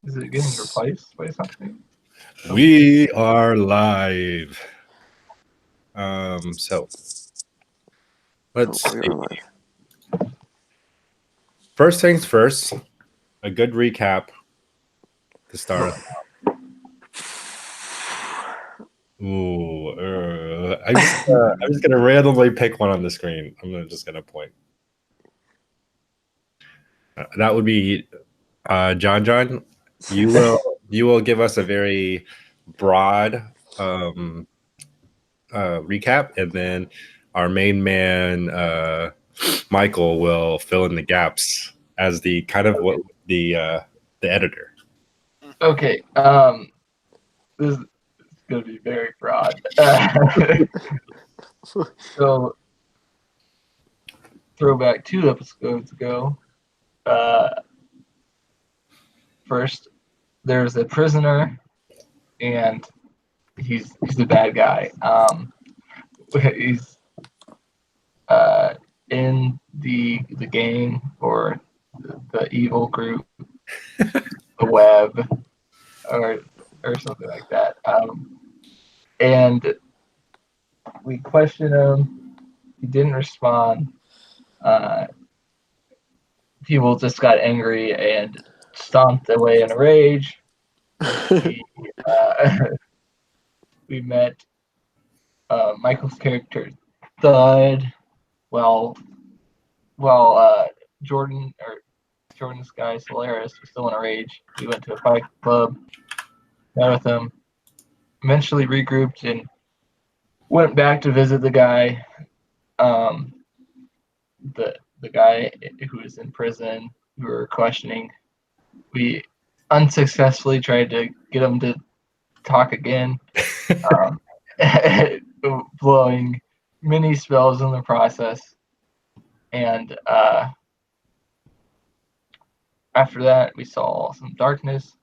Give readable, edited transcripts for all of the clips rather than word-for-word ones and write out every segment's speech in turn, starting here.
Is it getting replaced by something? We are live. So let's see. First things first, a good recap to start us out. Ooh, I'm just gonna randomly pick one on the screen. Just gonna point. That would be John. John, you will give us a very broad recap, and then our main man Michael will fill in the gaps as the kind of what the editor. Okay. This is going to be very broad. So, throwback 2 episodes ago. First, there's a prisoner, and he's a bad guy. He's in the gang or the evil group, the web, or something like that. And we questioned him. He didn't respond. People just got angry and stomped away in a rage. We met Michael's character, Thud. Well, Jordan's guy, Solaris, was still in a rage. We went to a fight club, met with him, eventually regrouped and went back to visit the guy. The guy who was in prison, who we were questioning. We unsuccessfully tried to get him to talk again, blowing many spells in the process. And after that, we saw some darkness,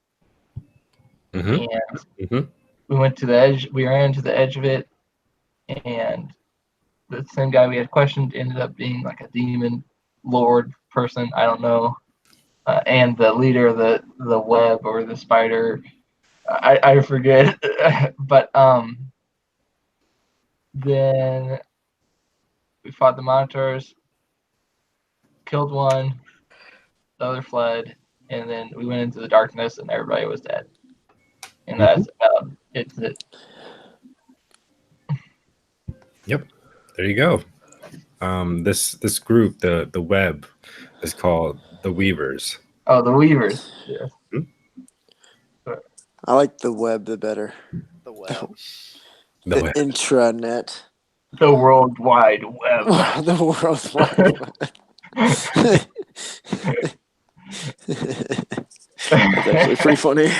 and we went to the edge. We ran to the edge of it, and the same guy we had questioned ended up being like a demon lord person. I don't know. And the leader of the web or the spider, I forget. But then we fought the monitors, killed one, the other fled, and then we went into the darkness and everybody was dead. And that's about it. Yep, there you go. This group, the web, is called the Weavers. Oh, the Weavers. Yes. I like the web the better. The web. The intranet. The World Wide Web. The World Wide Web. That's actually pretty funny.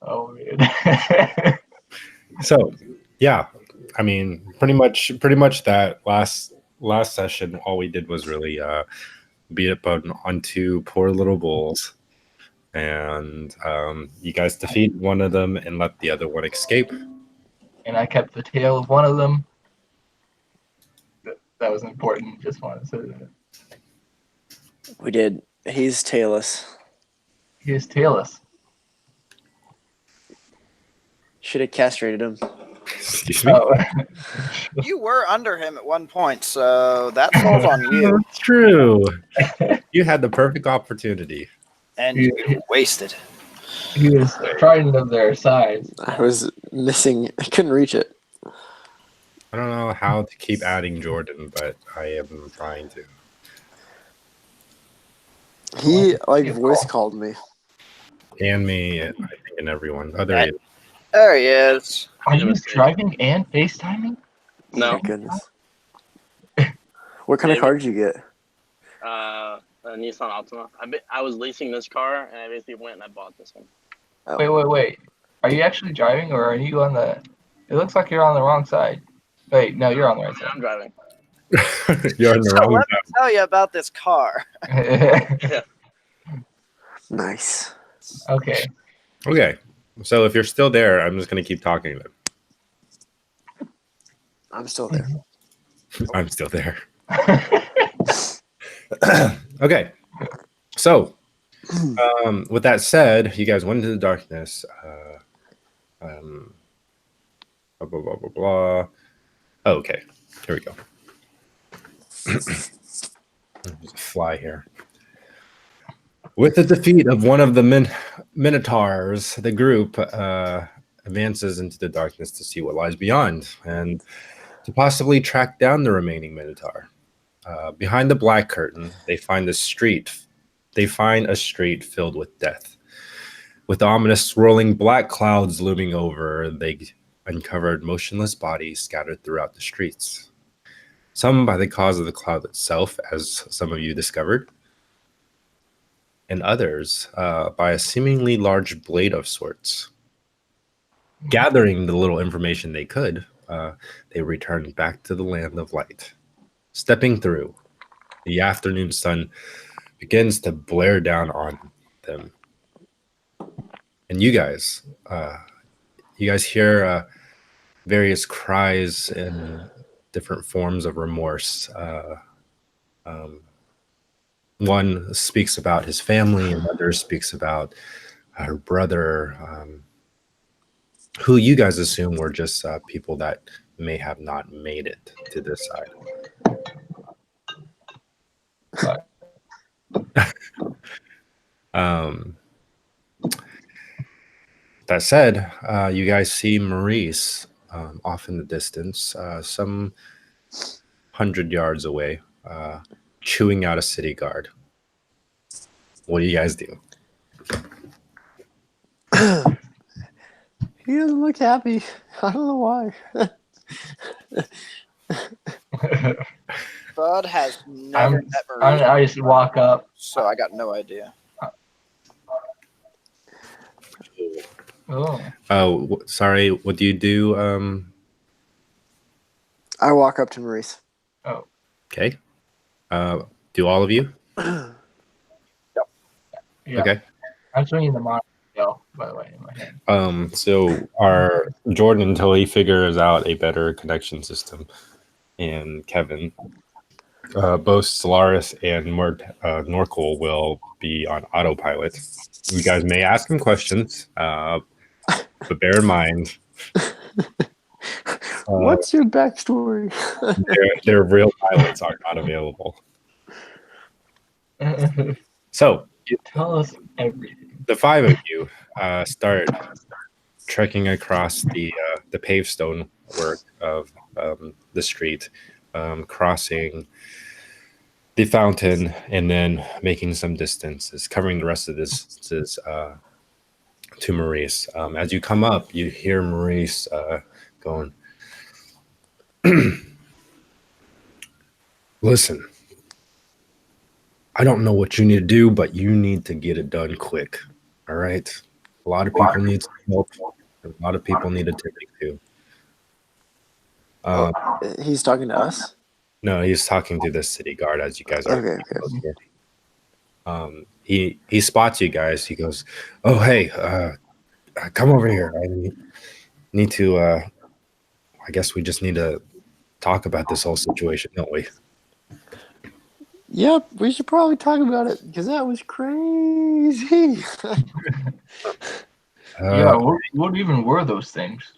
Oh man. So, yeah, I mean, pretty much that last session, all we did was really beat up on two poor little bulls, and you guys defeat one of them and let the other one escape. And I kept the tail of one of them. That was important. Just wanted to say that. We did. He's tailless. He is tailless. Should have castrated him. Excuse me. Oh. You were under him at one point, so that falls on you. That's true. You had the perfect opportunity. And you wasted. He was frightened of their size. I was missing. I couldn't reach it. I don't know how to keep adding Jordan, but I am trying to. He voice called me. And me, I think, and everyone. There he is. Are you driving and FaceTiming? No. Oh my goodness. What kind of car did you get? A Nissan Altima. I was leasing this car, and I basically went and I bought this one. Oh. Wait. Are you actually driving, or are you on the... It looks like you're on the wrong side. Wait, no, you're on the right side. I'm driving. You're on the So wrong let me tell you about this car. Nice. Okay. Okay. So if you're still there, I'm just going to keep talking then. I'm still there. I'm still there. Okay. So With that said, you guys went into the darkness. Blah, blah, blah, blah, blah. Oh, okay, here we go. There's a fly here. With the defeat of one of the Minotaurs, the group advances into the darkness to see what lies beyond and to possibly track down the remaining Minotaur. Behind the black curtain, they find a street. They find a street filled with death. With ominous swirling black clouds looming over, they uncovered motionless bodies scattered throughout the streets. Some by the cause of the cloud itself, as some of you discovered, and others by a seemingly large blade of sorts. Gathering the little information they could, they returned back to the land of light. Stepping through, the afternoon sun begins to blare down on them. And you guys hear various cries and different forms of remorse. One speaks about his family, another speaks about her brother, who you guys assume were just people that may have not made it to this side. That said, you guys see Maurice off in the distance, some 100 yards away, chewing out a city guard. What do you guys do? He doesn't look happy. I don't know why. Bud has never met Maurice, I just walk up. so I got no idea. Oh, sorry. What do you do? I walk up to Maurice. Oh, Okay. Do all of you? yeah. Okay. I'm swinging the monitor, by the way, in my hand. So our Jordan, until he figures out a better connection system, and Kevin, both Solaris and Norkel will be on autopilot. You guys may ask him questions, but bear in mind, What's your backstory? their real pilots are not available. So Tell us everything. the five of you start trekking across the paved stonework of the street, crossing the fountain, and then making some distances, covering the rest of this to Maurice. As you come up, you hear Maurice going, "Listen, I don't know what you need to do, but you need to get it done quick. All right? A lot of people need some help. A lot of people need attending to." He's talking to us? No, he's talking to the city guard as you guys are. Okay. He spots you guys. He goes, "Oh, hey, come over here. I need to. I guess we just need to talk about this whole situation, don't we?" Yep, we should probably talk about it because that was crazy. Yeah, what even were those things?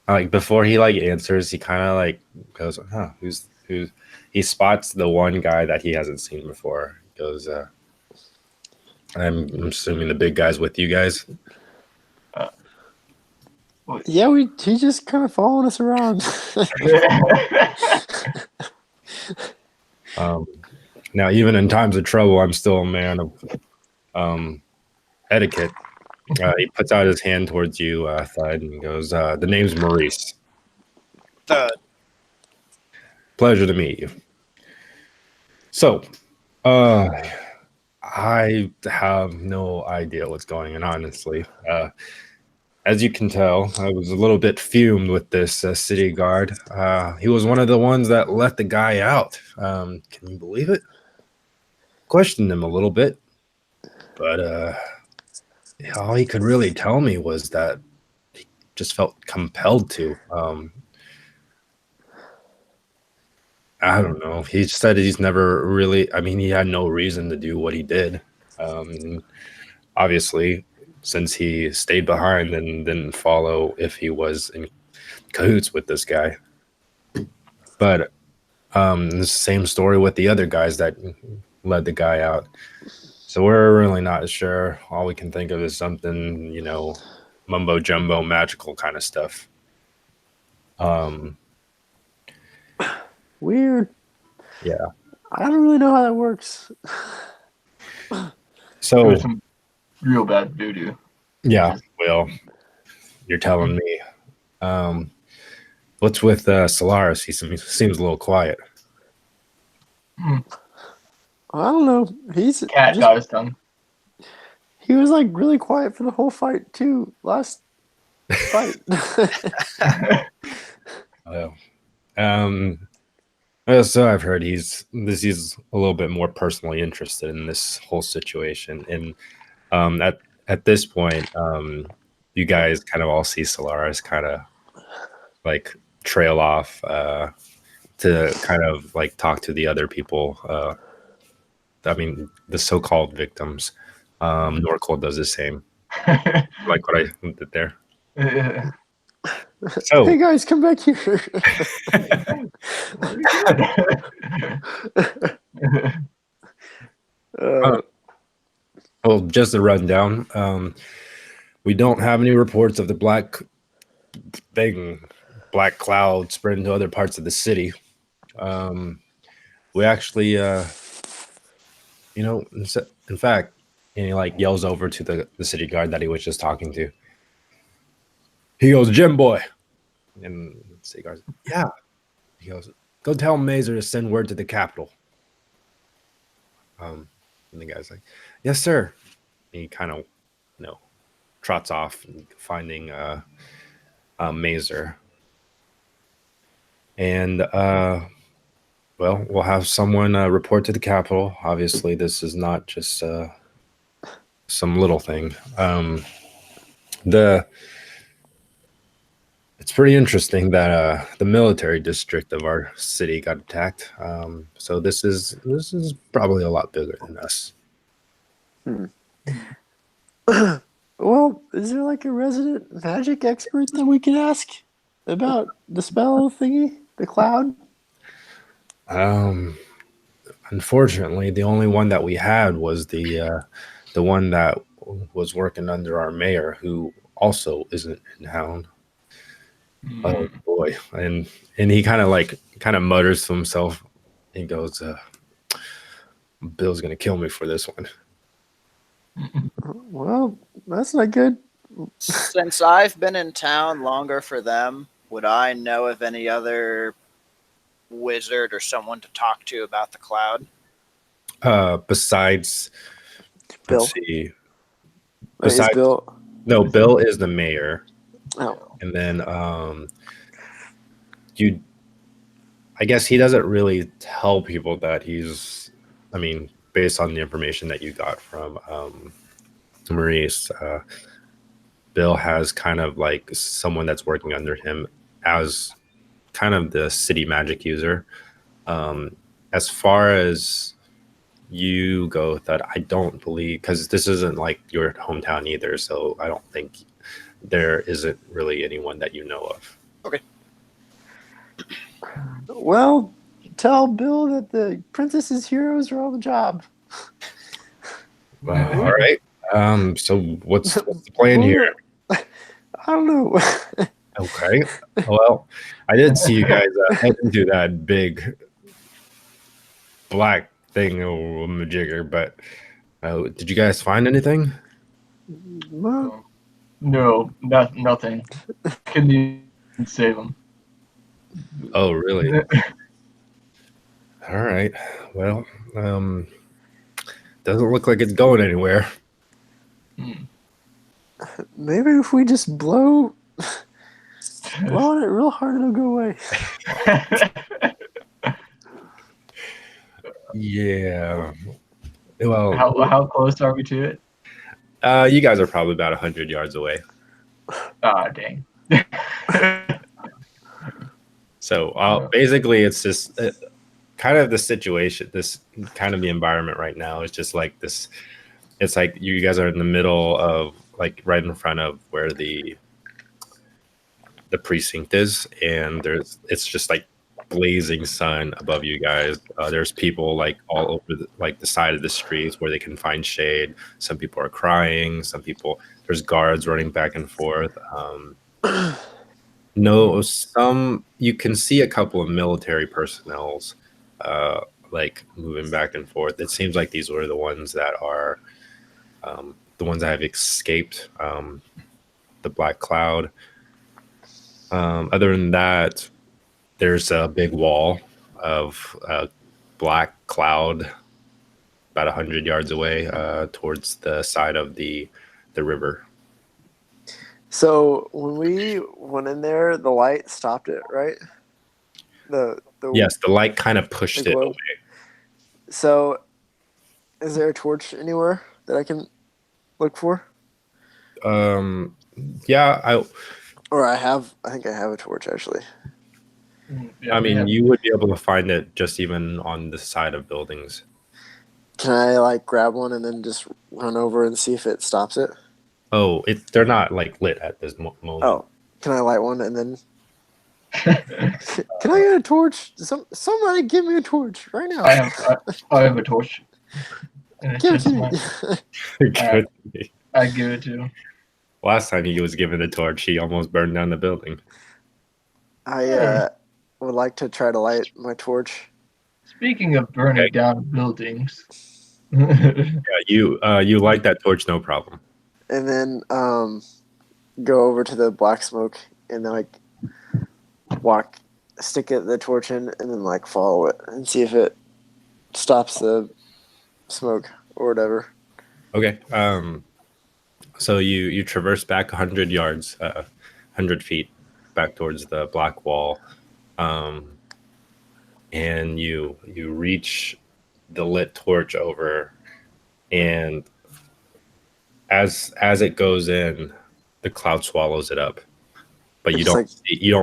Like before he answers, he kind of goes, "Huh, who's?" He spots the one guy that he hasn't seen before. He goes, I'm assuming the big guy's with you guys. Yeah, he's just kind of following us around. Now, even in times of trouble, I'm still a man of etiquette. He puts out his hand towards you, Thud, and goes, "The name's Maurice. Thud. Pleasure to meet you." So, I have no idea what's going on, honestly. As you can tell, I was a little bit fumed with this city guard. He was one of the ones that let the guy out. Can you believe it? Questioned him a little bit, but all he could really tell me was that he just felt compelled to. I don't know. He said he's never really, he had no reason to do what he did. Obviously, since he stayed behind and didn't follow if he was in cahoots with this guy. But the same story with the other guys that led the guy out. So we're really not sure. All we can think of is something, mumbo jumbo, magical kind of stuff. Weird. Yeah. I don't really know how that works. So It was some real bad voodoo. yeah, well, you're telling me. What's with Solaris? He seems a little quiet. I don't know. Cat got his tongue. He was like really quiet for the whole fight too. Last fight. Well, so I've heard he's a little bit more personally interested in this whole situation, and at this point, you guys kind of all see Solaris kind of like trail off to kind of like talk to the other people. I mean, the so-called victims. Norcold does the same. Like what I did there. So, hey guys, come back here. well, just a rundown. We don't have any reports of the black cloud spreading to other parts of the city. We actually, in fact, and he like yells over to the city guard that he was just talking to. He goes, "Jim boy," and the city guard's, "Yeah." He goes, "Go tell Mazer to send word to the capital." And the guy's like, "Yes, sir." And he kind of, trots off finding Mazer. And well, we'll have someone report to the capital. Obviously, this is not just some little thing. It's pretty interesting that the military district of our city got attacked. So this is probably a lot bigger than us. Well, is there like a resident magic expert that we can ask about the spell thingy, the cloud? Unfortunately, the only one that we had was the one that was working under our mayor, who also isn't in town. Oh boy, and he kind of mutters to himself. He goes, "Bill's gonna kill me for this one." Well, that's not good. Since I've been in town longer for them, would I know of any other wizard or someone to talk to about the cloud? Besides, Bill. let's see. Besides Bill? No, Bill is the mayor. Oh. And then I guess he doesn't really tell people that he's, based on the information that you got from Maurice, Bill has kind of like someone that's working under him as kind of the city magic user. As far as you go, that I don't believe, because this isn't like your hometown either, so I don't think there isn't really anyone that you know of. Okay. Well, tell Bill that the princess's heroes are on the job. All right. So what's the plan here? I don't know. Okay. Well, I did see you guys head into that big black thing or majigger, but did you guys find anything? Well, No, nothing. Couldn't even save him. Oh, really? All right. Well, doesn't look like it's going anywhere. maybe if we just blow on it real hard, it'll go away. Yeah. Well, how close are we to it? you guys are probably about 100 yards away. Ah, dang. So basically, it's just kind of the situation. This kind of the environment right now is just like this. it's like you guys are in the middle of like right in front of where the precinct is, and it's just like blazing sun above you guys. There's people like all over the side of the streets where they can find shade. Some people are crying. There's guards running back and forth. No, you can see a couple of military personnels like moving back and forth. It seems like these were the ones that are the ones that have escaped the Black Cloud. Other than that, there's a big wall of black cloud about 100 yards away towards the side of the river. So when we went in there, the light stopped it, right? Yes, the light kind of pushed it away. So is there a torch anywhere that I can look for? Yeah, I think I have a torch actually. I mean, you would be able to find it just even on the side of buildings. Can I like grab one and then just run over and see if it stops it? Oh, they're not like lit at this moment. Oh, can I light one and then? Can I get a torch? Somebody give me a torch right now. I have a torch. Give it to me. I give it to him. Last time he was given a torch, he almost burned down the building. I would like to try to light my torch. Speaking of burning down buildings. Yeah, you light that torch, no problem. And then go over to the black smoke and then like stick the torch in and then like follow it and see if it stops the smoke or whatever. Okay. So you traverse back 100 yards, 100 feet back towards the black wall, and you reach the lit torch over, and as it goes in, the cloud swallows it up, but you don't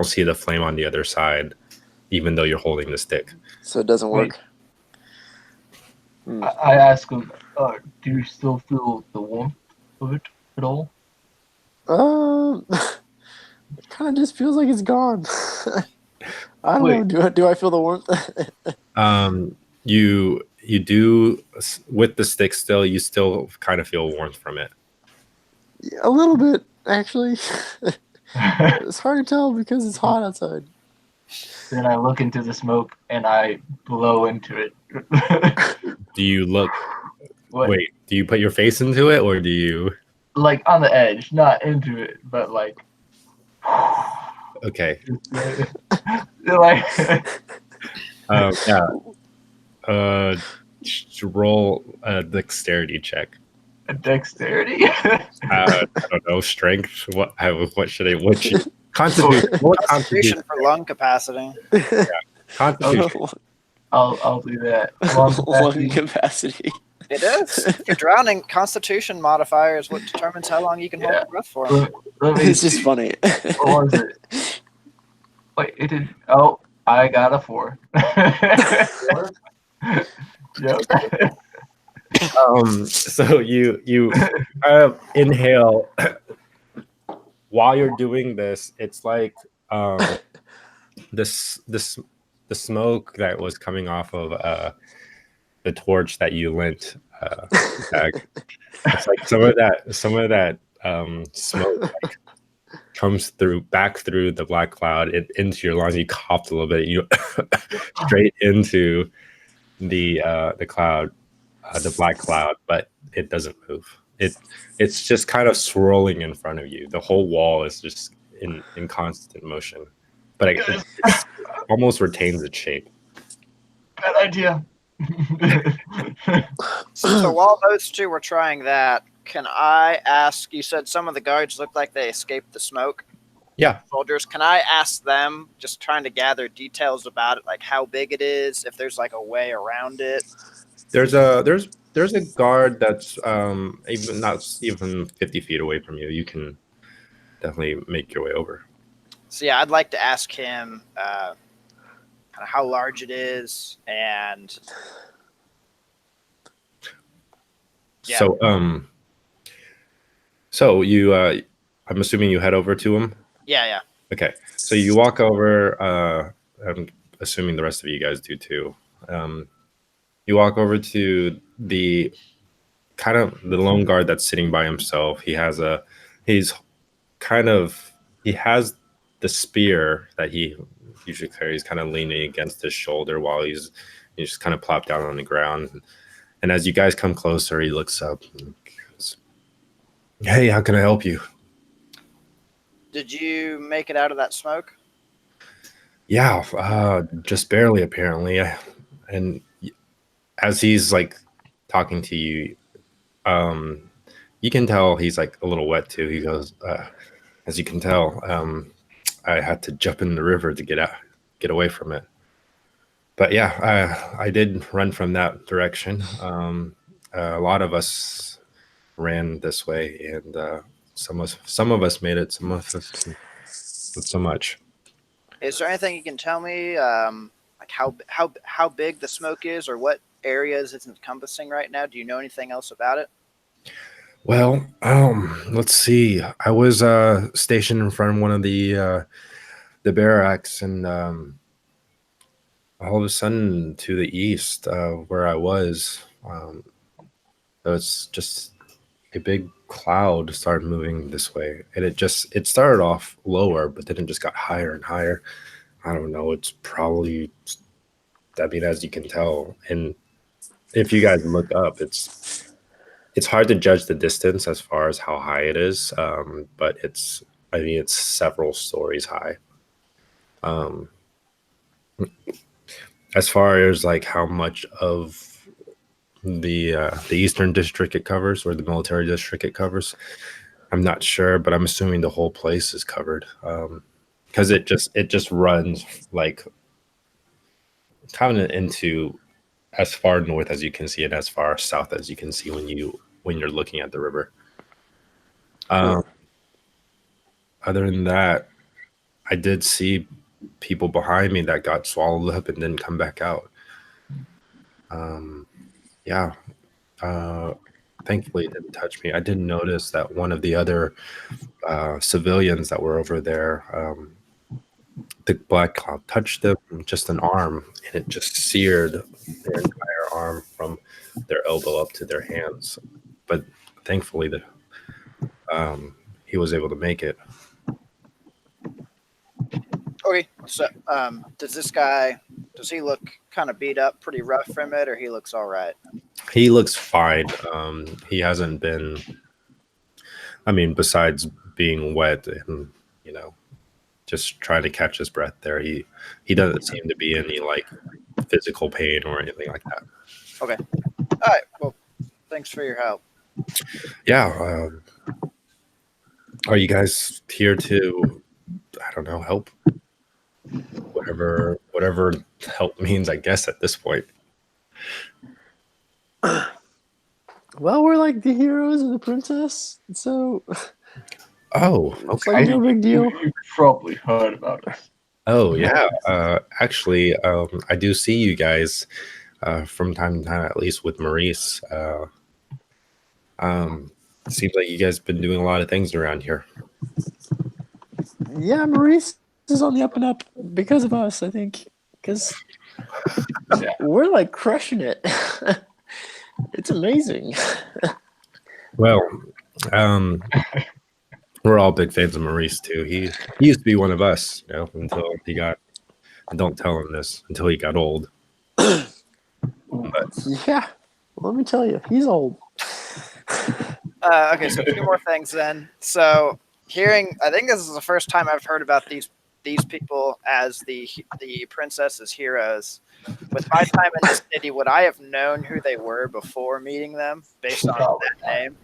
see the flame on the other side, even though you're holding the stick. So it doesn't work. I ask him, do you still feel the warmth of it at all? It kind of just feels like it's gone. I don't know. Do I feel the warmth? You do with the stick still. You still kind of feel warmth from it. Yeah, a little bit, actually. It's hard to tell because it's hot outside. Then I look into the smoke and I blow into it. Do you look? What? Wait, do you put your face into it or do you? Like on the edge, not into it, but like. Okay. Like. Yeah. Roll a dexterity check. A dexterity? I don't know. Strength. What should I? What should Constitution? Constitution for lung capacity. Yeah. Constitution. I'll do that. Lung capacity. It is. If you're drowning, Constitution modifier is what determines how long you can hold your breath for. It's just funny. What was it? Wait, it did. Oh, I got a 4. 4? Yep. So you inhale. While you're doing this, it's like the smoke that was coming off of the torch that you lent back. It's like some of that smoke like, comes back through the black cloud into your lungs. You coughed a little bit. You straight into the cloud, the black cloud, but it doesn't move. It's just kind of swirling in front of you. The whole wall is just in constant motion, but it almost retains its shape. Bad idea. So while those two were trying that, can I ask, you said some of the guards looked like they escaped the smoke? Yeah. Soldiers, can I ask them, just trying to gather details about it, like how big it is, if there's like a way around it? There's a guard that's not even 50 feet away from you. You can definitely make your way over. So yeah, I'd like to ask him kind of how large it is, and Yeah. So you, I'm assuming you head over to him. Yeah. Okay, so you walk over. I'm assuming the rest of you guys do too. You walk over to the kind of the lone guard that's sitting by himself. He has the spear that he usually carries, kind of leaning against his shoulder while he's just kind of plopped down on the ground. And as you guys come closer, he looks up and goes, "Hey, how can I help you?" Did you make it out of that smoke? Yeah, just barely, apparently. And as he's like talking to you, you can tell he's like a little wet too. He goes, as you can tell, I had to jump in the river to get away from it. But yeah, I did run from that direction. A lot of us ran this way, and some of us made it. Some of us not so much. Is there anything you can tell me, like how big the smoke is, or what areas it's encompassing right now? Do you know anything else about it? Well, let's see. I was stationed in front of one of the barracks, and all of a sudden, to the east, where I was, it's just a big cloud started moving this way, and it started off lower, but then it just got higher and higher. I don't know. It's probably, I mean, as you can tell, and if you guys look up, it's hard to judge the distance as far as how high it is, but it's several stories high. As far as like how much of the Eastern District it covers, or the military district it covers, I'm not sure, but I'm assuming the whole place is covered, because it just runs like kind of into as far north as you can see and as far south as you can see when you're looking at the river. Other than that, I did see people behind me that got swallowed up and didn't come back out. Yeah. Thankfully, it didn't touch me. I did notice that one of the other civilians that were over there, the black cloud touched them just an arm, and it just seared their entire arm from their elbow up to their hands. But thankfully, he was able to make it. Okay, so does he look kind of beat up, pretty rough from it, or he looks all right? He looks fine. He hasn't been. I mean, besides being wet and just trying to catch his breath there, he doesn't seem to be any like physical pain or anything like that. Okay. All right. Well, thanks for your help. Yeah. Are you guys here to, I don't know, help? Whatever help means, I guess, at this point. Well, we're like the heroes of the princess, so Oh, it's okay. like no big deal. You probably heard about us. Oh, yeah. Actually, I do see you guys from time to time, at least with Maurice. It seems like you guys have been doing a lot of things around here. Yeah, Maurice is on the up and up because of us, I think. Because we're like crushing it. It's amazing. Well, we're all big fans of Maurice too. He used to be one of us, until he got. Don't tell him this until he got old. But, yeah, let me tell you, he's old. Okay, so 2 more things then. So, I think this is the first time I've heard about these people as the princess's heroes. With my time in the city, would I have known who they were before meeting them based on that name?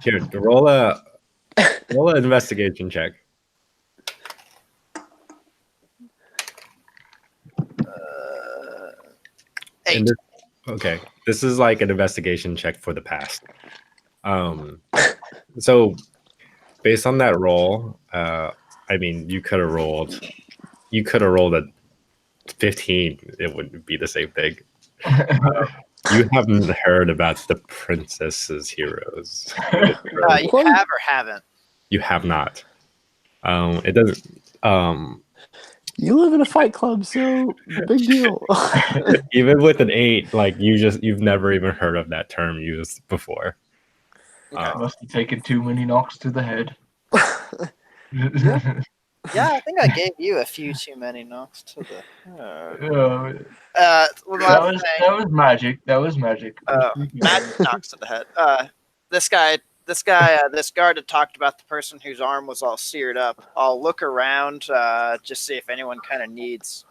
Here, roll an investigation check. 8. Okay, this is like an investigation check for the past. So based on that roll, I mean, you could have rolled a 15. It wouldn't be the same thing. You haven't heard about the princess's heroes. You have or haven't? You have not. It doesn't. You live in a fight club, so big deal. Even with an 8, like you've never even heard of that term used before. I must have taken too many knocks to the head. Yeah. Yeah, I think I gave you a few too many knocks to the. That was magic. That was magic. Magic knocks to the head. This guard had talked about the person whose arm was all seared up. I'll look around, just see if anyone kind of needs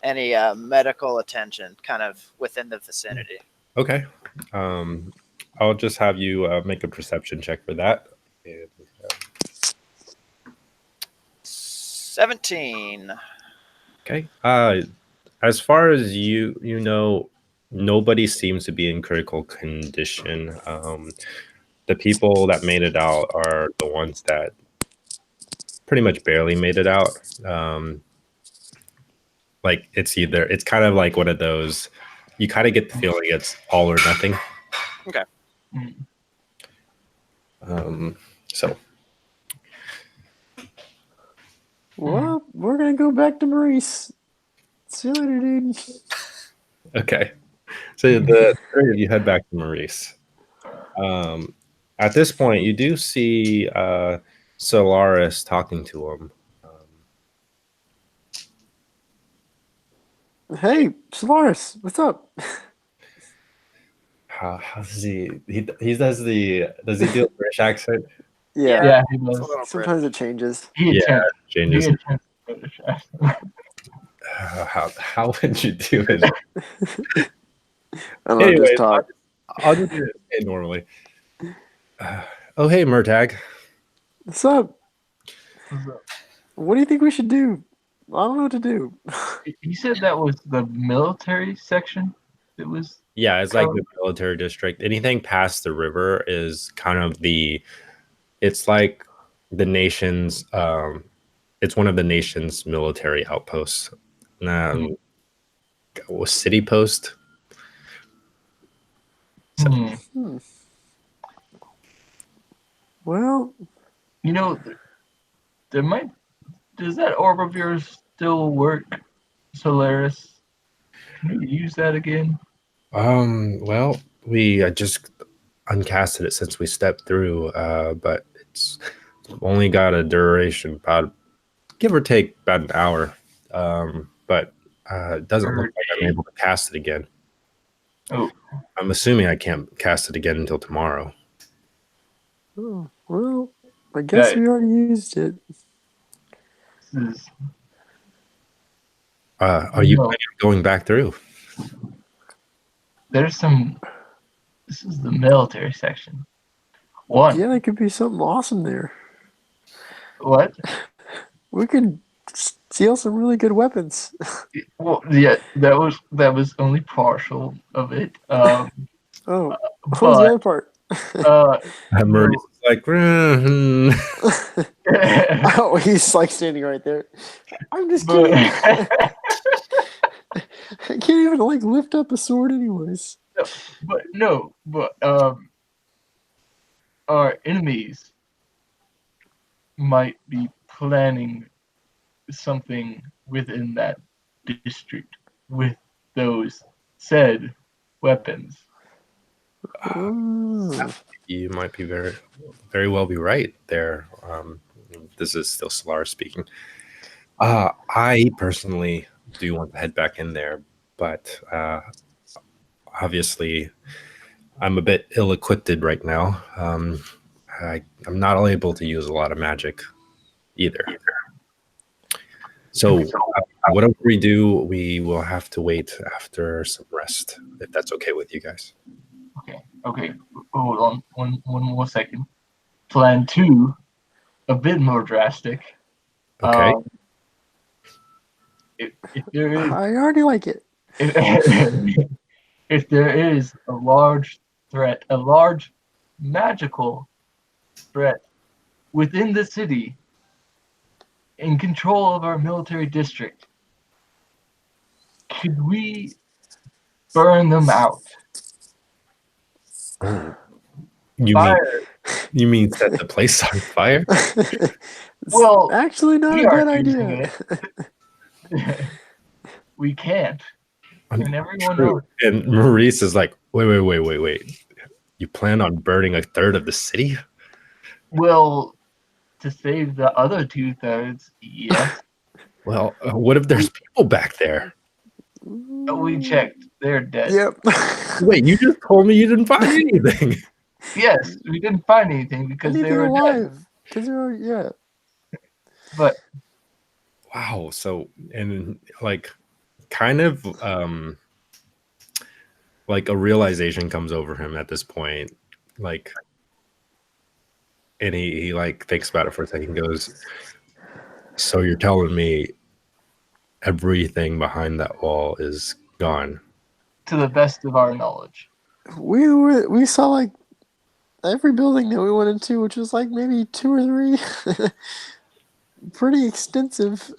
any medical attention, kind of within the vicinity. Okay. I'll just have you make a perception check for that. And, 17. okay. As far as you know, nobody seems to be in critical condition. The people that made it out are the ones that pretty much barely made it out. Like it's kind of like one of those, you kind of get the feeling it's all or nothing. Okay. So. Well, we're gonna go back to Maurice. See you later, dude. Okay. So the three of you head back to Maurice. At this point, you do see Solaris talking to him. Hey, Solaris, what's up? How does he does he do a British accent? Yeah, he does. sometimes it changes. Changes. How would you do it? I don't know, just talk. I'll just do it normally. Oh, hey, Murtag. What's up? What do you think we should do? I don't know what to do. He said that was the military section. It was. Yeah, it's like the military district. Anything past the river is kind of it's like the nation's. It's one of the nation's military outposts. City post. So. Well, does that orb of yours still work, Solaris? Can you use that again? Well, I just uncasted it since we stepped through, but it's only got a duration about, give or take, about an hour. But it doesn't look like I'm able to cast it again. Oh. I'm assuming I can't cast it again until tomorrow. Oh, well, I guess we already used it. Are you planning on going back through? This is the military section. One. Yeah, there could be something awesome there. What? We could steal some really good weapons. Well, yeah, that was only partial of it. What was the other part? Maurice is like, oh, he's like standing right there. I'm just kidding. I can't even like lift up a sword, anyways. But our enemies might be planning something within that district with those said weapons. You might be very, very well be right there. This is still Solaris speaking. I personally do want to head back in there, but obviously I'm a bit ill-equipped right now. I'm not able to use a lot of magic either. So whatever we do, we will have to wait after some rest, if that's okay with you guys. Okay. Hold on one more second. Plan 2, a bit more drastic. Okay. If there is, I already like it. If there is a large threat, a large magical threat within the city in control of our military district, could we burn them out You mean set the place on fire? Well, actually not we a good aren't idea. We can't. And everyone True. knows. And Maurice is like, wait. You plan on burning a third of the city? Well, to save the other 2/3, yes. Well, what if there's people back there? We checked. They're dead. Yep. Wait, you just told me you didn't find anything. Yes, we didn't find anything because they Anything were dead. alive? Because they're yeah. But Wow. So, and like, kind of, like a realization comes over him at this point, like, and he like thinks about it for a second. Goes, so you're telling me everything behind that wall is gone? to the best of our knowledge, We saw like every building that we went into, which was like maybe 2 or 3. Pretty extensive.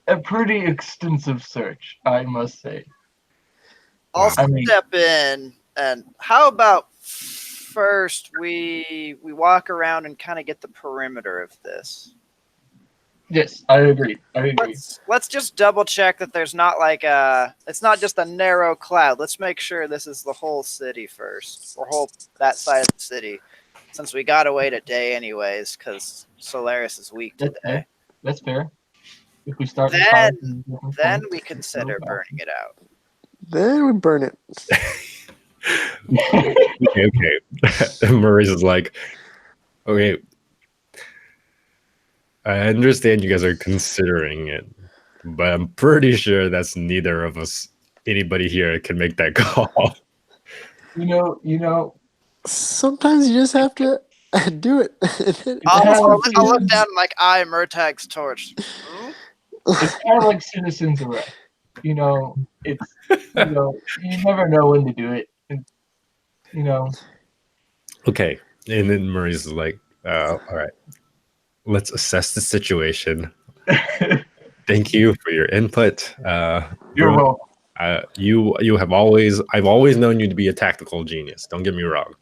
a pretty extensive search, I must say. I'll step in, and how about first we walk around and kind of get the perimeter of this. Yes, I agree. Let's just double check that there's not like it's not just a narrow cloud. Let's make sure this is the whole city first, or that side of the city, since we gotta wait a day anyways, because Solaris is weak today. That's fair. If we start, then we consider burning it out. Then we burn it. Okay. Maurice is like, okay, I understand you guys are considering it, but I'm pretty sure that's neither of us, anybody here, can make that call. You know. Sometimes you just have to do it. I'll look down like Murtag's torch. It's kind of like citizens arrest. It's you never know when to do it. Okay, and then Maurice is like, all right, let's assess the situation. Thank you for your input. You're welcome. I've always known you to be a tactical genius. Don't get me wrong.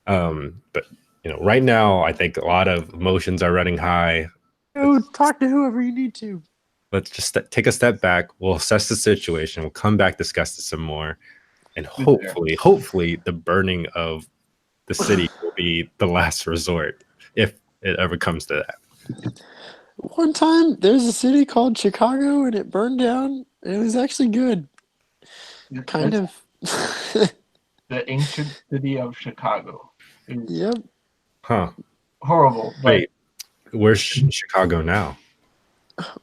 But right now I think a lot of emotions are running high. Talk to whoever you need to. Let's just take a step back. We'll assess the situation. We'll come back, discuss this some more, and hopefully the burning of the city will be the last resort, if it ever comes to that. One time, there's a city called Chicago, and it burned down. And it was actually good. Kind of. The ancient city of Chicago. Yep. Huh. Horrible. Wait, where's Chicago now?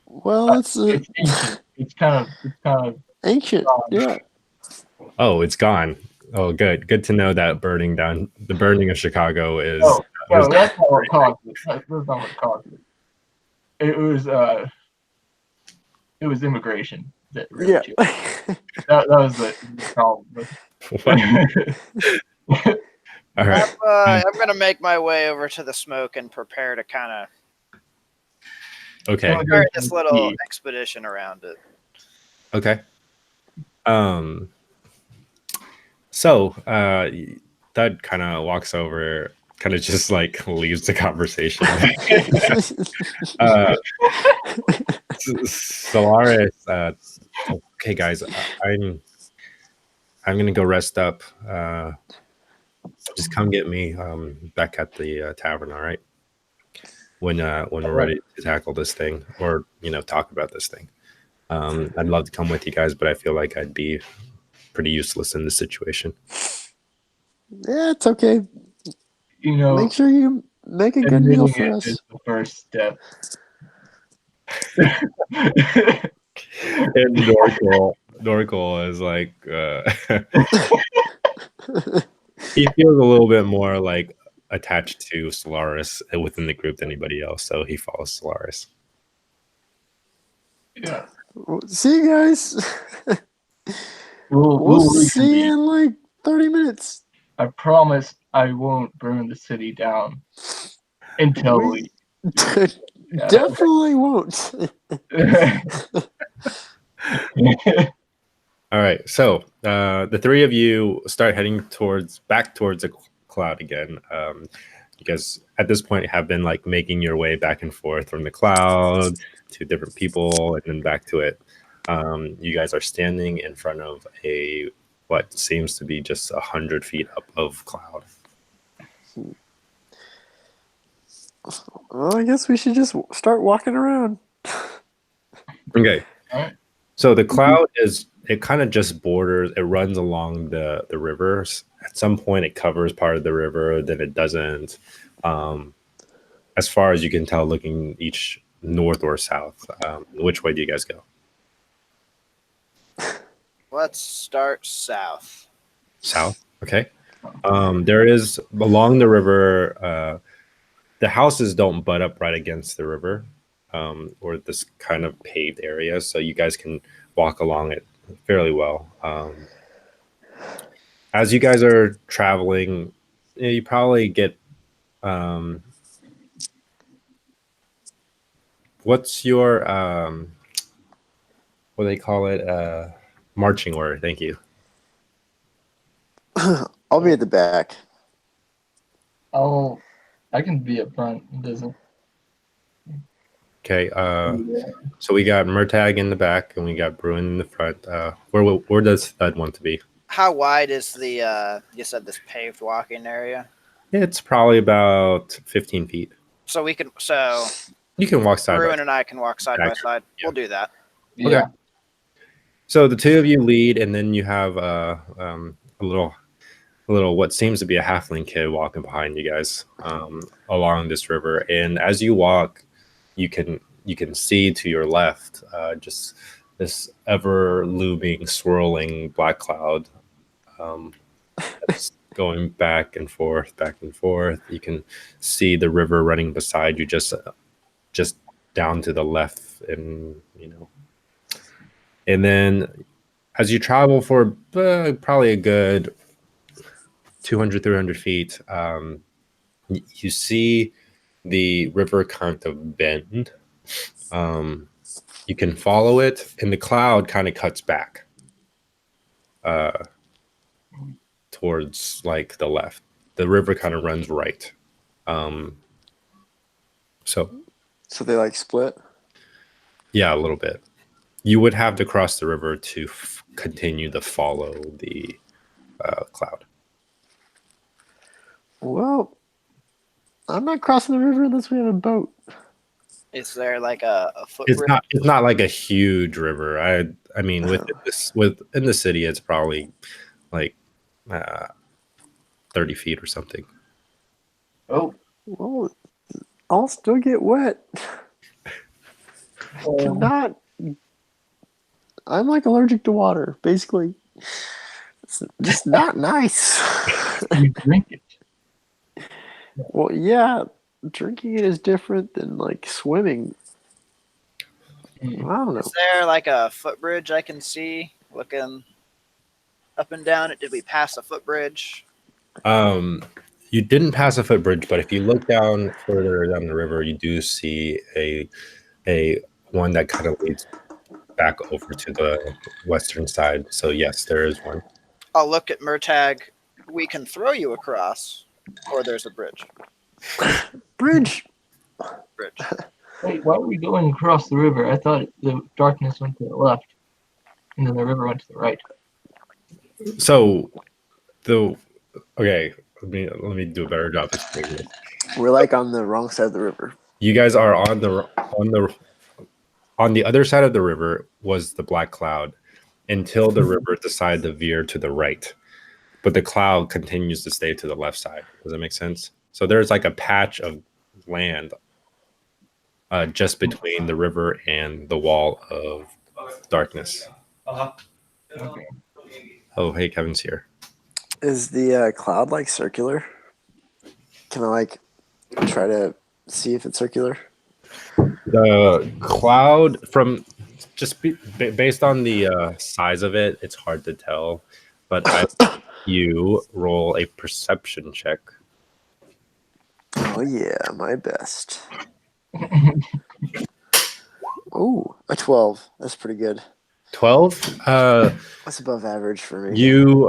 Well, it's ancient. It's kind of ancient. Yeah. Oh, it's gone. Oh, good. Good to know that the burning of Chicago is. No, that's not what caused it. That's not what caused it. It was immigration that really that was the problem. All right. I'm gonna make my way over to the smoke and prepare to kind of start this little expedition around it. Okay. So Thud kind of walks over, kind of just like leaves the conversation. Solaris, okay, guys, I'm gonna go rest up. Just come get me back at the tavern, all right? When we're ready to tackle this thing, or talk about this thing. I'd love to come with you guys, but I feel like I'd be pretty useless in this situation. Yeah, it's okay. Make sure you make a good meal for us. Is the first step. And Norkel is like, he feels a little bit more like attached to Solaris within the group than anybody else, so he follows Solaris. Yeah. See you guys. We'll see you in like 30 minutes. I promise I won't burn the city down until we definitely won't. All All right, so the three of you start heading back towards the cloud again. You guys at this point have been like making your way back and forth from the cloud to different people and then back to it. You guys are standing in front of what seems to be just 100 feet up of cloud. Well, I guess we should just start walking around. Okay. All right. So the cloud it kind of just borders, it runs along the rivers. At some point it covers part of the river, then it doesn't. As far as you can tell, looking each north or south. Which way do you guys go? Let's start south. South. Okay. There is along the river, the houses don't butt up right against the river, or this kind of paved area, so you guys can walk along it fairly well. As you guys are traveling, you probably get what's your what do they call it? Marching order. Thank you. I'll be at the back. I can be up front. It doesn't. Okay. So we got Murtag in the back and we got Bruin in the front. Where does Thud want to be? How wide is the you said this paved walking area? It's probably about 15 feet. So you can walk side by Bruin side. and I can walk side by side. Yeah. We'll do that. Yeah. Okay. So the two of you lead, and then you have a little what seems to be a halfling kid walking behind you guys along this river. And as you walk, you can see to your left just this ever looming, swirling black cloud that's going back and forth, back and forth. You can see the river running beside you, just down to the left, and and then as you travel for probably a good 200, 300 feet, you see the river kind of bend. You can follow it, and the cloud kind of cuts back towards like the left. The river kind of runs right. So they like split? Yeah, a little bit. You would have to cross the river to continue to follow the cloud. Well, I'm not crossing the river unless we have a boat. Is there like a footbridge? It's not like a huge river. I mean, within the city, it's probably like 30 feet or something. Oh. Well, I'll still get wet. I'm like allergic to water, basically. It's just not nice. You drink it. Well, yeah, drinking it is different than like swimming. I don't know. Is there like a footbridge I can see looking up and down it? Did we pass a footbridge? You didn't pass a footbridge, but if you look down further down the river, you do see a one that kind of leads back over to the western side. So yes, there is one. I'll look at Murtag. We can throw you across, or there's a bridge. Bridge. Wait, why are we going across the river? I thought the darkness went to the left, and then the river went to the right. So, okay, let me do a better job explaining this. We're like on the wrong side of the river. You guys are on the other side of the river was the black cloud until the river decided to veer to the right, but the cloud continues to stay to the left side. Does that make sense? So there's like a patch of land just between the river and the wall of darkness. Okay. Oh, hey, Kevin's here. Is the cloud like circular? Can I like try to see if it's circular? The cloud, from just based on the size of it, it's hard to tell. But you roll a perception check. Oh yeah, my best. Oh, a 12. That's pretty good. 12. That's above average for me.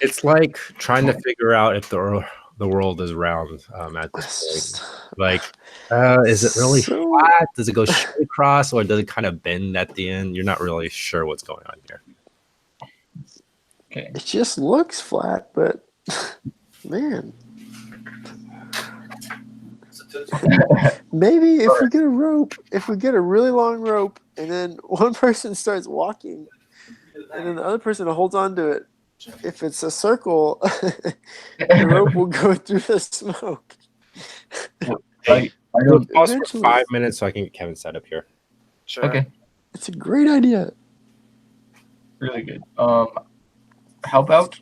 It's like trying to figure out if the world is round at this point. Like, is it really flat? Does it go straight across, or does it kind of bend at the end? You're not really sure what's going on here. Okay. It just looks flat, but man. Maybe if we get a rope, if we get a really long rope, and then one person starts walking, and then the other person holds on to it, if it's a circle, the rope will go through the smoke. Hey, we'll pause for 5 minutes so I can get Kevin set up here. Sure. Okay. It's a great idea. Really good. How about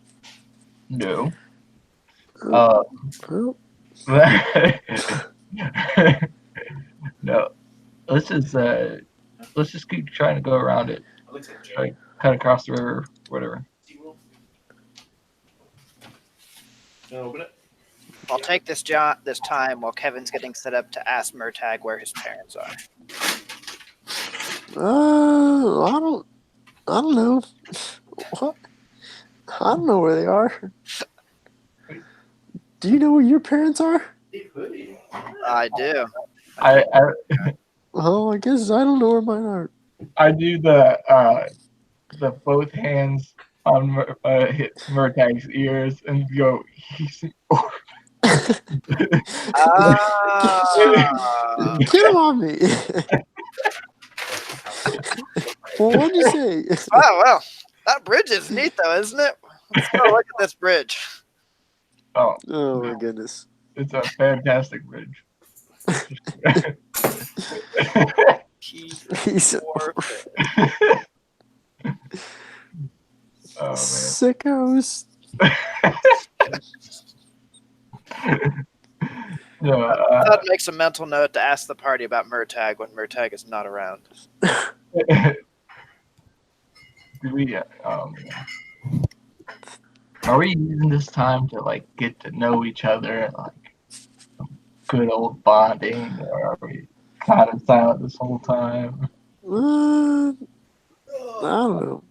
no? Well, No. Let's just keep trying to go around it. Like cut across the river, whatever. Open it. I'll take this time while Kevin's getting set up to ask Murtag where his parents are. I don't know. What? I don't know where they are. Do you know where your parents are? I do. Well, I guess I don't know where mine are. I do the both hands on Murtag's ears and go. He's an orphan. Get him on me. Well, what'd you say? Oh, well, that bridge is neat, though, isn't it? Let's go look at this bridge. Oh My goodness. It's a fantastic bridge. He's Oh, man. sickos. No, That makes a mental note to ask the party about Murtag when Murtag is not around. do we? Are we using this time to like get to know each other, like good old bonding, or are we kind of silent this whole time? I don't know.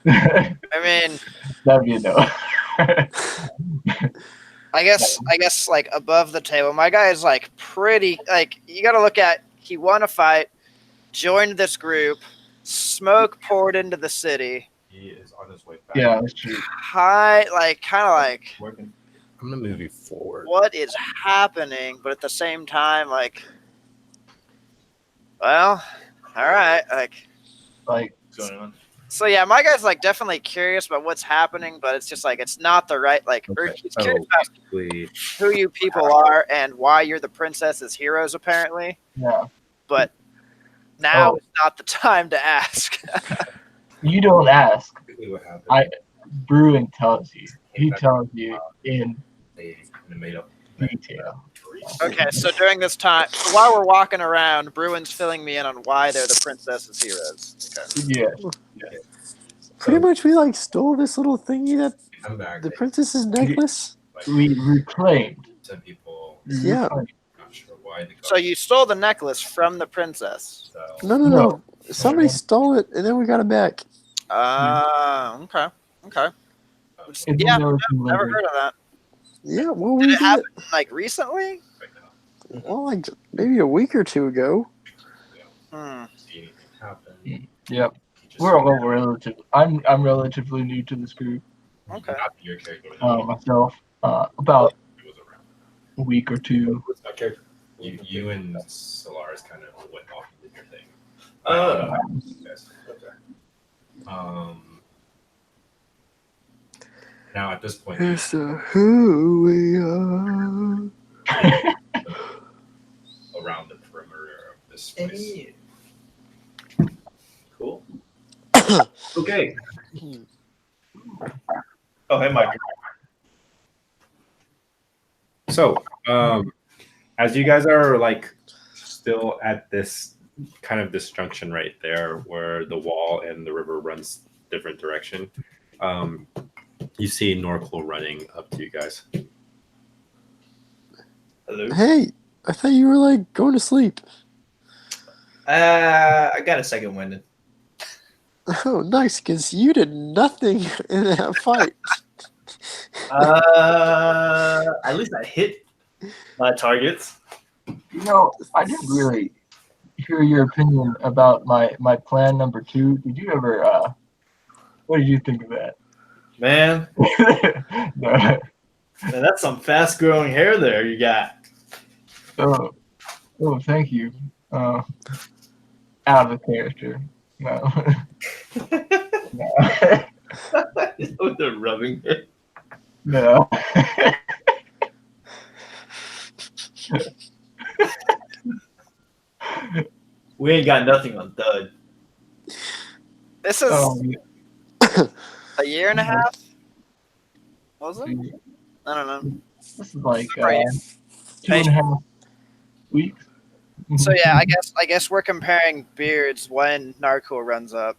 I mean, That'd be a no. I guess like above the table, my guy is like pretty, like you got to look at, he won a fight, joined this group, smoke poured into the city. He is on his way back. Yeah, that's true. Kind of like, I'm gonna move you forward. what is happening? But at the same time, like, well, all right, like, What's going on? so yeah, my guy's like definitely curious about what's happening, but it's just like it's not the right like. Or Okay, he's curious about who you people are and why you're the princess's heroes, apparently. Yeah. But now is not the time to ask. You don't ask. What happened? Bruin tells you. He tells you in detail. Okay, so during this time, while we're walking around, Bruin's filling me in on why they're the princess's heroes. Okay. Yeah. Pretty much, we like stole this little thingy that Come back. the princess's necklace. We reclaimed. Some people. Yeah. Not sure why. So you stole the necklace from the princess. No. Somebody stole it, and then we got it back. Okay. Yeah, never heard of that. Yeah, well, Did we it did. happen like recently? Well, like maybe a week or two ago. Yep. We're all relative. I'm relatively new to this group. Okay. Myself, about a week or two. You and Solaris kind of went off and did your thing. Now at this point, It's who we are. around the perimeter of this place. Cool. Okay. Oh, hey, Mike. So, as you guys are like still at this kind of disjunction right there, where the wall and the river runs different direction, you see Norkel running up to you guys. Hello. Hey, I thought you were like going to sleep. I got a second winded. Oh, nice, because you did nothing in that fight. At least I hit my targets. I didn't really hear your opinion about my plan number 2. Did you ever? What did you think of that? Man, No. man, that's some fast-growing hair there you got. Oh, thank you. Out of character. No. No. They're rubbing it. No. We ain't got nothing on Dud. This is Oh, a year and a half. Was it? yeah. I don't know. This is like Right. 2.5 weeks. So yeah, I guess we're comparing beards when Narcool runs up.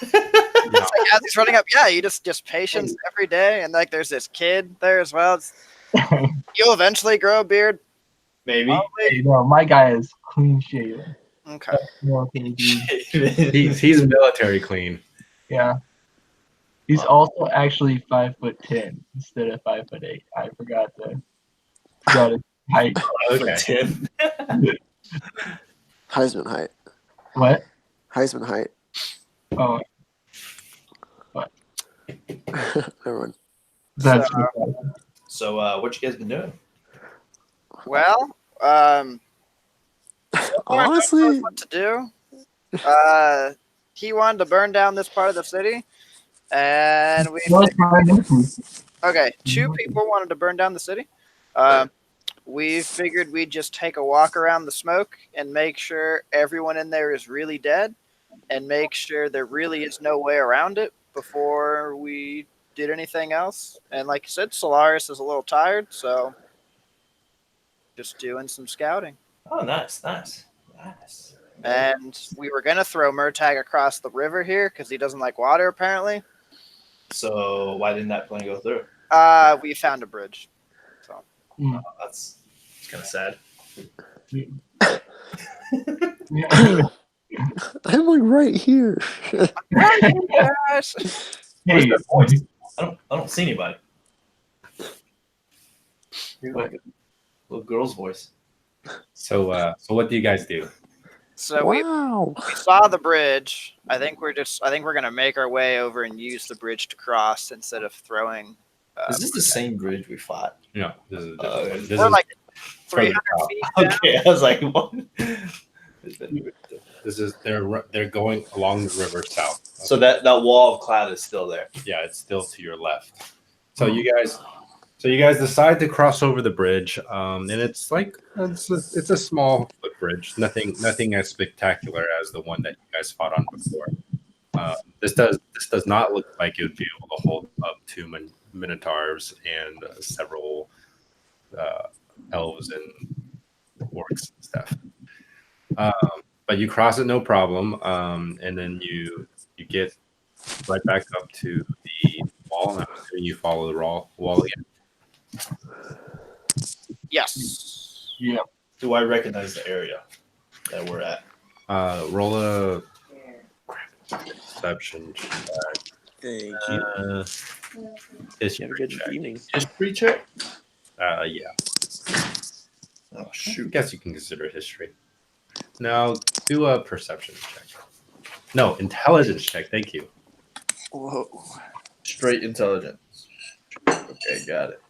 It's like, as he's running up, yeah, you just patience every day, and like there's this kid there as well. You'll eventually grow a beard. Maybe. Hey, no, my guy is clean shaven. Okay. He's military clean. Yeah. He's also actually 5'10" instead of 5'8". I forgot his height. Okay. Tim. Heisman height. What? Heisman height. Oh, Never mind. that's So, what you guys been doing? Well, Honestly, what to do? He wanted to burn down this part of the city, and we. Okay, 2 people wanted to burn down the city. We figured we'd just take a walk around the smoke and make sure everyone in there is really dead, and make sure there really is no way around it before we did anything else. And like I said, Solaris is a little tired, so just doing some scouting. Oh, nice. And we were gonna throw Murtag across the river here because he doesn't like water, apparently. So, why didn't that plan go through? We found a bridge. So That's kind of sad. I'm like right here. Gosh. Where's that voice? I don't see anybody. You're like a little girl's voice. So what do you guys do? So Wow. we saw the bridge. I think we're gonna make our way over and use the bridge to cross instead of throwing. Is this the same bridge we fought? No, this is We're like from the 300 top. feet down. Okay, I was like, what? This is they're going along the river south. So that wall of cloud is still there. Yeah, it's still to your left. So you guys decide to cross over the bridge, and it's like it's a small footbridge, nothing as spectacular as the one that you guys fought on before. This does not look like it would be able to hold up 2 minotaurs and several elves and orcs and stuff. But you cross it no problem, and then you get right back up to the wall, and you follow the wall again. Yes. Yeah. Do I recognize the area that we're at? Roll a perception check. Thank you. History Have a good check. evening. History check? Yeah. Oh, I shoot. guess you can consider it history. Now do a perception check. No, intelligence check. Thank you. Whoa. Straight intelligence. Okay, got it.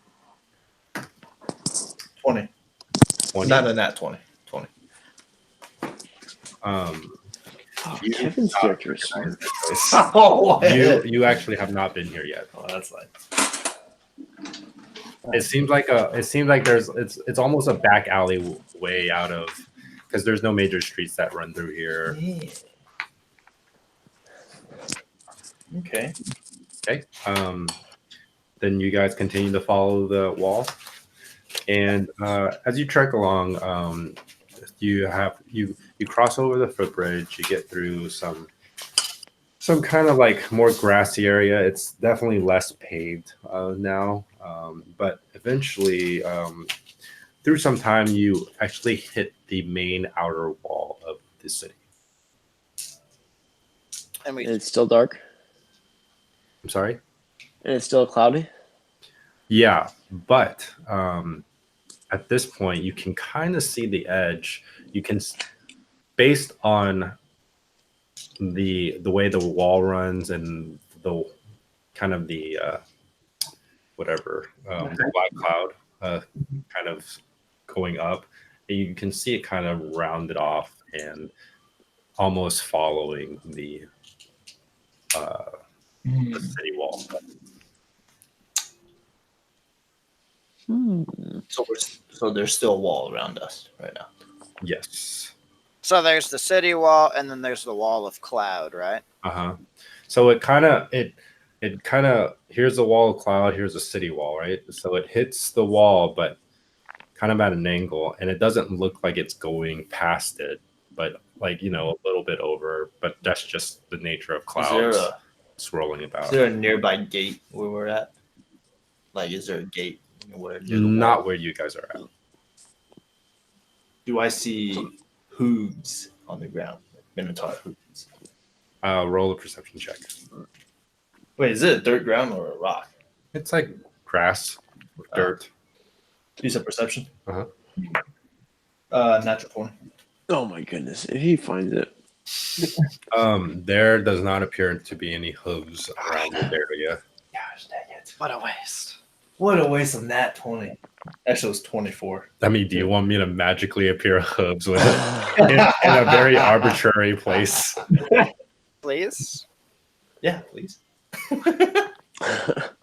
20. 20. Not a nat 20. 20. Kevin's character is smart. Oh, You actually have not been here yet. Oh, that's like. It seems like it's almost a back alley way out of, because there's no major streets that run through here. Yeah. Okay. Okay. Then you guys continue to follow the wall, and as you trek along, you cross over the footbridge. You get through some kind of like more grassy area. It's definitely less paved now, but eventually, through some time, you actually hit the main outer wall of the city. And And it's still dark. I'm sorry. And it's still cloudy. Yeah, but at this point, you can kind of see the edge. You can, based on the way the wall runs and the kind of the whatever the black cloud kind of going up, and you can see it kind of rounded off and almost following the city wall. So there's still a wall around us right now. Yes. So there's the city wall, and then there's the wall of cloud, right? So it kind of here's the wall of cloud, here's the city wall, right? So it hits the wall, but kind of at an angle, and it doesn't look like it's going past it, but like, a little bit over. But that's just the nature of clouds swirling about. Is there a nearby gate where we're at? Like, is there a gate where near the Not wall? where you guys are at. Do I see hooves on the ground? Minotaur hooves. Roll a perception check. Wait, is it a dirt ground or a rock? It's like grass with dirt. You said perception? Uh-huh. Natural 20. Oh my goodness! If he finds it, There does not appear to be any hooves around the area. Gosh, dang it. What a waste. What a waste of nat 20. Actually, it was 24. I mean, do you want me to magically appear hooves with it in a very arbitrary place? Please? Yeah, please.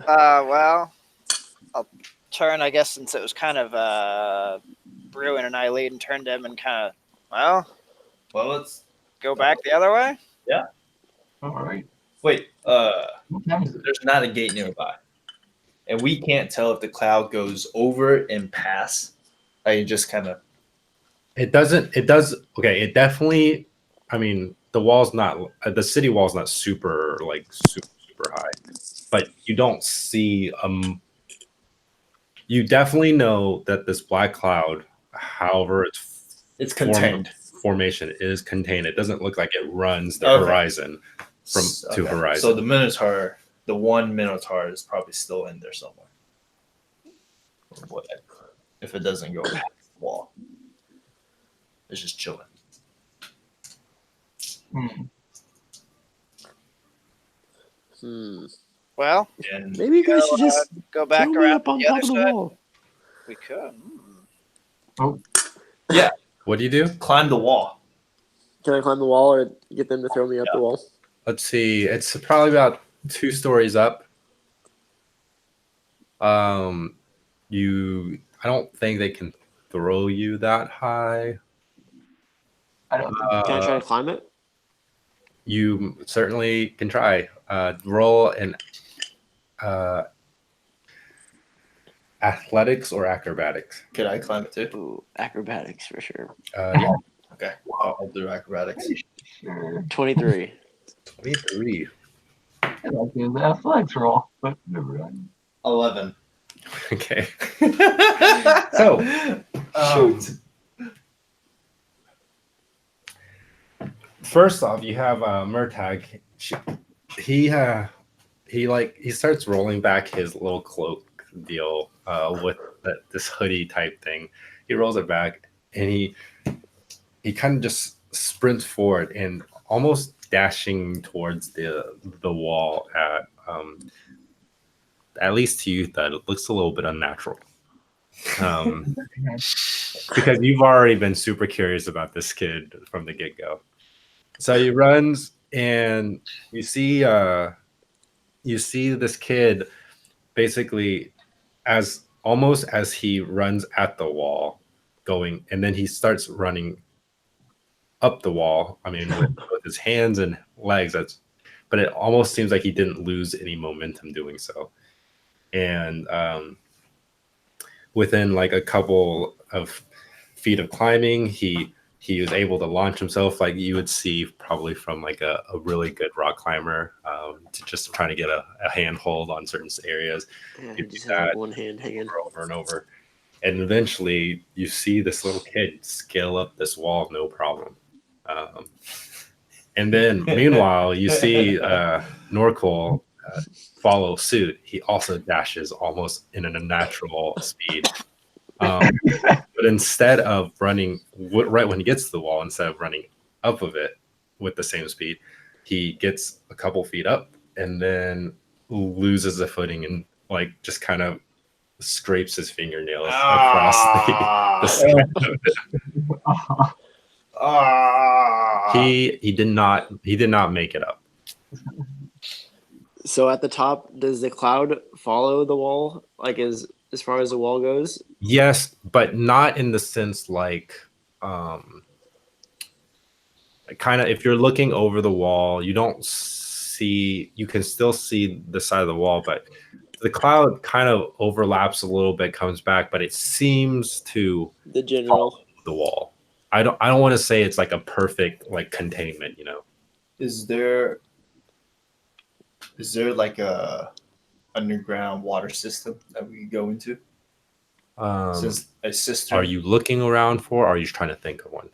Well, I'll turn, I guess, since it was kind of Bruin and I lead, and turn to him and kind of, Well, let's go back the other way? Yeah. All right. Wait, What time is it? there's not a gate nearby. And we can't tell if the cloud goes over and past. I just kind of. It does. Okay. It definitely, I mean, the city wall's not super high, but you don't see, you definitely know that this black cloud, however It's contained. Formation is contained. It doesn't look like it runs the Okay. horizon to horizon. So the Minotaur, the one Minotaur is probably still in there somewhere. What if it doesn't go past the wall? It's just chilling. Well, And maybe you guys should just go back throw me around up on the top other of the side. wall. We could. What do you do? climb the wall. Can I climb the wall or get them to throw me up the wall? Let's see. It's probably about 2 stories up. I don't think they can throw you that high. I don't. Can I try to climb it? You certainly can try. Roll an athletics or acrobatics. Could I climb it too? Ooh, acrobatics for sure. Yeah. Okay, I'll do acrobatics. Sure. 23. 23. I'd like to do the athletics roll, but never mind. 11. Okay. So, Shoot. First off, you have Murtag. He starts rolling back his little cloak deal with this hoodie type thing. He rolls it back, and he kind of just sprints forward and almost dashing towards the wall at least to you that it looks a little bit unnatural. Because you've already been super curious about this kid from the get-go. So he runs, and you see this kid basically almost as he runs at the wall going, and then he starts running up the wall. I mean, with his hands and legs, but it almost seems like he didn't lose any momentum doing so. And within like a couple of feet of climbing, he was able to launch himself like you would see probably from like a really good rock climber, to just trying to get a handhold on certain areas. Yeah, You he just do has that like one hand hanging. over and over. And eventually you see this little kid scale up this wall, no problem. And then, meanwhile, you see Norcol follow suit. He also dashes almost in a natural speed. But instead of running right when he gets to the wall, instead of running up of it with the same speed, he gets a couple feet up and then loses the footing and like just kind of scrapes his fingernails across the side of it. He did not make it up. So at the top, does the cloud follow the wall? Like as far as the wall goes? Yes, but not in the sense like kind of if you're looking over the wall, you don't see, you can still see the side of the wall, but the cloud kind of overlaps a little bit, comes back, but it seems to The general follow the wall. I don't want to say it's like a perfect like containment, you know. Is there like a underground water system that we could go into? Since a cistern. Are you looking around for, or are you trying to think of one?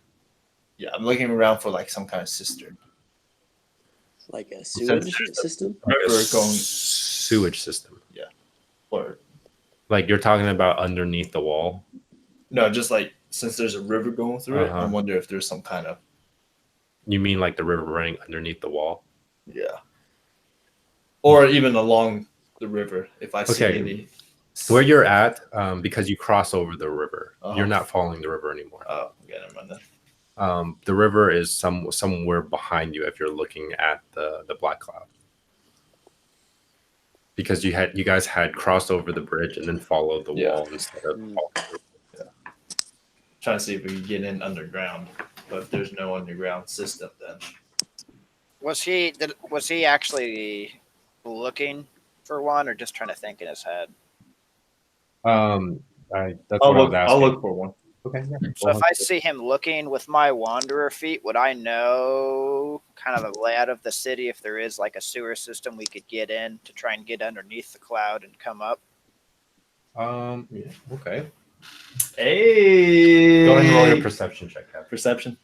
Yeah, I'm looking around for like some kind of cistern. like a sewage system? River going Sewage system. Yeah. Or like you're talking about underneath the wall? No, just like since there's a river going through it, I wonder if there's some kind of. You mean like the river running underneath the wall? Yeah. Or even along the river, if I see any. Where you're at, because you cross over the river, you're not following the river anymore. Oh, okay, never mind then. The river is somewhere behind you if you're looking at the black cloud. Because you guys had crossed over the bridge and then followed the wall instead of Trying to see if we can get in underground, but if there's no underground system, then. Was he actually looking for one, or just trying to think in his head? I'll look for one. Okay. Yeah. So if I see him looking with my wanderer feet, would I know kind of the layout of the city if there is like a sewer system we could get in to try and get underneath the cloud and come up? Yeah. Okay. Hey. Go ahead and roll your perception check, Kevin. Perception.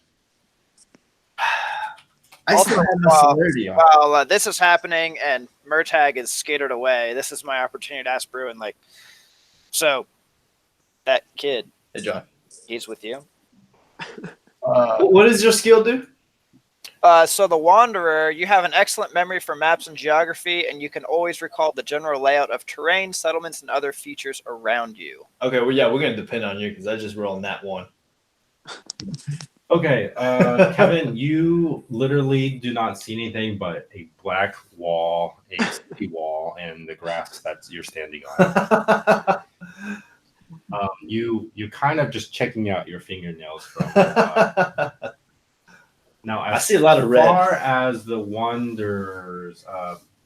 While this is happening and Murtag is skatered away, this is my opportunity to ask Bruin, like, so that kid, hey John, he's with you. What does your skill do? So the Wanderer, you have an excellent memory for maps and geography, and you can always recall the general layout of terrain, settlements, and other features around you. Okay, well, yeah, we're going to depend on you because I just rolled that one. Okay, Kevin, you literally do not see anything but a black wall, a city wall, and the grass that you're standing on. You kind of just checking out your fingernails from. Now, I see a lot of red. As far as the Wanderer's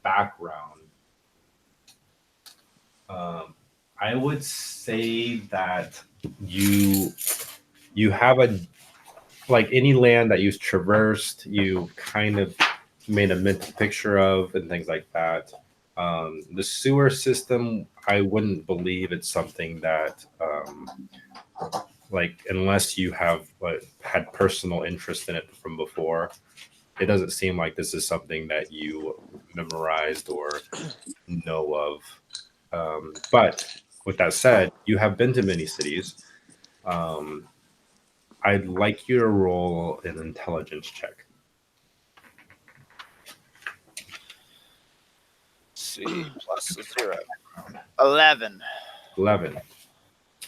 background, I would say that you have a. Like any land that you've traversed, you kind of made a mental picture of and things like that. The sewer system, I wouldn't believe it's something that, like, unless you have had personal interest in it from before, it doesn't seem like this is something that you memorized or know of. But with that said, you have been to many cities. I'd like you to roll an intelligence check. C plus 0. 11. 11.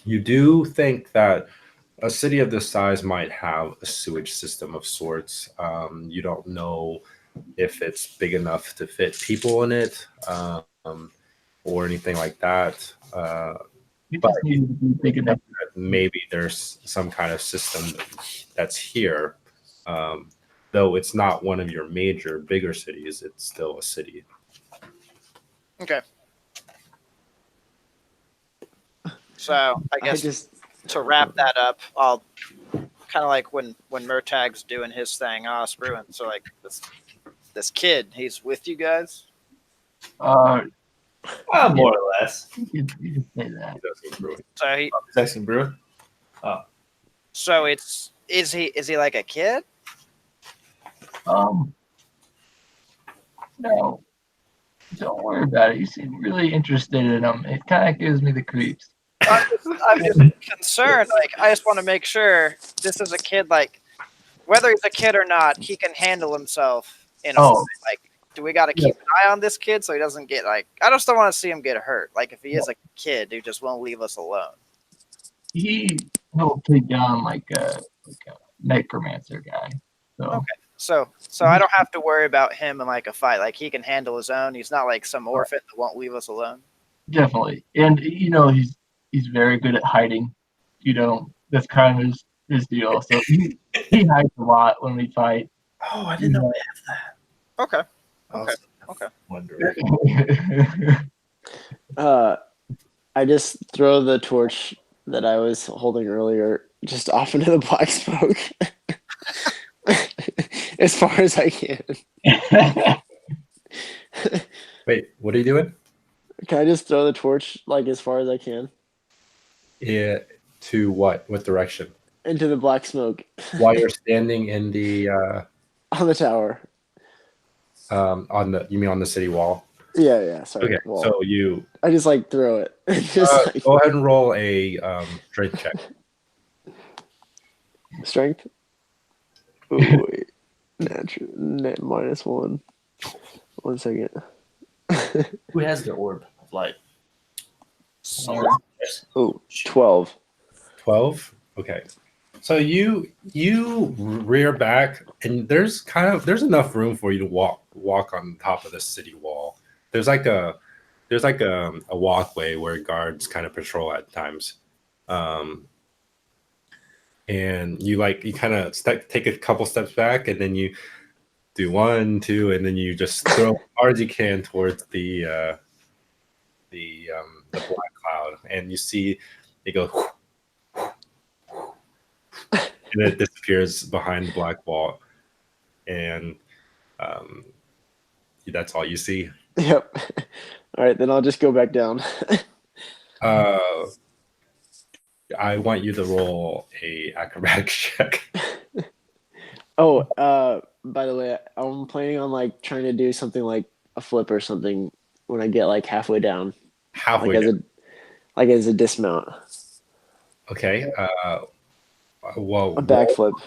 You do think that a city of this size might have a sewage system of sorts. You don't know if it's big enough to fit people in it or anything like that. But big enough that maybe there's some kind of system that's here, though it's not one of your major bigger cities. It's still a city. Okay. So I guess to wrap that up, I'll kind of like when Murtag's doing his thing, I'll ask Bruin. So like this kid, he's with you guys? More or less. You can say that. So he's asking Bruin. So is he like a kid? No, don't worry about it. You seem really interested in him. It kind of gives me the creeps. I'm just concerned. Like, I just want to make sure this is a kid. Like, whether he's a kid or not, he can handle himself in a fight. Like, do we got to keep an eye on this kid so he doesn't get like? I just don't want to see him get hurt. Like, if he is a kid who just won't leave us alone. He'll take down like a necromancer guy. So. Okay. So I don't have to worry about him in like a fight. Like, he can handle his own. He's not like some orphan that won't leave us alone. Definitely, and he's very good at hiding. That's kind of his deal. So he hides a lot when we fight. Oh, I didn't know we have that. Okay. Okay. Wondering. I just throw the torch that I was holding earlier just off into the black smoke as far as I can. Wait, what are you doing? Can I just throw the torch like as far as I can? Yeah, to what? What direction? Into the black smoke. While you're standing in the on the tower. You mean on the city wall? Yeah. Sorry. Okay, Well, so I just like throw it. go ahead and roll a strength check. Strength. Oh wait, natural -1. 1 second. Who has the orb of light? Oh, 12. 12. Okay. So you rear back, and there's enough room for you to walk on top of the city wall. There's like a walkway where guards kind of patrol at times, and you kind of take a couple steps back, and then you do 1, 2, and then you just throw as hard as you can towards the black cloud, and you see it go. And it disappears behind the black wall, and that's all you see. Yep. All right, then I'll just go back down. I want you to roll a acrobatics check. Oh, by the way, I'm planning on like trying to do something like a flip or something when I get like halfway down. Halfway down. As a dismount. Okay. Well, a backflip.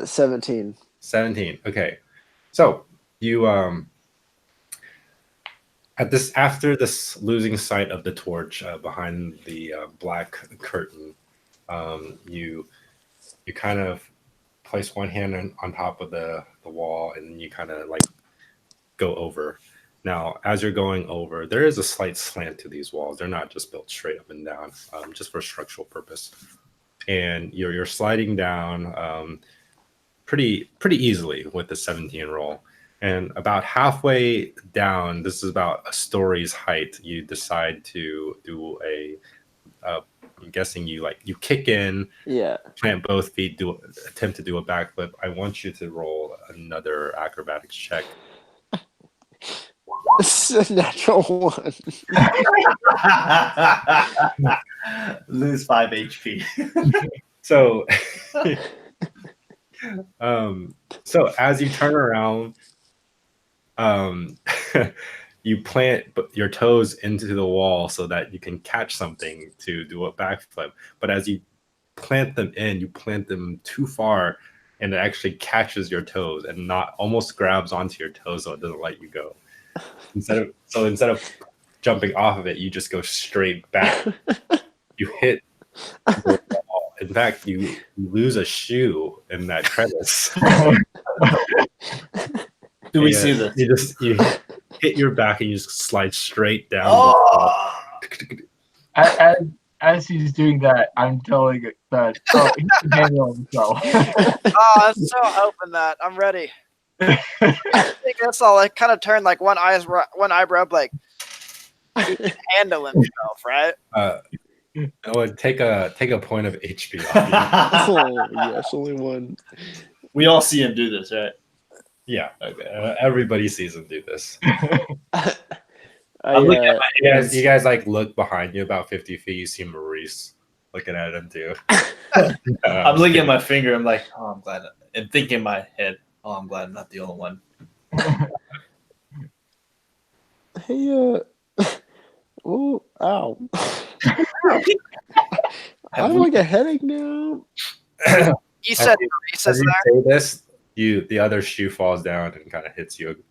17. 17. Okay. So you after this losing sight of the torch behind the black curtain, you kind of place one hand on top of the wall, and then you kind of like go over. Now, as you're going over, there is a slight slant to these walls. They're not just built straight up and down, just for structural purpose. And you're sliding down pretty easily with the 17 roll. And about halfway down, this is about a story's height, you decide to do I'm guessing you kick in, plant both feet, attempt to do a backflip. I want you to roll another acrobatics check. It's a natural 1. Lose 5 HP. So, so as you turn around, you plant your toes into the wall so that you can catch something to do a backflip. But as you plant them too far, and it actually catches your toes and almost grabs onto your toes, so it doesn't let you go. Instead of jumping off of it, you just go straight back. You hit the wall. In fact, you lose a shoe in that crevice. Do we see this? You hit your back and you just slide straight down. Oh! As he's doing that, I'm telling it that he can handle himself. I'm so hoping that. I'm ready. I think that's all. I kind of turned like one eyebrow up, like he can handle himself, right? I would take a point of HP off you. Oh, yes, only 1. We all see him do this, right? Yeah, okay. Everybody sees him do this. I'm looking at my hands. You guys like look behind you about 50 feet. You see Maurice looking at him too. I'm looking at my finger. I'm like, oh, I'm glad. And thinking in my head, Oh, I'm glad I'm not the only one. Hey, oh, ow. I have like a headache now. You said Maurice is As you there? say this, the other shoe falls down and kind of hits you.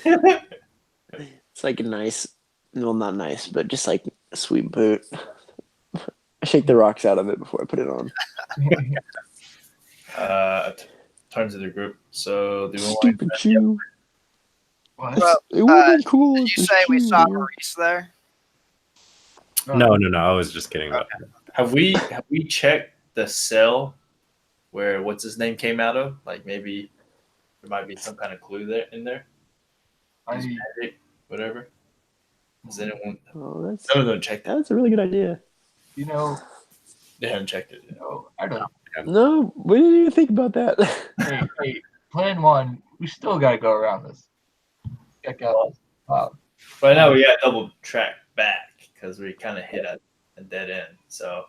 It's like a nice, well, not nice, but just like a sweet boot. I shake the rocks out of it before I put it on. Turn to the group. So do we want Stupid shoe. What? Well, It would have been cool. did if you the say we shoe saw were- Maurice there? No. I was just kidding. Okay. have we checked the cell where what's his name came out of? Like maybe there might be some kind of clue there in there. His magic, whatever. Does anyone? Oh, that's None of them checked it. that's a really good idea. You know, They haven't checked it. Yet. no, I don't. No, we didn't even think about that. Hey, plan one. We still gotta go around this. Check out. But now we got to double track back because we kind of hit a dead end. So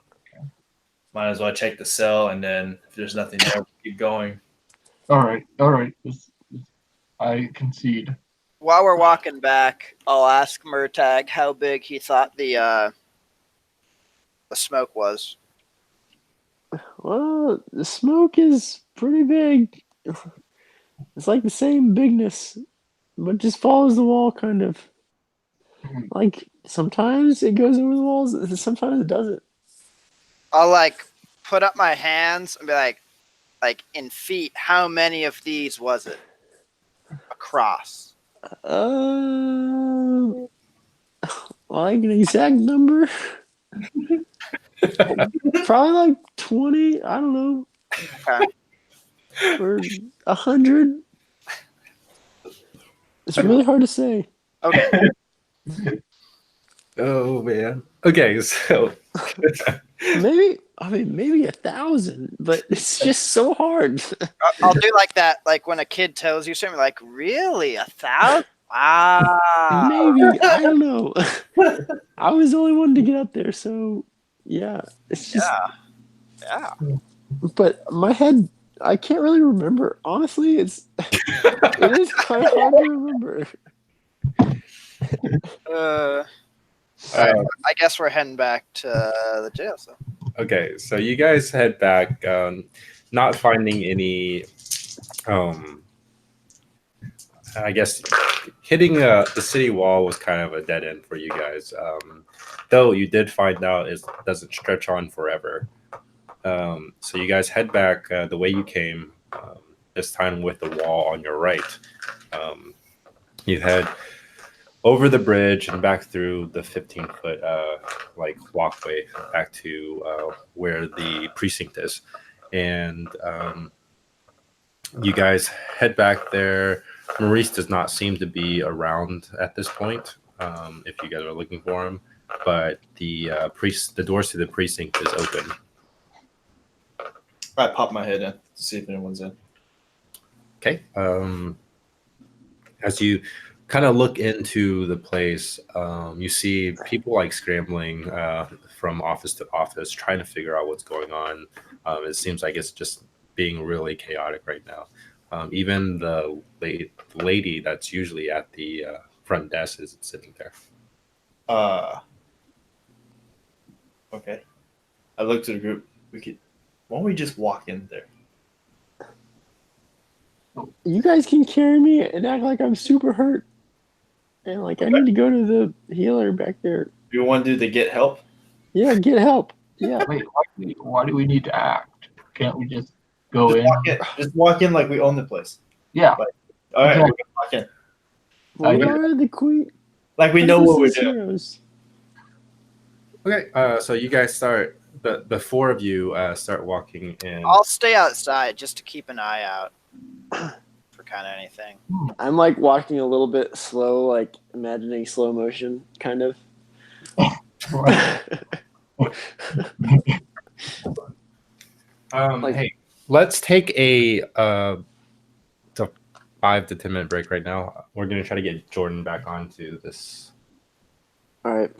might as well check the cell, and then if there's nothing there, we keep going. All right. I concede. While we're walking back, I'll ask Murtag how big he thought the smoke was. Well, the smoke is pretty big. It's like the same bigness, but just follows the wall, kind of. Like sometimes it goes over the walls, and sometimes it doesn't. I'll like put up my hands and be like in feet, how many of these was it across? Like an exact number? Probably like 20. I don't know. Okay. Or 100. It's really hard to say. Okay. Oh man. Okay, so Maybe 1,000, but it's just so hard. I'll do like that, like when a kid tells you something, like, really, 1,000? Wow. Maybe, I don't know. I was the only one to get up there, so yeah, it's just. Yeah. But my head, I can't really remember. Honestly, it is kind of hard to remember. I guess we're heading back to the jail. So. okay, so you guys head back, not finding any. I guess hitting the city wall was kind of a dead end for you guys. Though you did find out it doesn't stretch on forever. So you guys head back the way you came, this time with the wall on your right. You head over the bridge and back through the 15-foot like walkway back to where the precinct is. And you guys head back there. Maurice does not seem to be around at this point, if you guys are looking for him. But the doors to the precinct is open. I pop my head in to see if anyone's in. Okay. As you kind of look into the place, you see people like scrambling from office to office, trying to figure out what's going on. It seems like it's just being really chaotic right now. Even the lady that's usually at the front desk is sitting there. Okay. I look to the group. Why don't we just walk in there? You guys can carry me and act like I'm super hurt. And like I need to go to the healer back there. Do you want to do the get help? Yeah, get help. Yeah. Wait, why do we need to act? Can't we just go in? Just walk in like we own the place. Yeah. All right, Yeah. we can walk in. We are the queen. Like we know what we're doing. Heroes. Okay. So you guys start. The four of you start walking in. I'll stay outside just to keep an eye out for kind of anything. I'm like walking a little bit slow, like imagining slow motion, kind of. Hey, let's take a 5 to 10 minute break right now. We're gonna try to get Jordan back onto this. All right.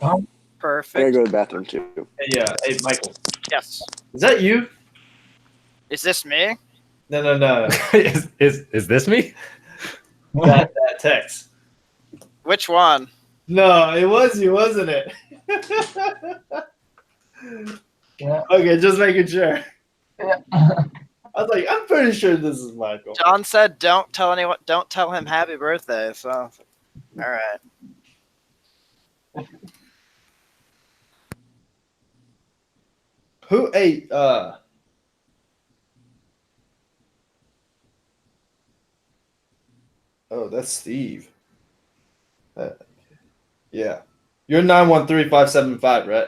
Perfect. I gotta go to the bathroom too. Hey, Michael. Yes. Is that you? Is this me? No. is this me? that text. Which one? No, it was you, wasn't it? Yeah. Okay, just making sure. Yeah. I was like, I'm pretty sure this is Michael. John said, "Don't tell anyone. Don't tell him happy birthday." So, all right. Who ate? Oh, that's Steve. Yeah, you're 913-575, right?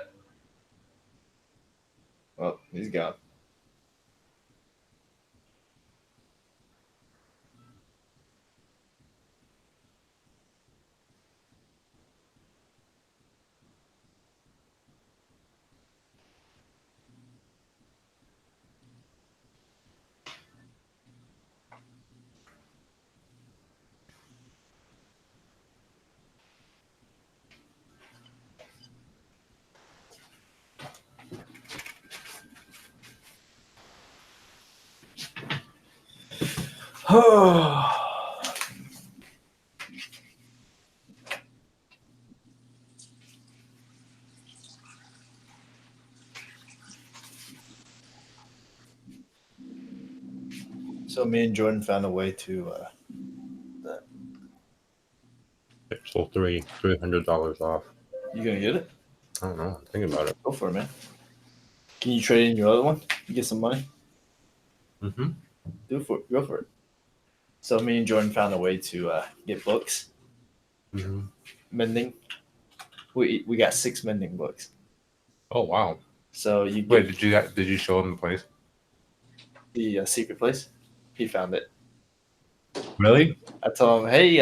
Oh, he's gone. So me and Jordan found a way to. So $300 off. You gonna get it? I don't know. I'm thinking about it. Go for it, man. Can you trade in your other one? You get some money. Mm-hmm. Go for it. So me and Jordan found a way to get books. Mm-hmm. Mending. We got 6 mending books. Oh wow! So you Wait, did you show him the place? the secret place? He found it. Really? I told him, hey,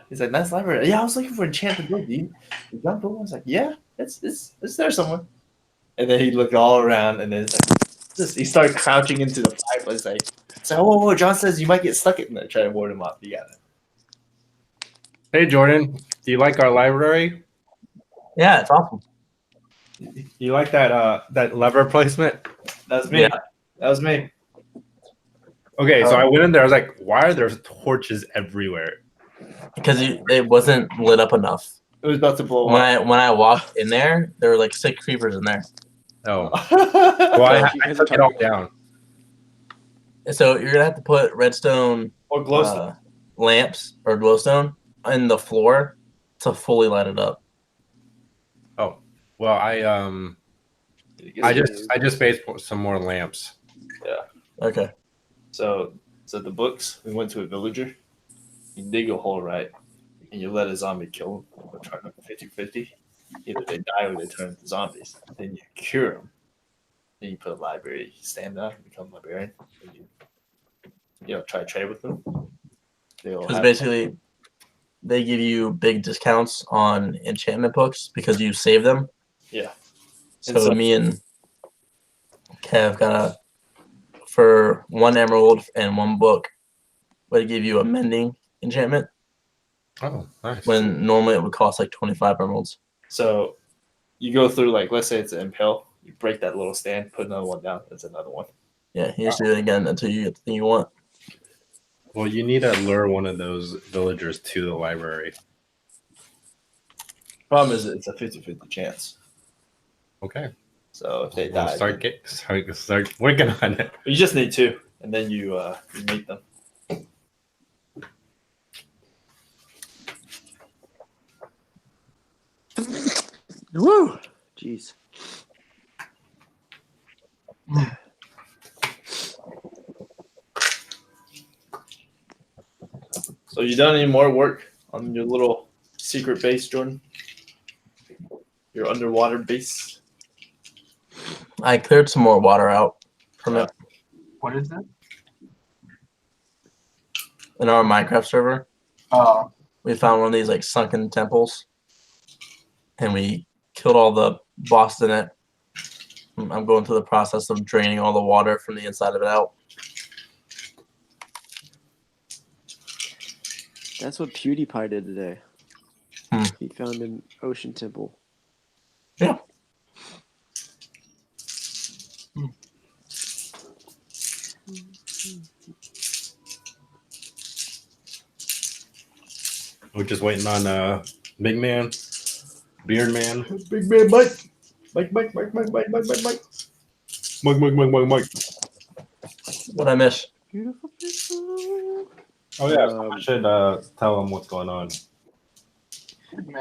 he's like, nice library. Yeah, I was looking for enchanted book, dude. You got book? I was like, yeah, it's there somewhere. And then he looked all around, and then it's like, he started crouching into the fireplace, like, so whoa, John says you might get stuck in there. Try to ward him off. You got it. Hey Jordan, do you like our library? Yeah, it's awesome. You like that lever placement? That's me. Yeah. That was me. Okay, so I went in there. I was like, why are there torches everywhere? Because it wasn't lit up enough. It was about to blow When up. I walked in there, there were like 6 creepers in there. Oh, well, I You guys took are it all talking- down. So you're gonna have to put redstone Or glowstone. lamps or glowstone in the floor to fully light it up. Oh, well, I just made some more lamps. Okay. So the books, we went to a villager. You dig a hole, right? And you let a zombie kill them. Or try to 50-50. Either they die or they turn into zombies. Then you cure them. Then you put a library stand up, become a librarian. And you try to trade with them. Because basically, they give you big discounts on enchantment books because you save them. Yeah. So me and Kev got for 1 emerald and 1 book, would give you a mending enchantment. Oh, nice. When normally it would cost like 25 emeralds. So you go through, like, let's say it's an impale. You break that little stand, put another one down. That's another one. Yeah, you just do it again until you get the thing you want. Well, you need to lure one of those villagers to the library. Problem is, it's a 50-50 chance. Okay. So if they We'll die, start working on it. you just need 2, and then you meet them. Woo! Jeez. So you done any more work on your little secret base, Jordan? Your underwater base? I cleared some more water out from it What is it? in our Minecraft server. Oh, We found one of these like sunken temples, and we killed all the bosses in it. I'm going through the process of draining all the water from the inside of it out. That's what PewDiePie did today. Hmm. He found an ocean temple. Yeah. We're just waiting on Big Man, Beard Man. Big man, Mike. Mike. Mike. What I miss? Beautiful people. Oh yeah, I should tell him what's going on.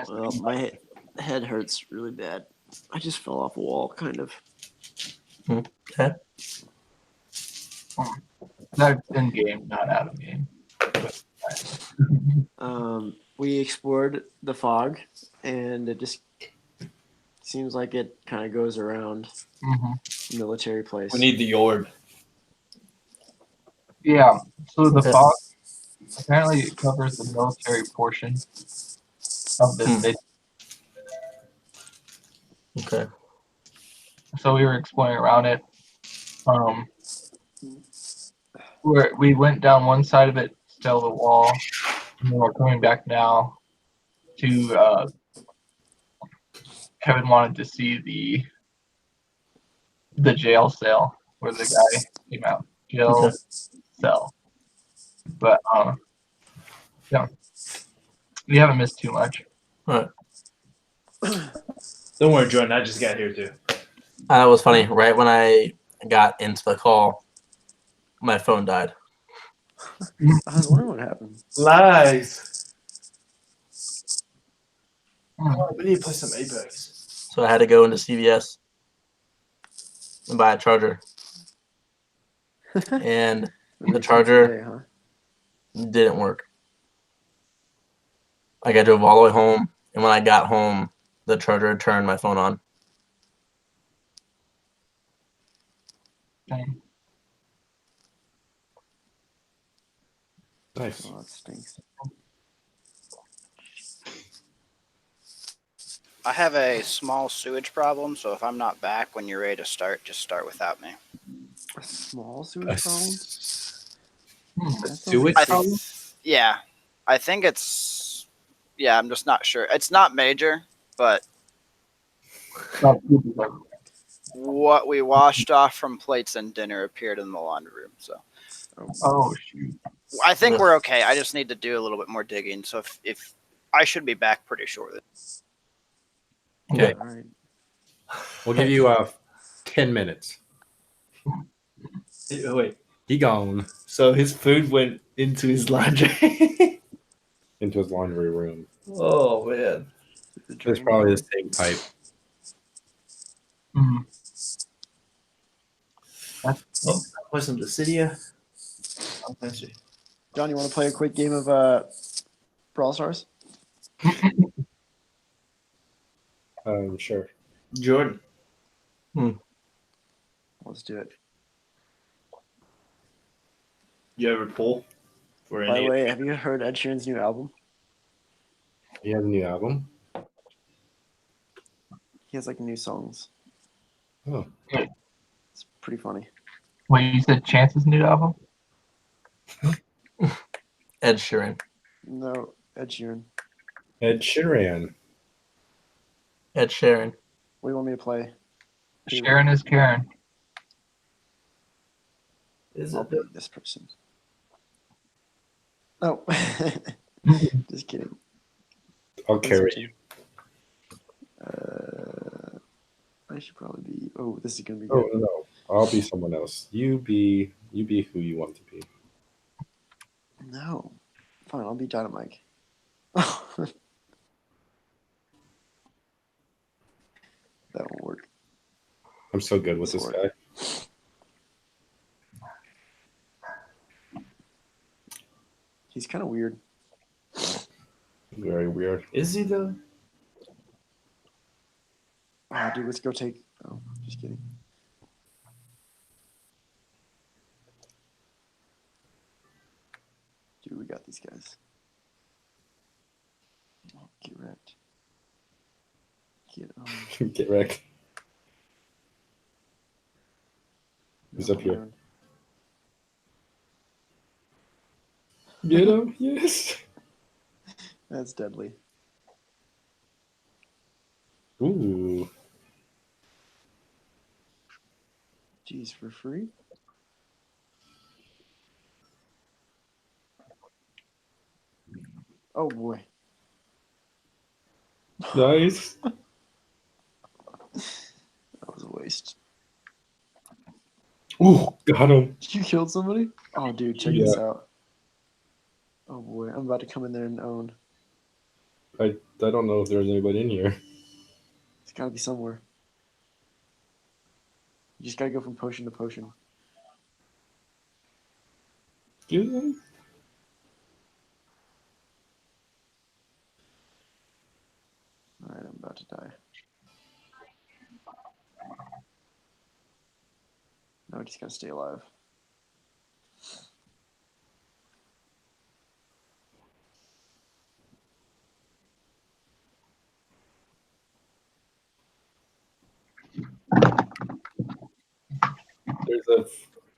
Well, my head hurts really bad. I just fell off a wall, kind of. Okay. That's in game, not out of game. We explored the fog, and it just seems like it kind of goes around military place. We need the orb. Yeah. So the fog apparently it covers the military portion of the city. Okay. So we were exploring around it. We went down one side of it, still the wall, and then we're coming back now to Kevin wanted to see the jail cell where the guy came out. Jail cell. But yeah. We haven't missed too much. All right. Don't worry, Jordan. I just got here too. That was funny. Right when I got into the call, my phone died. I was wondering what happened. Lies. We need to play some Apex. So I had to go into CVS and buy a charger. And the charger didn't work. Like I drove all the way home, and when I got home, the charger had turned my phone on. Dang. Nice. Oh, that stinks. I have a small sewage problem, so if I'm not back when you're ready to start, just start without me. A small sewage problem? Sewage problem? Yeah, I think it's. Yeah, I'm just not sure. It's not major, but what we washed off from plates and dinner appeared in the laundry room. So. Oh shoot. I think we're okay. I just need to do a little bit more digging. So if I should be back pretty shortly. Okay. All right. We'll give you 10 minutes. Wait. He gone So his food went into his laundry. into his laundry room. Oh man. It's probably the same pipe. Oh, play some Dissidia. John, you want to play a quick game of Brawl Stars? Sure. Jordan. Let's do it. You ever pull for By any? the way, have you heard Ed Sheeran's new album? He has a new album. He has like new songs. Oh. It's pretty funny. Wait, you said Chance's new album? Ed Sheeran. No, Ed Sheeran. Ed Sheeran. Ed Sheeran. What do you want me to play? Sharon is Karen. Is I'll it? be this person. Oh, just kidding. I'll carry you. I should probably be. Oh, this is gonna be Oh good. no, I'll be someone else. You be who you want to be. No, fine. I'll be Dynamite. That won't work. I'm so good with this guy. He's kind of weird. Very weird. Is he though? Oh, dude, let's go take. Oh, just kidding. Dude, we got these guys. Oh, get wrecked. Get on. Get wrecked. He's up here. Around. Get him, yes. That's deadly. Ooh. Jeez, for free? Oh boy. Nice. That was a waste. Ooh, got him. You killed somebody? Oh, dude, check this out. Oh boy, I'm about to come in there and own. I don't know if there's anybody in here. It's gotta be somewhere. You just gotta go from potion to potion. Excuse me? Alright, I'm about to die. No, I just gotta stay alive. There's a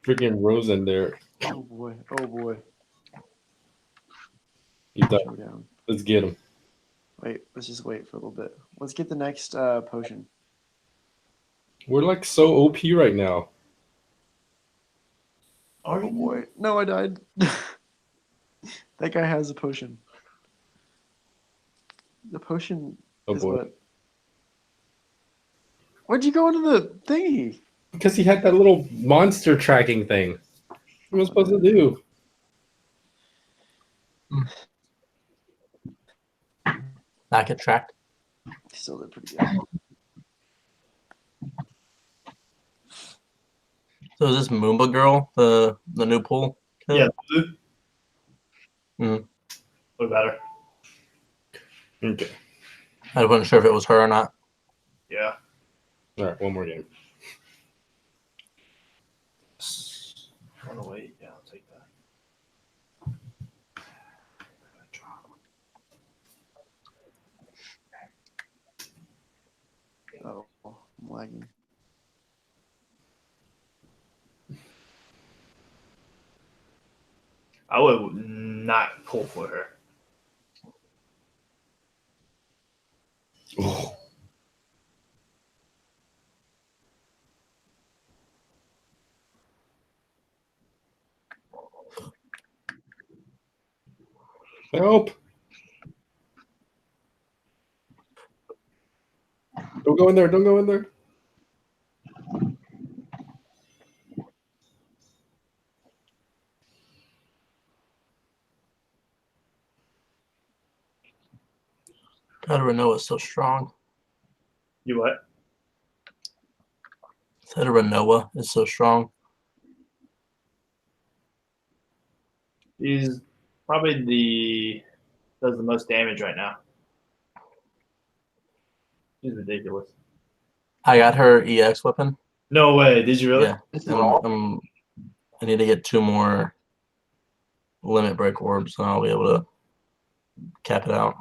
freaking rose in there. Oh boy, oh boy. He's done. Showdown. Let's get him. Wait, let's just wait for a little bit. Let's get the next potion. We're like so OP right now. Oh boy. No, I died. That guy has a potion. The potion Oh is boy. what? Why'd you go into the thingy? Because he had that little monster tracking thing. What am I supposed to do? Not get tracked. Still did pretty good. So is this Moomba girl the new pool? Yeah. Mm. What about her? Okay. I wasn't sure if it was her or not. Yeah. All right, one more game. Want to wait? Yeah, I'll take that. Oh, I'm lagging. I would not pull for her. Oh. Help! Don't go in there. Don't go in there. God, Renault is so strong. You what? Said Renault is so strong. He's probably does the most damage right now. He's ridiculous. I got her EX weapon. No way. Did you really? Yeah. I need to get 2 more limit break orbs, and I'll be able to cap it out.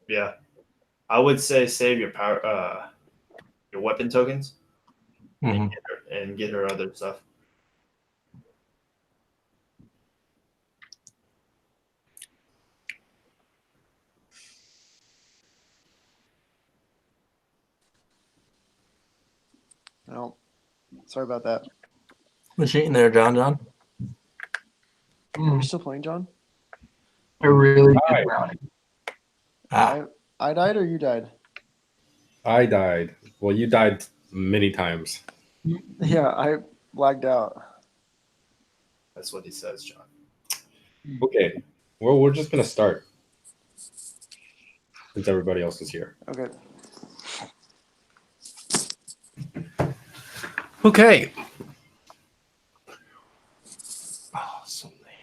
Yeah. I would say save your power, your weapon tokens, Mhm. and get her other stuff. Well, sorry about that. What's you eating there, John? Are you still playing, John? A really Hi. good brownie. Ah, I died or you died? I died. Well, you died many times. Yeah, I lagged out. That's what he says, John. Okay. Well, we're just going to start. Since everybody else is here. Okay. Okay. Oh, so late.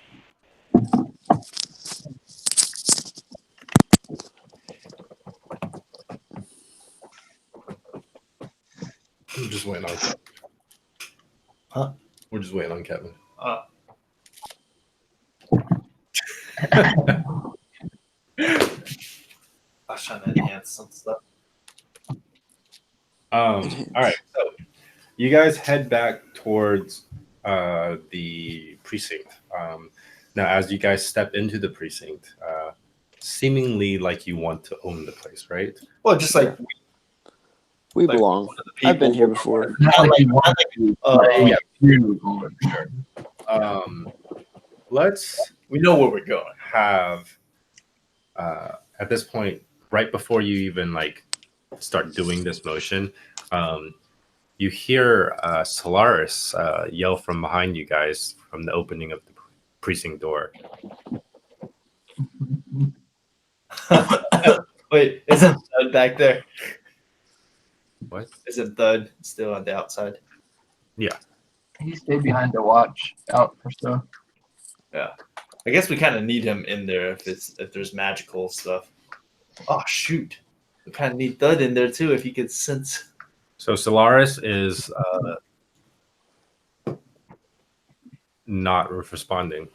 We're just waiting on Kevin. Huh? We're just waiting on Kevin. I was trying to enhance some stuff. All right. So you guys head back towards the precinct. Now, as you guys step into the precinct, seemingly like you want to own the place, right? Well, just like We like belong. one of the I've been people- here before. Not like you want to. Yeah, you for sure. Let's we know where we're going. have at this point, right before you even like start doing this motion, you hear Solaris yell from behind you guys from the opening of the precinct door. Wait, isn't Thud back there? What? Isn't Thud still on the outside? Yeah. He stayed behind to watch out for stuff. Yeah. I guess we kind of need him in there if there's magical stuff. Oh shoot! We kind of need Thud in there too if he could sense. So Solaris is not responding.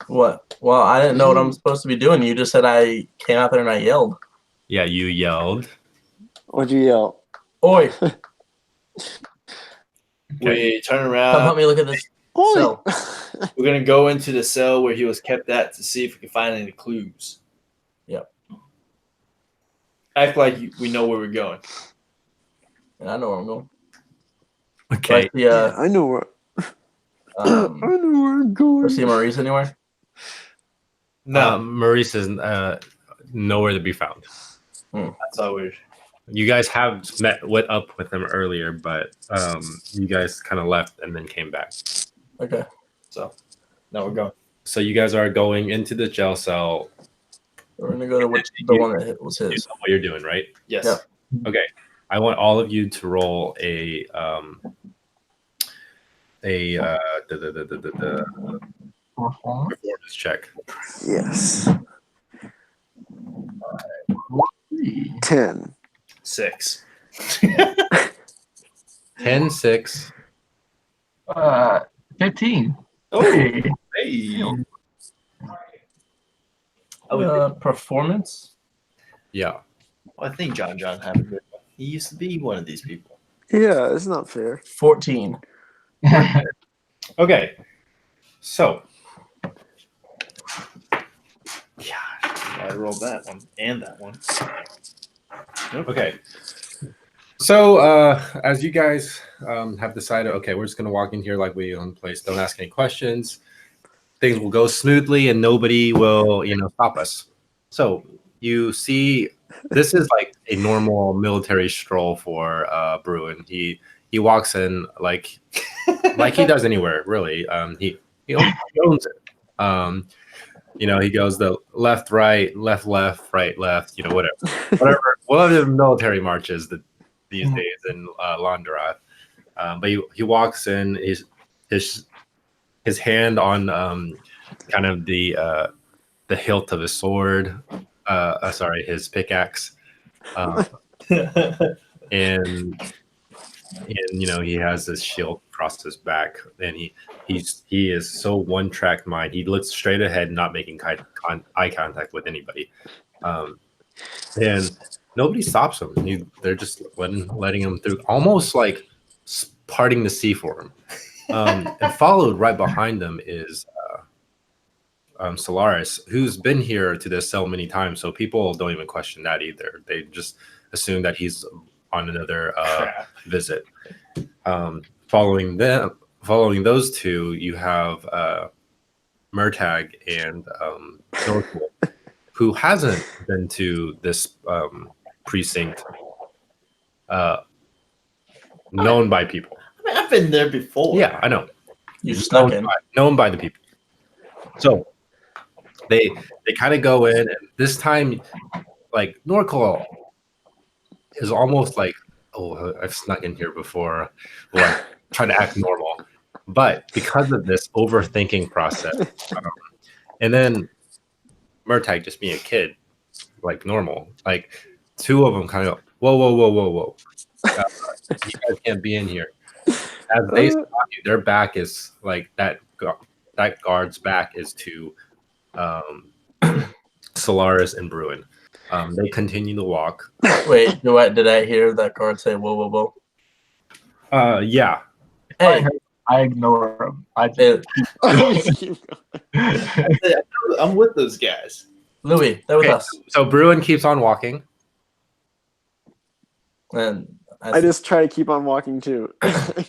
What? Well, I didn't know what I'm supposed to be doing. You just said I came out there and I yelled. Yeah, you yelled. What'd you yell? Oi! We turn Come around. help me look at this Oi! cell. We're gonna go into the cell where he was kept at to see if we can find any clues. Yep. Act like we know where we're going. And I know where I'm going. Okay. Like Yeah, I know where. I know where I'm going. see Maurice anywhere? No, Maurice is nowhere to be found. that's all weird. You guys have met up with him earlier, but you guys kind of left and then came back. Okay. So now we're going. So you guys are going into the jail cell. We're gonna go to the one that was You his. know what you're doing, right? Yes. Yeah. Okay. I want all of you to roll a performance check. Yes. 10. 6. 10, 6. 15. Oh, Hey. hey. Performance? Yeah. Well, I think John had a good one. He used to be one of these people. Yeah, it's not fair. 14. Okay. So. Yeah, I rolled that one and that one. Okay. So, as you guys have decided, okay, we're just going to walk in here like we own the place. Don't ask any questions. Things will go smoothly and nobody will, stop us. So, you see, this is like a normal military stroll for Bruin. He walks in like he does anywhere, really. He owns it. He goes the left, right, left, right, left, whatever the military march is these days in Londra. But he walks in, his hand on kind of the hilt of his sword, his pickaxe, and he has this shield across his back, and he is so one-track mind. He looks straight ahead, not making eye contact with anybody, and nobody stops him. They're just letting him through, almost like parting the sea for him. And followed right behind them is Solaris, who's been here to this cell many times, so people don't even question that either. They just assume that he's on another visit. Following those two, you have Murtag and Northwood, who hasn't been to this precinct known by people. I mean, I've been there before. Yeah, I know. You snuck in. Known by the people. So they kind of go in, and this time, like, Norcal is almost like, oh, I've snuck in here before, or trying to act normal. But because of this overthinking process, and then Murtag just being a kid, like normal, like two of them kind of go, whoa. You guys can't be in here. As they stop you, their back is like that guard's back is to Solaris and Bruin. They continue to walk. Wait, did I hear that guard say whoa? Yeah. Hey, I ignore him. I'm with those guys. Louis, they're with us. So Bruin keeps on walking. And I just try to keep on walking too. I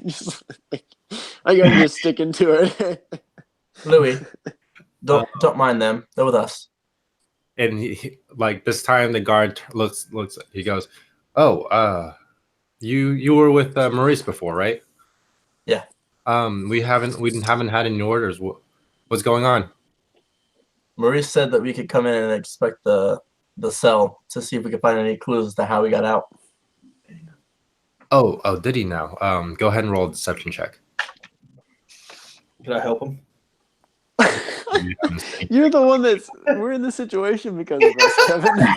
gotta just stick into it. Louis, don't mind them. They're with us. and like this time the guard looks. He goes, "Oh, you were with Maurice before, right?" Yeah. We haven't had any orders. What's going on? Maurice said that we could come in and inspect the cell to see if we could find any clues as to how we got out. Oh, did he now? Go ahead and roll a deception check. Can I help him? You're the one we're in this situation because of us, Kevin.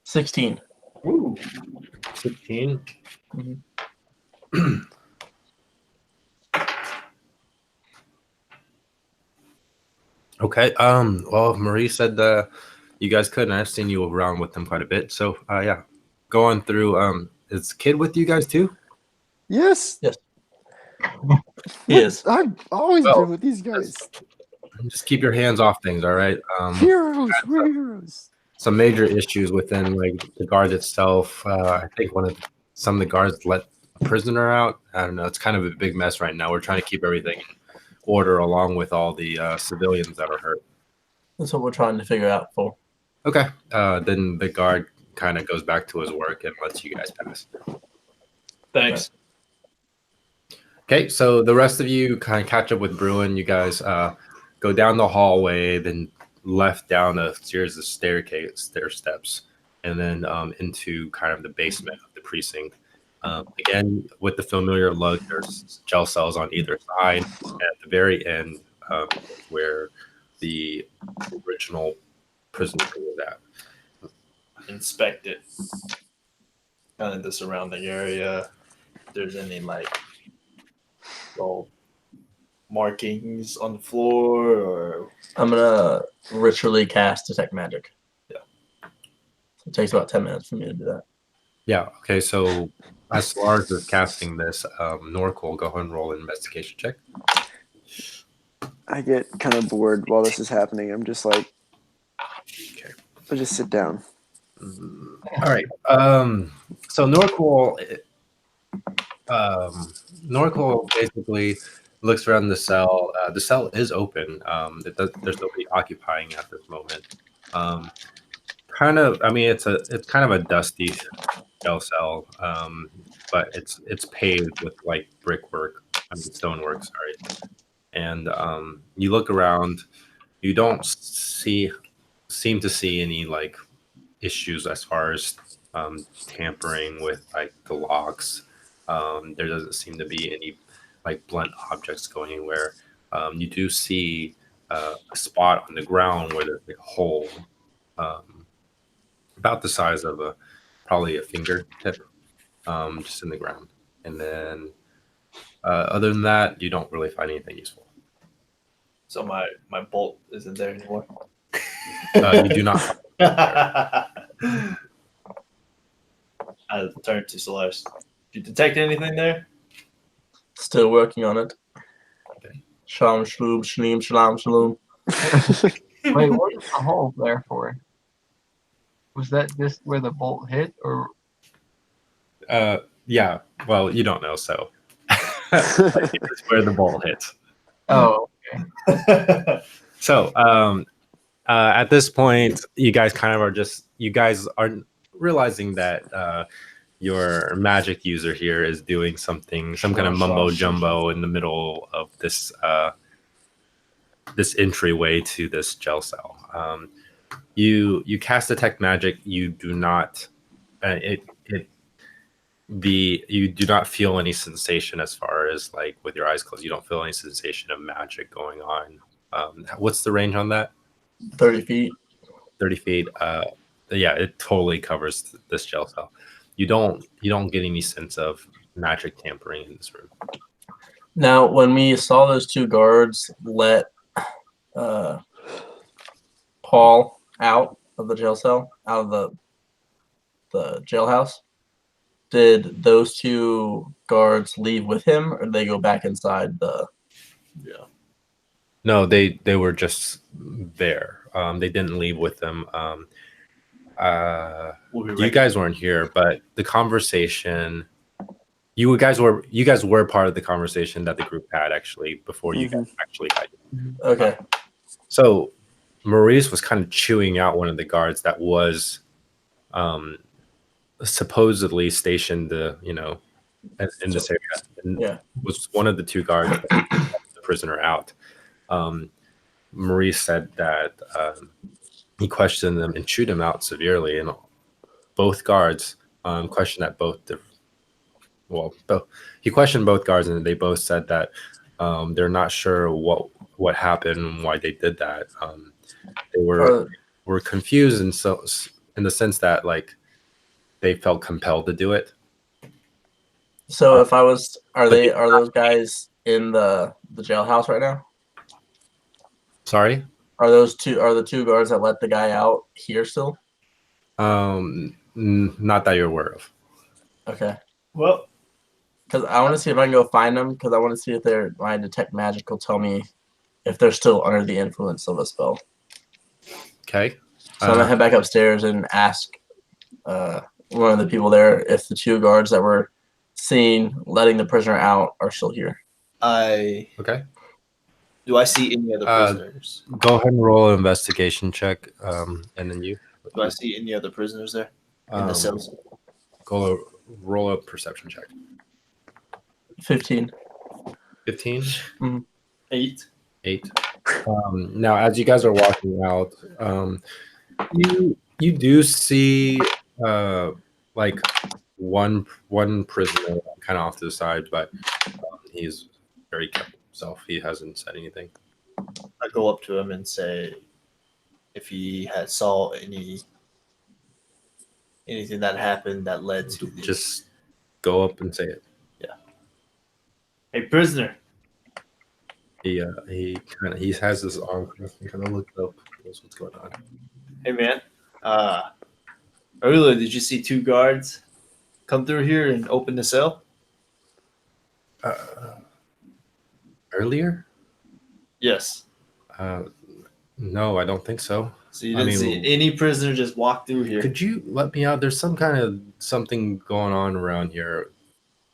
16. Ooh. 16. Okay. Well, Marie said you guys could, and I've seen you around with them quite a bit. So, yeah, going through. Is Kid with you guys too? Yes. Yes. He is. I've always been with these guys. Just keep your hands off things, all right? Heroes. We're heroes. Some major issues within like the guard itself. I think some of the guards let a prisoner out. I don't know. It's kind of a big mess right now. We're trying to keep everything in order along with all the civilians that are hurt. That's what we're trying to figure out for. Okay. Then the guard kind of goes back to his work and lets you guys pass. Thanks. Okay, so the rest of you kind of catch up with Bruin. You guys go down the hallway, then left down a series of stair steps, and then into kind of the basement of the precinct. Again, with the familiar look, there's jail cells on either side. And at the very end, where the original prison was at. Inspect it. Kind of the surrounding area. If there's any like little markings on the floor, or I'm gonna ritually cast detect magic. Yeah. So it takes about 10 minutes for me to do that. Yeah. Okay. So as Lars is casting this, Norco, go ahead and roll an investigation check. I get kind of bored while this is happening. I'm just like, okay, I'll just sit down. All right. So Norco basically looks around the cell. The cell is open. There's nobody occupying at this moment. Kind of. I mean, it's kind of a dusty jail cell, but it's paved with like brickwork. I mean, stonework. Sorry. And you look around. You don't seem to see any like issues as far as tampering with like the locks. There doesn't seem to be any like blunt objects going anywhere. You do see a spot on the ground where there's like a hole about the size of probably a fingertip, just in the ground. And then other than that, you don't really find anything useful. So my bolt isn't there anymore. You do not. I turned to Celeste. Did you detect anything there? Still working on it. Okay. Shalom, shloom, shleem, shalom, shalom. Wait, what is the hole there for? Was that just where the bolt hit, or? Yeah. Well, you don't know, so it's where the bolt hits. Oh, okay. So, at this point, you guys are realizing that your magic user here is doing some kind of mumbo jumbo in the middle of this this entryway to this jail cell. You cast detect magic. You do not you do not feel any sensation as far as like with your eyes closed. You don't feel any sensation of magic going on. What's the range on that? 30 feet. 30 feet. Yeah, it totally covers this jail cell. You don't get any sense of magic tampering in this room. Now, when we saw those two guards let Paul out of the jail cell, out of the jailhouse, did those two guards leave with him, or did they go back inside the? Yeah. No, they were just there. They didn't leave with them. You guys weren't here, but the conversation You guys were part of the conversation that the group had actually before you guys actually had. Okay. So Maurice was kind of chewing out one of the guards that was supposedly stationed in this area, and was one of the two guards that helped the prisoner out. Maurice said that he questioned them and chewed him out severely, and both guards questioned that he questioned both guards, and they both said that they're not sure what happened and why they did that. They were confused, and so in the sense that like they felt compelled to do it. So if I was, are those guys in the jailhouse right now? Sorry? Are the two guards that let the guy out here still? Not that you're aware of. Okay. Well, because I want to see if I can go find them, because I want to see if my detect magic will tell me if they're still under the influence of a spell. Okay. So I'm gonna head back upstairs and ask one of the people there if the two guards that were seen letting the prisoner out are still here. Okay. Do I see any other prisoners? Go ahead and roll an investigation check, and then you. Do I see any other prisoners there in the cells? Roll a perception check. 15. 15? Mm-hmm. 8. Now, as you guys are walking out, you do see like one prisoner kind of off to the side, but he's very kept himself. He hasn't said anything. I go up to him and say if he saw anything that happened that led to the... Just go up and say it. Yeah. Hey, prisoner. He has his arm and kind of looks up, knows what's going on. Hey man, earlier did you see two guards come through here and open the cell? Earlier? Yes. No, I don't think so. So you didn't see any prisoner just walk through here? Could you let me out? There's some kind of something going on around here.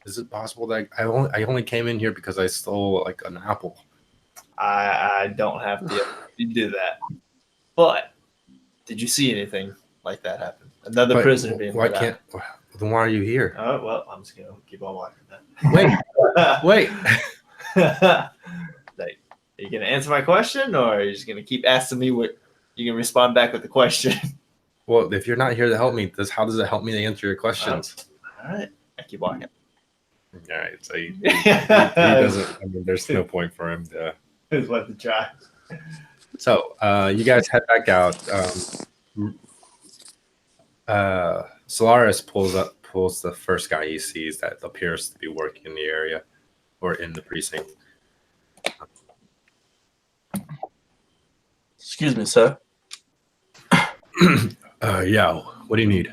Is it possible that I only came in here because I stole like an apple? I don't have the ability to do that. But did you see anything like that happen? Another prisoner being let out? Then why are you here? Oh well, I'm just gonna keep on walking then. Wait. Like, are you gonna answer my question, or are you just gonna keep asking me what you can respond back with the question? Well, if you're not here to help me, how does it help me to answer your questions? All right, I keep walking. All right, so he doesn't. I mean, there's no point for him to. Just let the try. So you guys head back out. Solaris pulls the first guy he sees that appears to be working in the area or in the precinct. Excuse me, sir. Yeah. What do you need?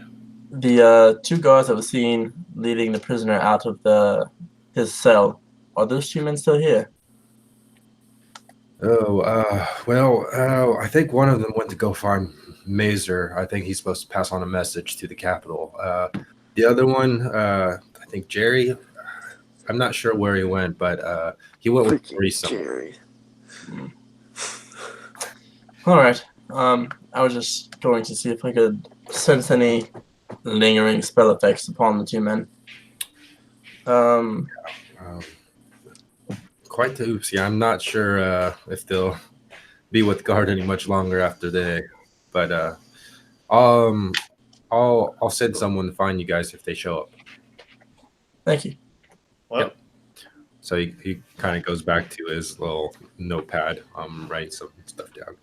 The two guards that were seen leading the prisoner out of his cell, are those two men still here? I think one of them went to go find Mazer. I think he's supposed to pass on a message to the Capitol. The other one, I think Jerry. I'm not sure where he went, but he went with Maurice. Jerry. All right. I was just going to see if I could sense any lingering spell effects upon the two men. Quite the oopsie. I'm not sure if they'll be with guard any much longer after today, but I'll send someone to find you guys if they show up. Thank you. Well, yep. So he kind of goes back to his little notepad, writes some stuff down.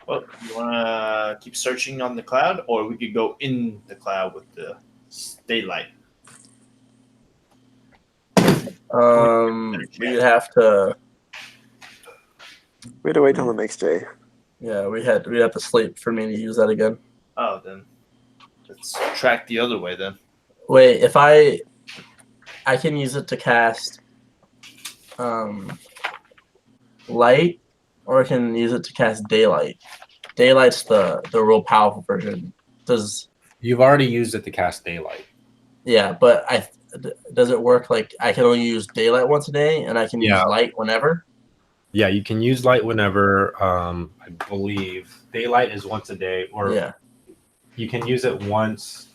Well, you want to keep searching on the cloud, or we could go in the cloud with the daylight? We'd have to. We had to wait till the next day. Yeah, we'd have to sleep for me to use that again. Oh, then let's track the other way then. Wait, if I can use it to cast light, or I can use it to cast daylight. Daylight's the real powerful version. You've already used it to cast daylight. Yeah, but does it work like I can only use daylight once a day, and I can use light whenever? Yeah, you can use light whenever. I believe daylight is once a day, or you can use it once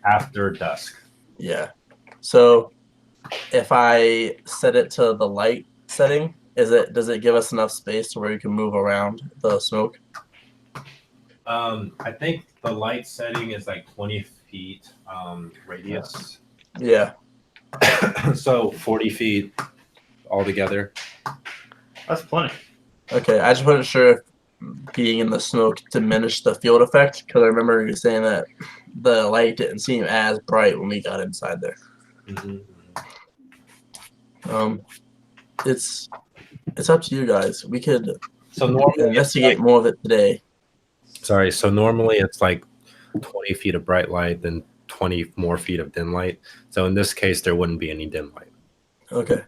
after dusk. Yeah. So if I set it to the light setting, does it give us enough space to where you can move around the smoke? I think the light setting is like 20 feet radius. Yeah. So 40 feet altogether. That's plenty. Okay, I just wasn't sure if being in the smoke diminished the field effect, because I remember you saying that the light didn't seem as bright when we got inside there. Mm-hmm. It's up to you guys. We could normally investigate more of it today. Sorry, so normally it's like 20 feet of bright light, then 20 more feet of dim light. So in this case, there wouldn't be any dim light. Okay.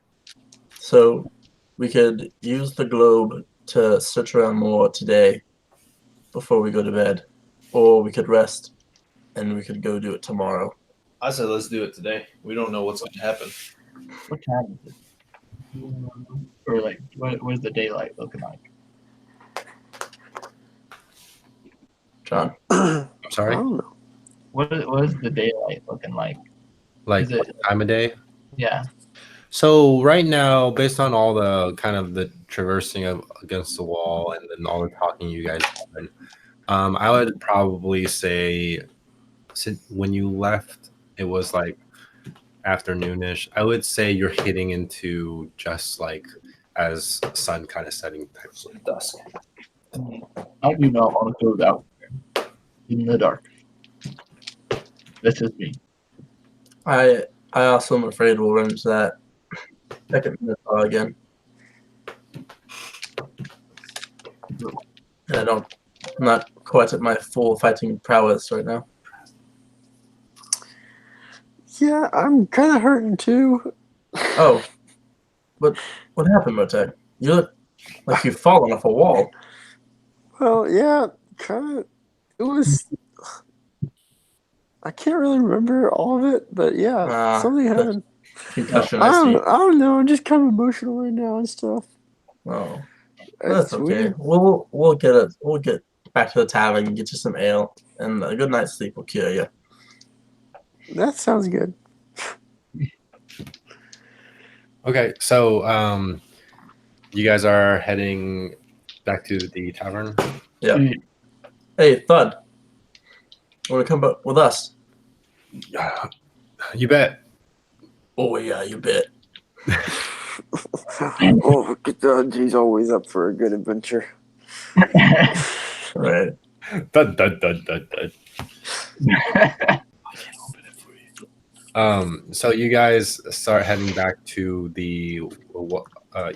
So we could use the globe to search around more today before we go to bed. Or we could rest and we could go do it tomorrow. I said let's do it today. We don't know what's going to happen. What time is it? Or like, what is the daylight looking like? John? I'm sorry? I don't know. What is the daylight looking like? Like what time of day? Yeah. So right now, based on all the kind of the traversing of against the wall and then all the talking you guys have done, I would probably say when you left, it was like afternoonish. I would say you're hitting into just like as sun kind of setting types of dusk. I do not want to go out there in the dark. This is me. I also am afraid we'll run into that second Minotaur again. And I'm not quite at my full fighting prowess right now. Yeah, I'm kind of hurting too. Oh, what happened, Motek? You look like you've fallen off a wall. Well, yeah, kind of. It was. I can't really remember all of it, but yeah, something happened. Concussion. I don't know. I'm just kind of emotional right now and stuff. Oh, that's It's okay. weird. We'll get back to the tavern and get you some ale, and a good night's sleep will cure you. That sounds good. Okay, so you guys are heading back to the tavern? Yeah. Hey, Thud. Want to come back with us? You bet. Oh, yeah, you bet. Oh, he's always up for a good adventure. Right. Dud, dud, dud, dud, dud. So you guys start heading back to the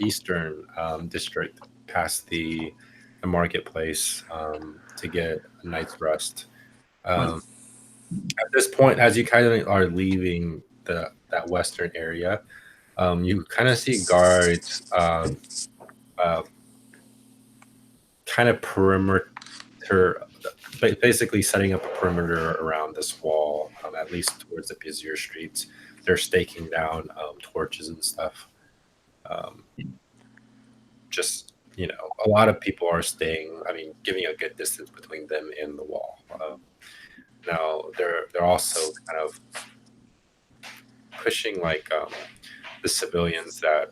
eastern district, past the marketplace, to get a night's rest. At this point, as you kind of are leaving that western area, you kind of see guards kind of perimeter, basically setting up a perimeter around this wall, at least towards the busier streets. They're staking down torches and stuff. Just, a lot of people are staying, giving a good distance between them and the wall. Now, they're also kind of pushing like the civilians that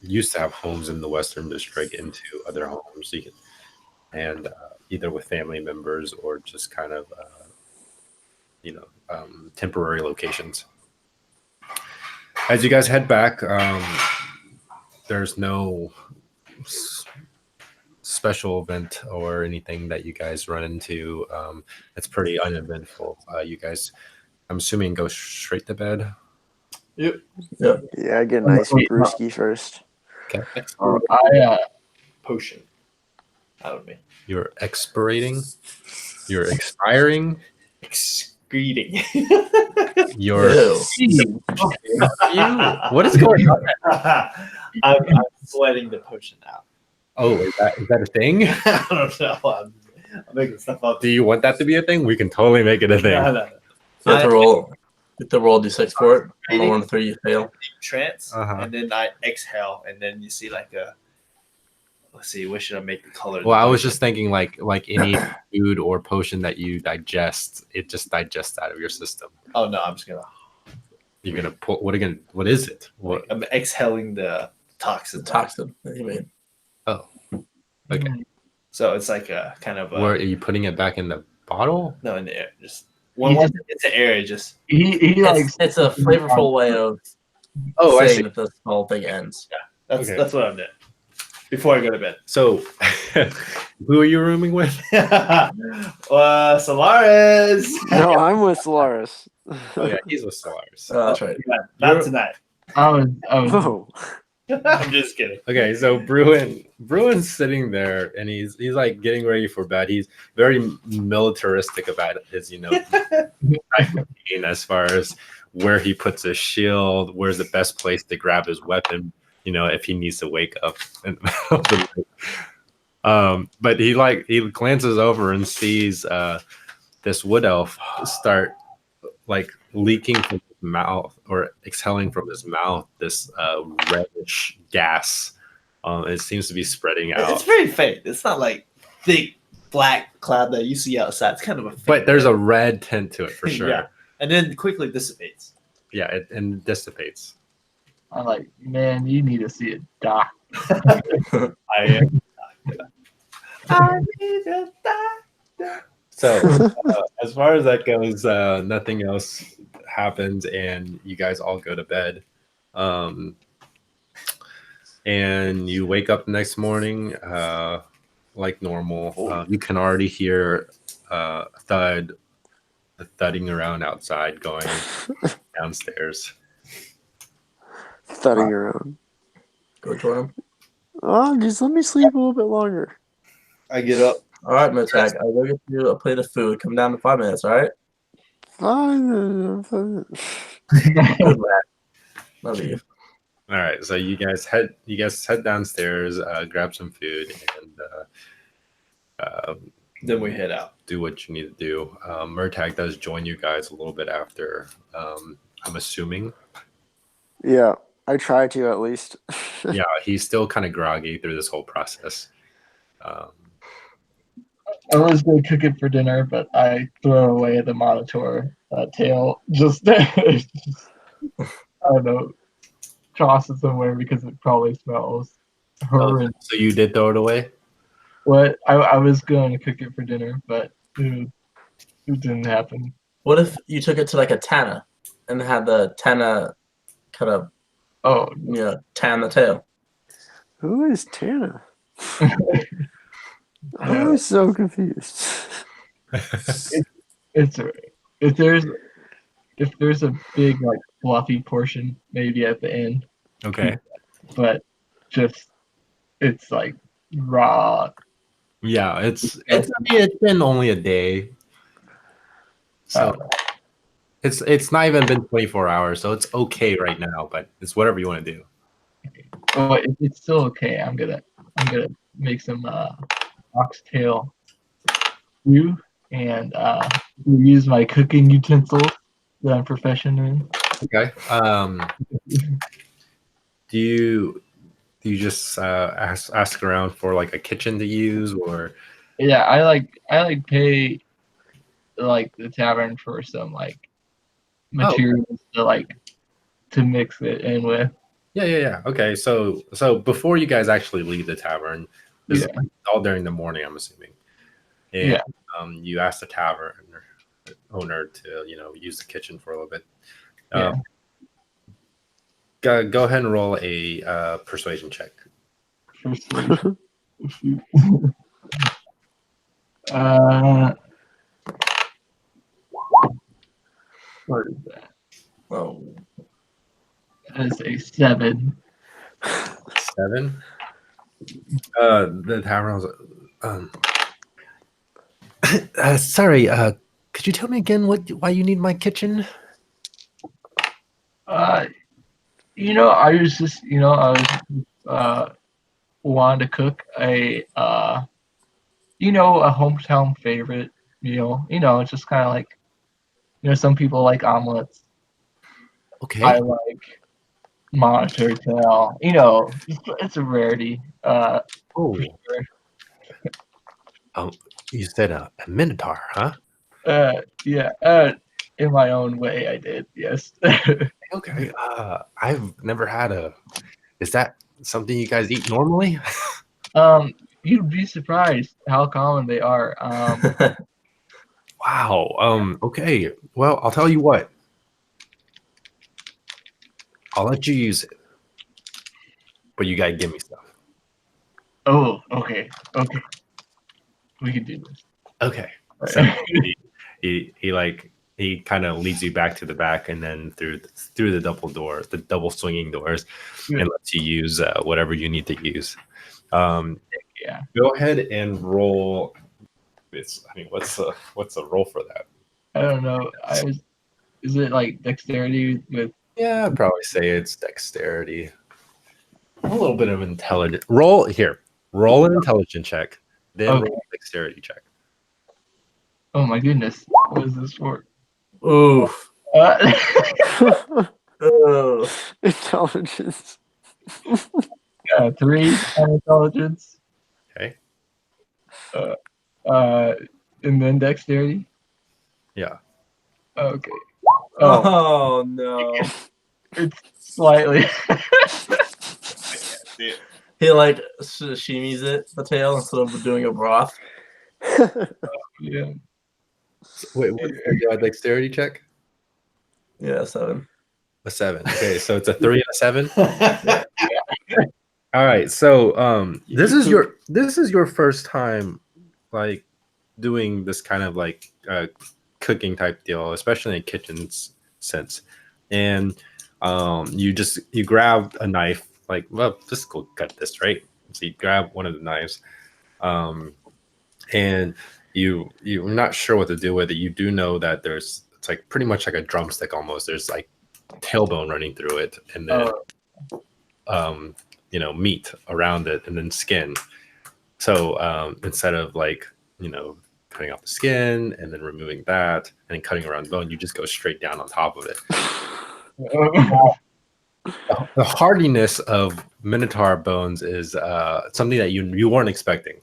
used to have homes in the Western District into other homes, and either with family members or just kind of temporary locations. As you guys head back, there's no special event or anything that you guys run into. It's pretty uneventful. You guys, I'm assuming, go straight to bed. Yep. Yeah. Yeah, I get a nice brewski first. Okay. Potion out of me. You're expirating. You're expiring. Excreting. You're. What is going on? I'm sweating the potion out. Oh, is that a thing? I don't know. I'm making stuff up. Do you want that to be a thing? We can totally make it a thing. No. You have to roll. Get the roll d6 for it. On the 1 to 3, you fail. Trance, and then I exhale, and then you see like a. Let's see, what should I make the color? Well, I was just thinking like any food or potion that you digest, it just digests out of your system. Oh no, I'm just gonna. You're gonna pull. What is it? What? I'm exhaling the toxin. The toxin that you made. Oh, okay. So it's like a kind of. Where are you putting it back in the bottle? No, in the air. Just once it's the air, it just. It's a flavorful way of saying that this whole thing ends. Yeah, that's what I'm doing. Before I go to bed. So, who are you rooming with? Solaris. No, I'm with Solaris. Oh yeah, he's with Solaris. That's right. Yeah, not tonight. Oh. I'm just kidding. Okay, so Bruin's sitting there and he's like getting ready for bed. He's very militaristic about his, as far as where he puts his shield, where's the best place to grab his weapon, if he needs to wake up. But he glances over and sees this wood elf start like leaking from his mouth or exhaling from his mouth this reddish gas. It seems to be spreading out. It's very faint. It's not like thick black cloud that you see outside. It's kind of a faint. But there's a red tint to it for sure. Yeah. And then quickly dissipates. Yeah, it dissipates. I'm like, man, you need to see a doc. I am. I need a doctor. So as far as that goes, nothing else happens, and you guys all go to bed. And you wake up the next morning like normal. You can already hear thudding around outside going downstairs. Thudding around. Go join him. Oh, just let me sleep a little bit longer. I get up. All right, Motag. I'll go get you a plate of food. Come down in 5 minutes, all right? Fine. Good lad. Love you. All right, so you guys head downstairs, grab some food, and then we head out. Do what you need to do. Murtag does join you guys a little bit after. I'm assuming. Yeah, I try to at least. Yeah, he's still kind of groggy through this whole process. I was going to cook it for dinner, but I throw away the monitor tail. Just, I don't know, toss it somewhere because it probably smells horrendous. So you did throw it away? What? I was going to cook it for dinner, but it didn't happen. What if you took it to like a tanner and had the tanner kind of, tan the tail? Who is Tana? I was so confused. It's alright. If there's a big like fluffy portion, maybe at the end. Okay. But it's like raw. Yeah, it's been only a day, so it's not even been 24 hours, so it's okay right now. But it's whatever you want to do. Well, it's still okay. I'm gonna make some oxtail stew and use my cooking utensils that I'm proficient in. Okay. Do you just ask around for like a kitchen to use, or? Yeah, I like pay like the tavern for some like materials to mix it in with. Yeah. Okay, so before you guys actually leave the tavern, this is all during the morning, I'm assuming. And you ask the tavern owner to use the kitchen for a little bit. Go ahead and roll a persuasion check. Persuasion. What is that? Oh, That's a 7. 7. The tavern was. Sorry. Could you tell me again why you need my kitchen? I was just wanted to cook a hometown favorite meal. It's just kind of like some people like omelets, Okay. I like monitor tail. You know, it's a rarity. Oh. For sure. You said a minotaur, huh? Yeah. In my own way, I did. Yes. Okay. I've never had a. Is that something you guys eat normally? You'd be surprised how common they are. Wow. Okay. Well, I'll tell you what. I'll let you use it, but you gotta give me stuff. Oh, okay. We can do this. Okay. So he kind of leads you back to the back, and then through the double swinging doors, and lets you use whatever you need to use. Yeah. Go ahead and roll. What's the roll for that? I don't know. Is it like dexterity with? Yeah, I'd probably say it's dexterity. A little bit of intelligence. Roll an intelligence check, then roll a dexterity check. Oh my goodness! What is this for? Oof. Intelligence. 3 on intelligence. Okay. And then dexterity. Yeah. Okay. Oh no. It's slightly. He like sashimi's the tail instead of doing a broth. Yeah. Wait, what's the dexterity check? Yeah, 7. A 7. Okay, so it's a 3 and a 7. All right, so this is your first time like doing this kind of like cooking type deal, especially in a kitchen sense, and you grab a knife, like, well, just go cut this, right? So you grab one of the knives, and you're not sure what to do with it. You do know that it's like pretty much like a drumstick almost. There's like tailbone running through it, and then meat around it, and then skin. So instead of like cutting off the skin and then removing that and then cutting around the bone, you just go straight down on top of it. The hardiness of minotaur bones is something that you weren't expecting.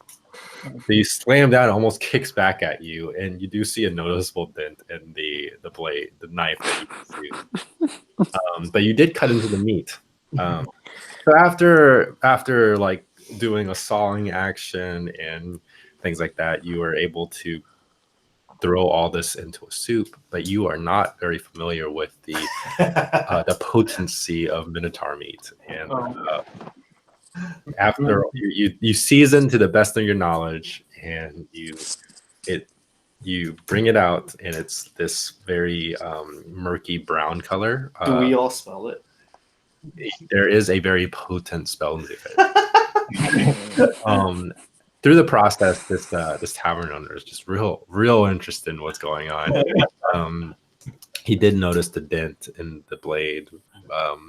So you slam down, it almost kicks back at you, and you do see a noticeable dent in the blade, the knife that you used. But you did cut into the meat. So after like doing a sawing action and things like that, you were able to throw all this into a soup. But you are not very familiar with the potency of minotaur meat, and after you season to the best of your knowledge, and you bring it out, and it's this very murky brown color. Do we all smell it? There is a very potent smell to it. Through the process, this tavern owner is just real interested in what's going on. He did notice the dent in the blade.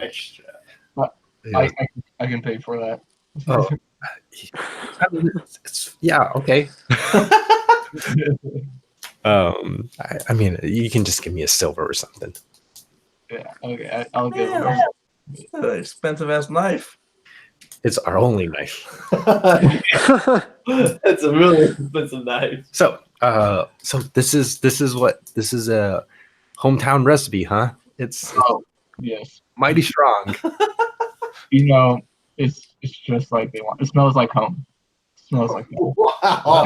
Extra. I can pay for that. Oh, I mean, yeah, okay. I mean, you can just give me a silver or something. Yeah, okay, I'll give him. That's an expensive ass knife. It's our only knife. It's a really expensive knife. So this is a hometown recipe, huh? It's yes, mighty strong. It's just like they want. It smells like home. It smells like home. Wow.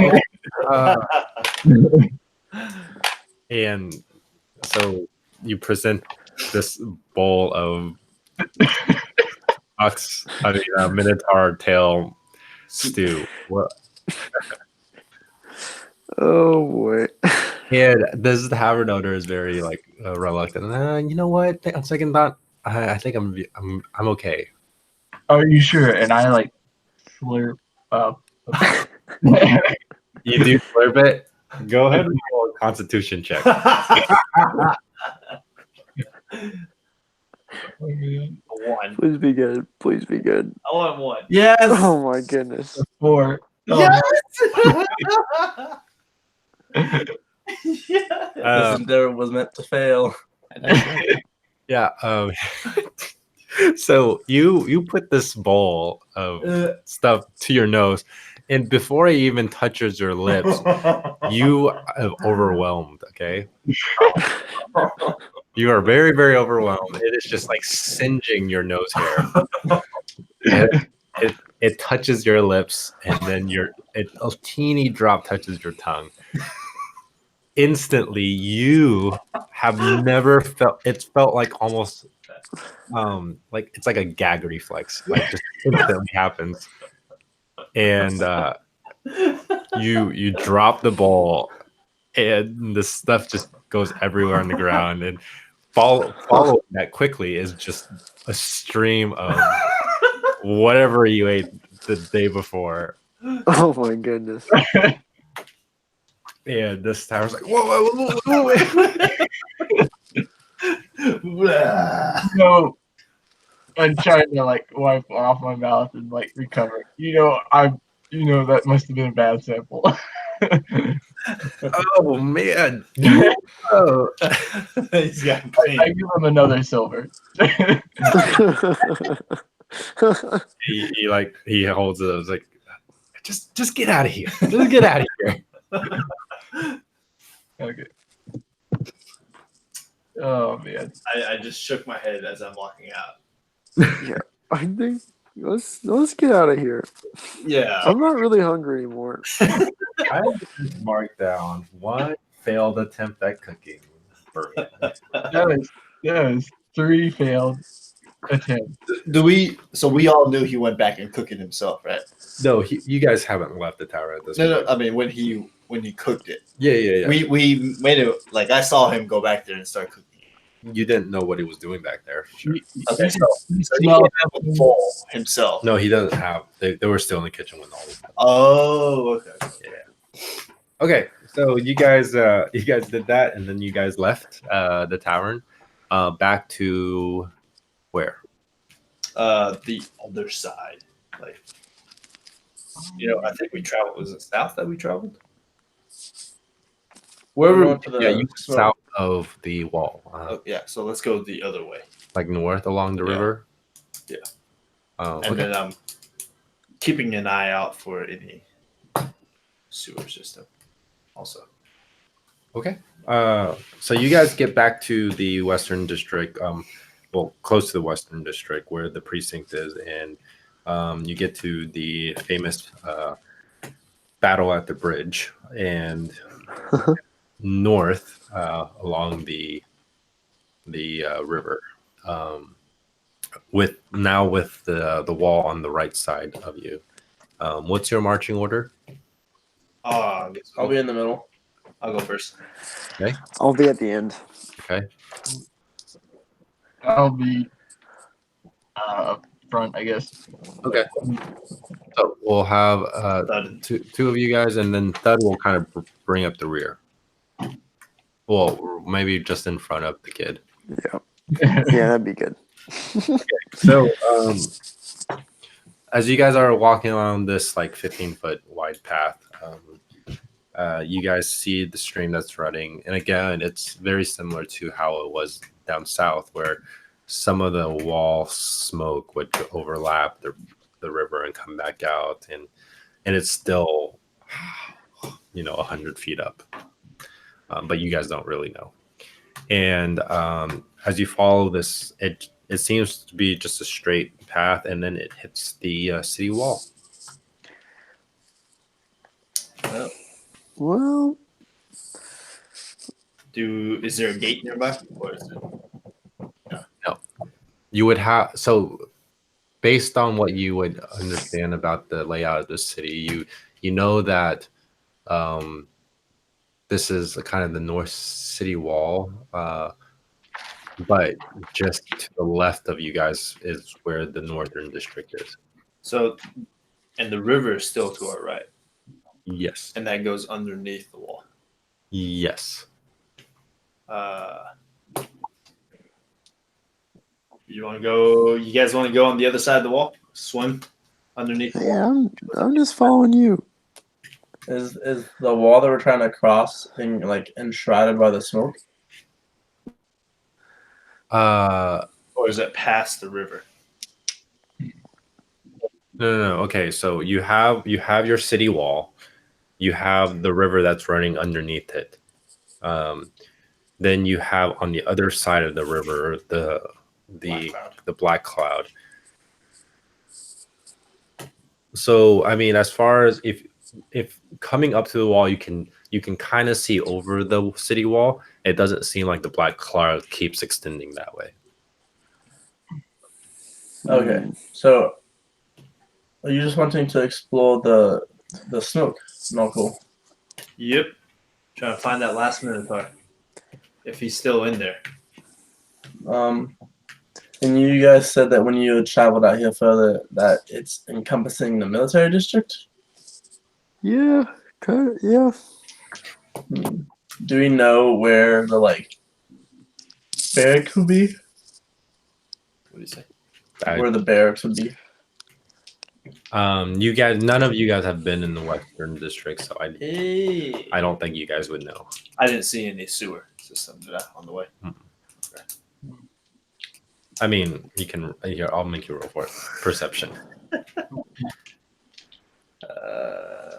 And so you present this bowl of minotaur tail stew. What? Oh boy. And this tavern owner is very like reluctant. You know what? On second thought, I think I'm okay. Are you sure? And I like slurp up. You do slurp it. Go ahead and roll a Constitution check. One. Please be good. Please be good. I want one. Yes. Oh my goodness. 4. Yes. This endeavor was meant to fail. Yeah. So you put this bowl of stuff to your nose, and before it even touches your lips, you are overwhelmed. Okay. You are very, very overwhelmed. It is just like singeing your nose hair. And it touches your lips, and then a teeny drop touches your tongue. Instantly, you have never felt. It's felt like almost like it's like a gag reflex. Like just instantly happens, and you drop the bowl, and the stuff just goes everywhere on the ground, and following that quickly is just a stream of whatever you ate the day before. Oh my goodness. And this tower's like, whoa. No, I'm trying to like wipe off my mouth and like recover. That must have been a bad sample. Oh man. Oh. He's got I give him another silver. he holds it. I was like, just get out of here. Just get out of here. Okay. Oh man. I just shook my head as I'm walking out. Yeah, I think let's get out of here. Yeah. I'm not really hungry anymore. I just marked down one failed attempt at cooking. That was 3 failed attempts. So we all knew he went back and cooked it himself, right? No, you guys haven't left the tower at this point. No. I mean, when he cooked it. Yeah. We made it like I saw him go back there and start cooking. You didn't know what he was doing back there. Sure. Okay, so he didn't have a bowl himself. No, he doesn't have. They were still in the kitchen with all of them. Oh, okay. Yeah. Okay, so you guys did that, and then you guys left the tavern, back to where? The other side, like I think we traveled. Was it south that we traveled? Wherever Wherever. to the Yeah, you south of the wall. Oh, yeah. So let's go the other way. Like north along the river. Yeah. And then I'm keeping an eye out for any sewer system. Also. Okay. So you guys get back to the Western District, close to the Western District where the precinct is, and you get to the famous battle at the bridge, and north along the river, with the wall on the right side of you. What's your marching order? I'll be in the middle. I'll go first. Okay. I'll be at the end. Okay. I'll be up front, I guess. Okay. So we'll have two of you guys, and then Thud will kind of bring up the rear. Well, maybe just in front of the kid. Yeah. Yeah, that'd be good. Okay. So as you guys are walking along this like 15-foot wide path, you guys see the stream that's running, and again, it's very similar to how it was down south, where some of the wall smoke would overlap the river and come back out, and it's still 100 feet up, but you guys don't really know. And as you follow this, it seems to be just a straight path, and then it hits the city wall. Well, is there a gate nearby? Or is it... No. You would have, so based on what you would understand about the layout of the city, you know that this is kind of the north city wall, but just to the left of you guys is where the northern district is. So, and the river is still to our right. Yes. And that goes underneath the wall. Yes. You want to go? You guys want to go on the other side of the wall? Swim underneath the wall? Yeah, I'm just following you. Is the wall that we're trying to cross like enshrouded by the smoke? Or is it past the river? No. Okay, so you have your city wall. You have the river that's running underneath it. Then you have on the other side of the river the black cloud. So I mean, as far as if coming up to the wall, you can kind of see over the city wall. It doesn't seem like the black cloud keeps extending that way. Okay, so are you just wanting to explore the smoke? Not cool. Yep. Trying to find that last Minotaur. If he's still in there. And you guys said that when you traveled out here further, that it's encompassing the military district? Yeah, kind of, yeah. Do we know where the barracks would be? What do you say? Where the barracks would be? You guys, none of you guys have been in the Western District, so I don't think you guys would know. I didn't see any sewer systems on the way. Okay. I mean, you can. Here, I'll make you roll for it. Perception.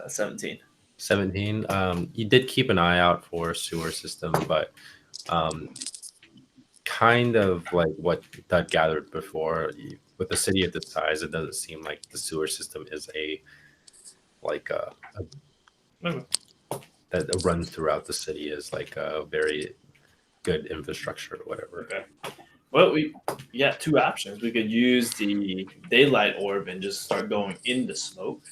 17. 17. You did keep an eye out for sewer system, but kind of like what that gathered before. With a city of this size, it doesn't seem like the sewer system is that runs throughout the city is like a very good infrastructure or whatever. Okay. Well, we got two options. We could use the daylight orb and just start going into smoke,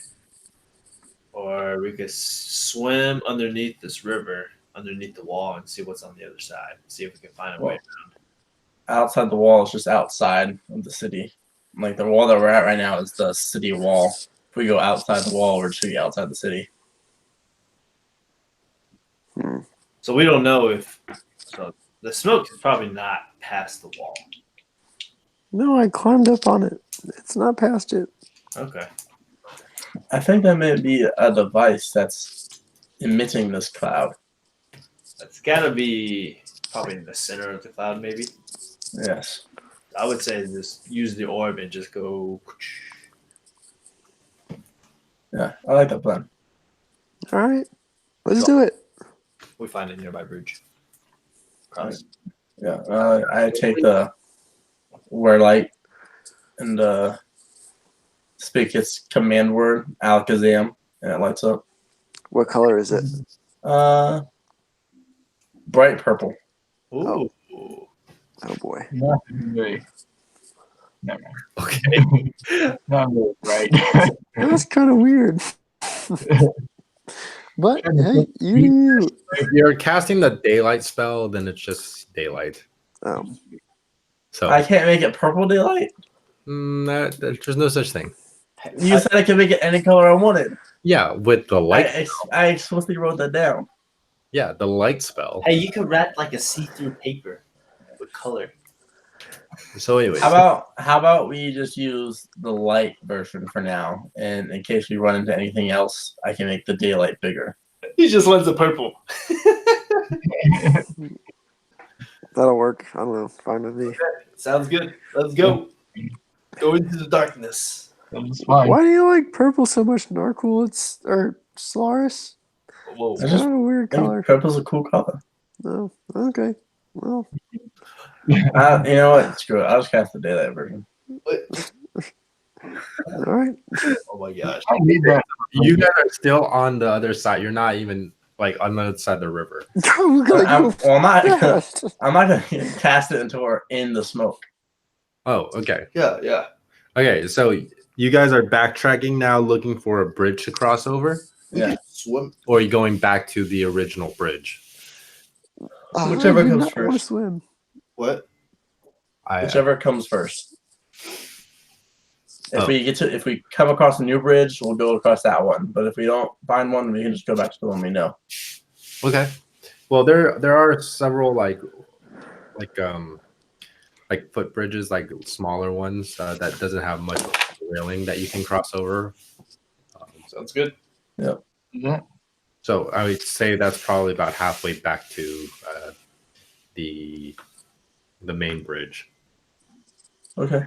or we could swim underneath this river, underneath the wall, and see what's on the other side. See if we can find a way around. Outside the wall is just outside of the city. Like the wall that we're at right now is the city wall. If we go outside the wall, we're just gonna be outside the city. So we don't know if the smoke is probably not past the wall. No, I climbed up on it. It's not past it. Okay. I think that may be a device that's emitting this cloud. That's gotta be probably in the center of the cloud, maybe. Yes. I would say just use the orb and just go. Yeah, I like that plan. All right, let's do it. We find a nearby bridge. Cross. Yeah, I take the where light and speak its command word, Alakazam, and it lights up. What color is it? Bright purple. Ooh. Oh boy. Not really. Never mind. Okay. Not really right. That's kind of weird. But hey, you. If you're casting the daylight spell, then it's just daylight. Oh. So I can't make it purple daylight. there's no such thing. You said I could make it any color I wanted. Yeah, with the light. I explicitly wrote that down. Yeah, the light spell. Hey, you could wrap like a see-through paper with color. So anyway, How about we just use the light version for now, and in case we run into anything else, I can make the daylight bigger. He just lends a purple. That'll work. I don't know. Fine with me. Okay, sounds good. Let's go. Go into the darkness. Why do you like purple so much, Narcool? Or Solaris? Whoa. It's kind of a weird color. Purple's a cool color. No. Okay. Well. You know what? Screw it. I'll just cast the daylight version. All right. Oh my gosh. I need that. you guys are still on the other side. You're not even like on the other side of the river. I'm not gonna cast it until we're in the smoke. Oh, okay. Yeah. Okay, so you guys are backtracking now, looking for a bridge to cross over? Yeah. Swim. Or are you going back to the original bridge? Whichever comes I want to first. swim. What? Whichever comes first. If we come across a new bridge, we'll go across that one. But if we don't find one, we can just go back to the one we know. Okay. Well, there are several like footbridges, like smaller ones that doesn't have much railing that you can cross over. Sounds good. Yep. Yeah. So I would say that's probably about halfway back to the the main bridge. Okay.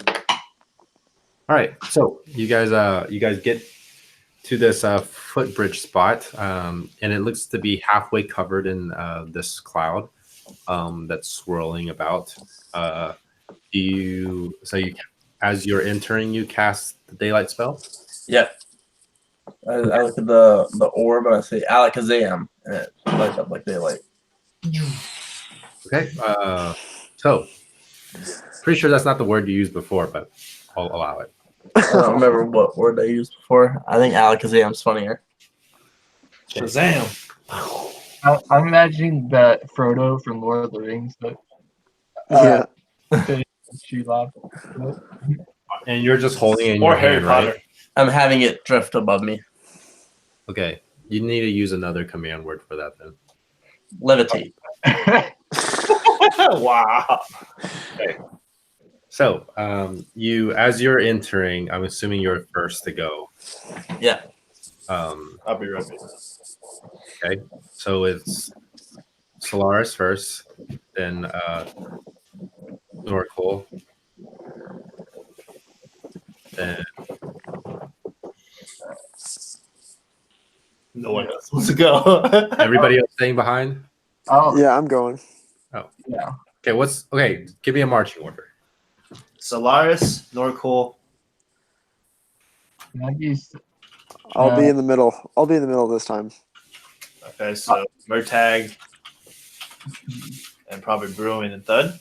All right, so you guys get to this footbridge spot, and it looks to be halfway covered in this cloud that's swirling about. You as you're entering, you cast the daylight spell. Yeah. I look at the orb and I say Alakazam, and it lights up like daylight. Okay. So pretty sure that's not the word you used before, but I'll allow it. I don't remember what word I used before. I think Alakazam's funnier. Shazam! I'm imagining that Frodo from Lord of the Rings. But, Yeah. she laughed. And you're just holding it in Or your Harry hand, Potter. right? I'm having it drift above me. Okay. You need to use another command word for that then. Levitate. Wow. Okay. So, as you're entering, I'm assuming you're first to go. Yeah. I'll be right back. Okay. So it's Solaris first, then Norcool, then No one else wants to go. everybody else staying behind. Oh, Yeah, I'm going. yeah. Okay, give me a marching order. Solaris, Norcool. I'll be in the middle. I'll be in the middle this time. Okay, so Murtag and probably Brewing and Thud.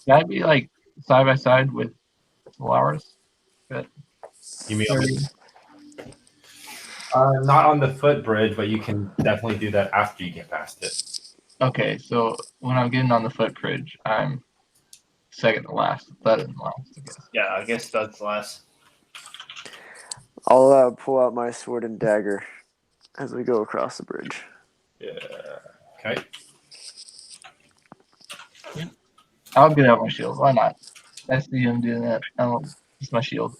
Can I be like side by side with Solaris? But You mean not on the footbridge, but you can definitely do that after you get past it. okay, so when I'm getting on the footbridge, I'm second to last. Third and last, I guess. Yeah, I guess that's last. I'll pull out my sword and dagger as we go across the bridge. Yeah. Okay. I'll get out my shield. Why not? I see him doing that. It's my shield.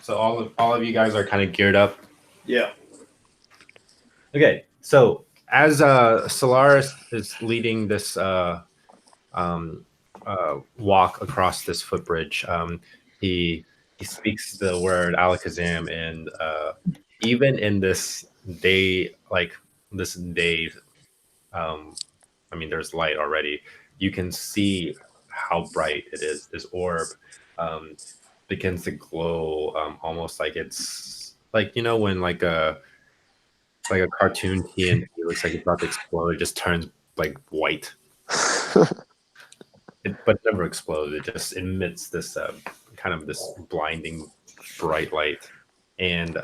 So all of you guys are kind of geared up. Yeah. Okay. So as Solaris is leading this walk across this footbridge, he speaks the word Alakazam, and even in this day, I mean, there's light already. You can see how bright it is. This orb begins to glow, almost like it's like when like a cartoon TNT looks like it's about to explode. It just turns like white. But it never explodes. It just emits this kind of this blinding bright light, and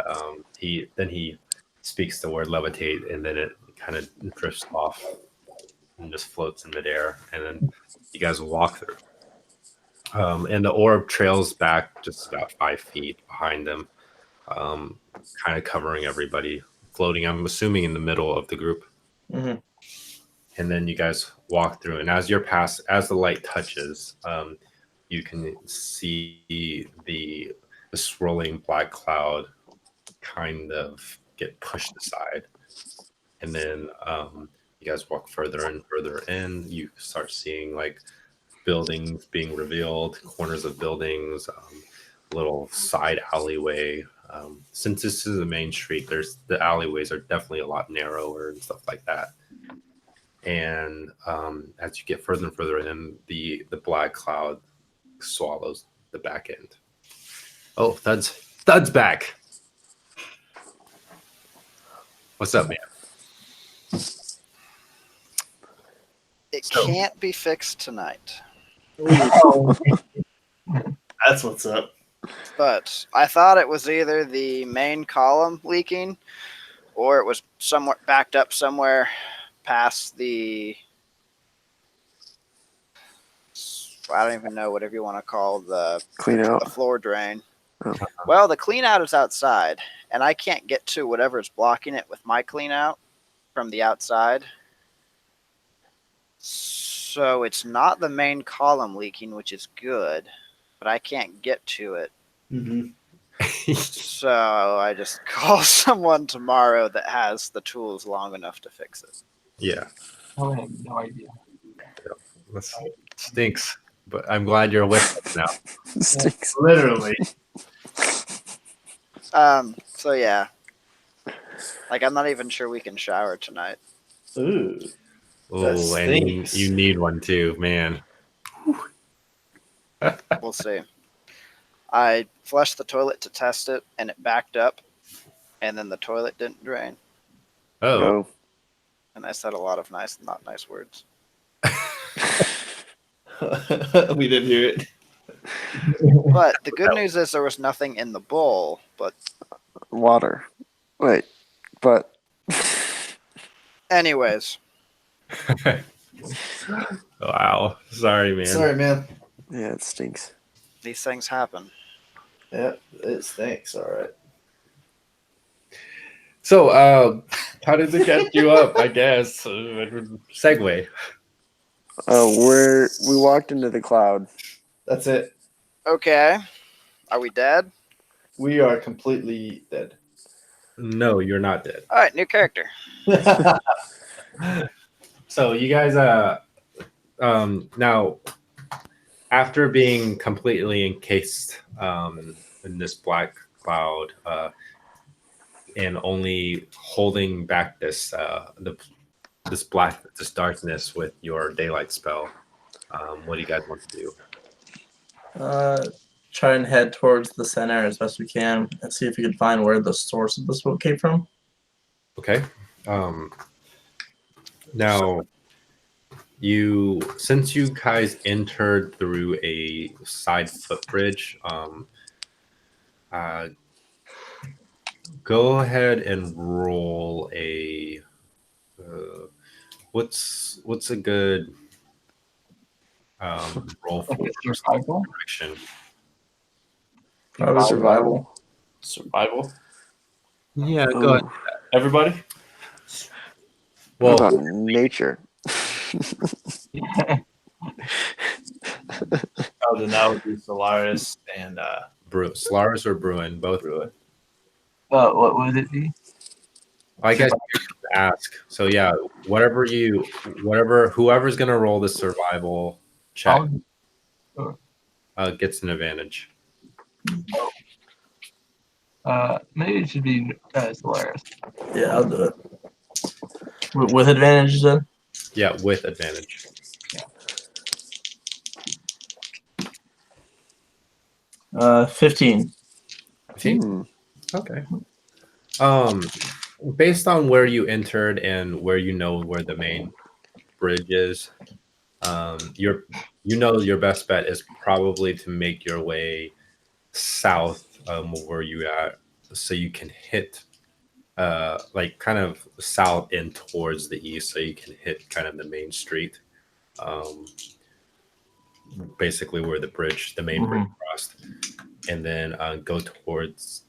he speaks the word levitate, and then it kind of drifts off and just floats in midair, and then you guys walk through. And the orb trails back just about 5 feet behind them, kind of covering everybody, floating. I'm assuming in the middle of the group. Mm-hmm. And then you guys walk through, and as the light touches, you can see the swirling black cloud kind of get pushed aside, and then you guys walk further and further in. You start seeing like buildings being revealed, corners of buildings, little side alleyway. Since this is a main street, the alleyways are definitely a lot narrower and stuff like that. And as you get further and further in, the black cloud swallows the back end. Oh, Thud's back. What's up, man? It can't be fixed tonight. That's what's up. But I thought it was either the main column leaking or it was somewhere backed up somewhere past the, I don't even know, whatever you want to call the Clean out. the floor drain. Oh. Well, the clean out is outside, and I can't get to whatever's blocking it with my clean out from the outside. So it's not the main column leaking, which is good, but I can't get to it. Mm-hmm. So I just call someone tomorrow that has the tools long enough to fix it. Yeah. I have no idea. That stinks. But I'm glad you're with us now. Stinks. Literally. So yeah. Like I'm not even sure we can shower tonight. Ooh. Oh, and you need one too, man. We'll see. I flushed the toilet to test it, and it backed up, and then the toilet didn't drain. Oh. And I said a lot of not nice words. We didn't hear it. But the good news is there was nothing in the bowl, but Water. Wait, but anyways. Wow. Sorry, man. Sorry, man. Yeah, it stinks. These things happen. Yeah, it stinks. All right. So, how did it get you up? I guess segue. We walked into the cloud. That's it. Okay. Are we dead? We are completely dead. No, you're not dead. All right, new character. So you guys, now after being completely encased in this black cloud and only holding back this darkness with your daylight spell, what do you guys want to do? Try and head towards the center as best we can and see if we can find where the source of the smoke came from. Okay. Now, since you guys entered through a side footbridge, go ahead and roll a. What's a good roll for survival? direction? Probably survival. Survival. Yeah, go ahead. Everybody. What Well, about nature? Oh, then that would be Solaris and Solaris or Bruin, both. Bruin. What would it be? I guess you have to ask. So yeah, whoever's gonna roll the survival check gets an advantage. Maybe it should be Solaris. Yeah, I'll do it. With advantage, you said? Yeah, with advantage. 15. 15? Okay. Based on where you entered and where where the main bridge is, your best bet is probably to make your way south where you at, so you can hit like kind of south and towards the east, so you can hit kind of the main street, basically where the main bridge crossed, and then go towards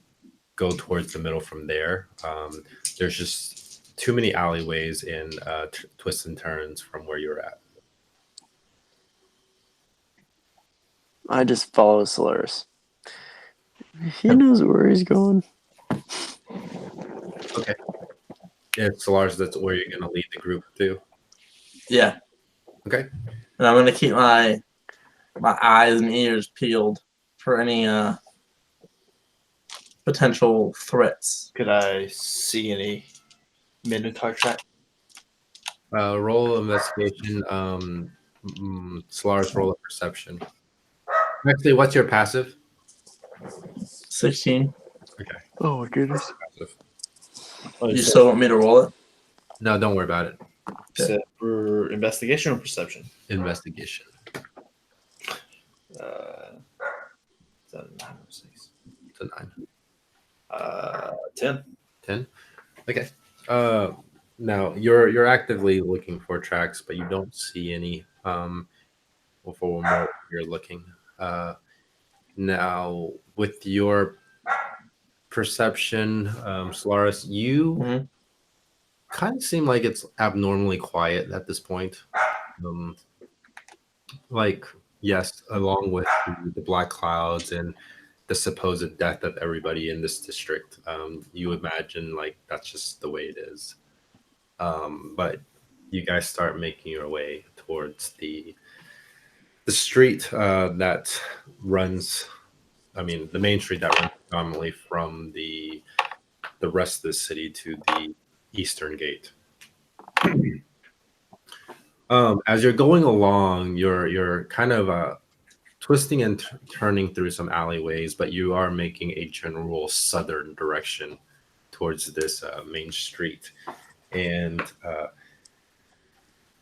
the middle from there. There's just too many alleyways and twists and turns from where you're at. I just follow Solaris. He knows where he's going. Okay. Yeah, Solaris, that's where you're gonna lead the group to. Yeah. Okay. And I'm gonna keep my eyes and ears peeled for any potential threats. Could I see any Minotaur track? Roll investigation. Solaris, roll a perception. Actually, what's your passive? 16. Okay. Oh my goodness. Passive. You still want me to roll it? No, don't worry about it. Is it for investigation or perception? Investigation. 7, 9, 6. It's a 9. 10. 10. Okay. Now you're actively looking for tracks, but you don't see any. For more you're looking. Now with your perception, Solaris, you kind of seem like it's abnormally quiet at this point. Like, yes, along with the black clouds and the supposed death of everybody in this district, you imagine like that's just the way it is. But you guys start making your way towards the street that runs. I mean, the main street that runs predominantly from the rest of the city to the eastern gate. As you're going along, you're kind of twisting and turning through some alleyways, but you are making a general southern direction towards this main street. And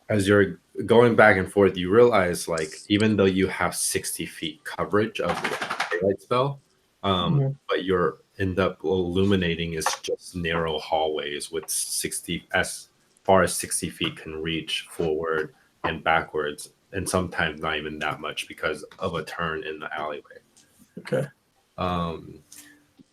as you're going back and forth, you realize, like, even though you have 60 feet coverage of the daylight spell, but you're end up illuminating is just narrow hallways with 60 as far as 60 feet can reach forward and backwards, and sometimes not even that much because of a turn in the alleyway. Okay.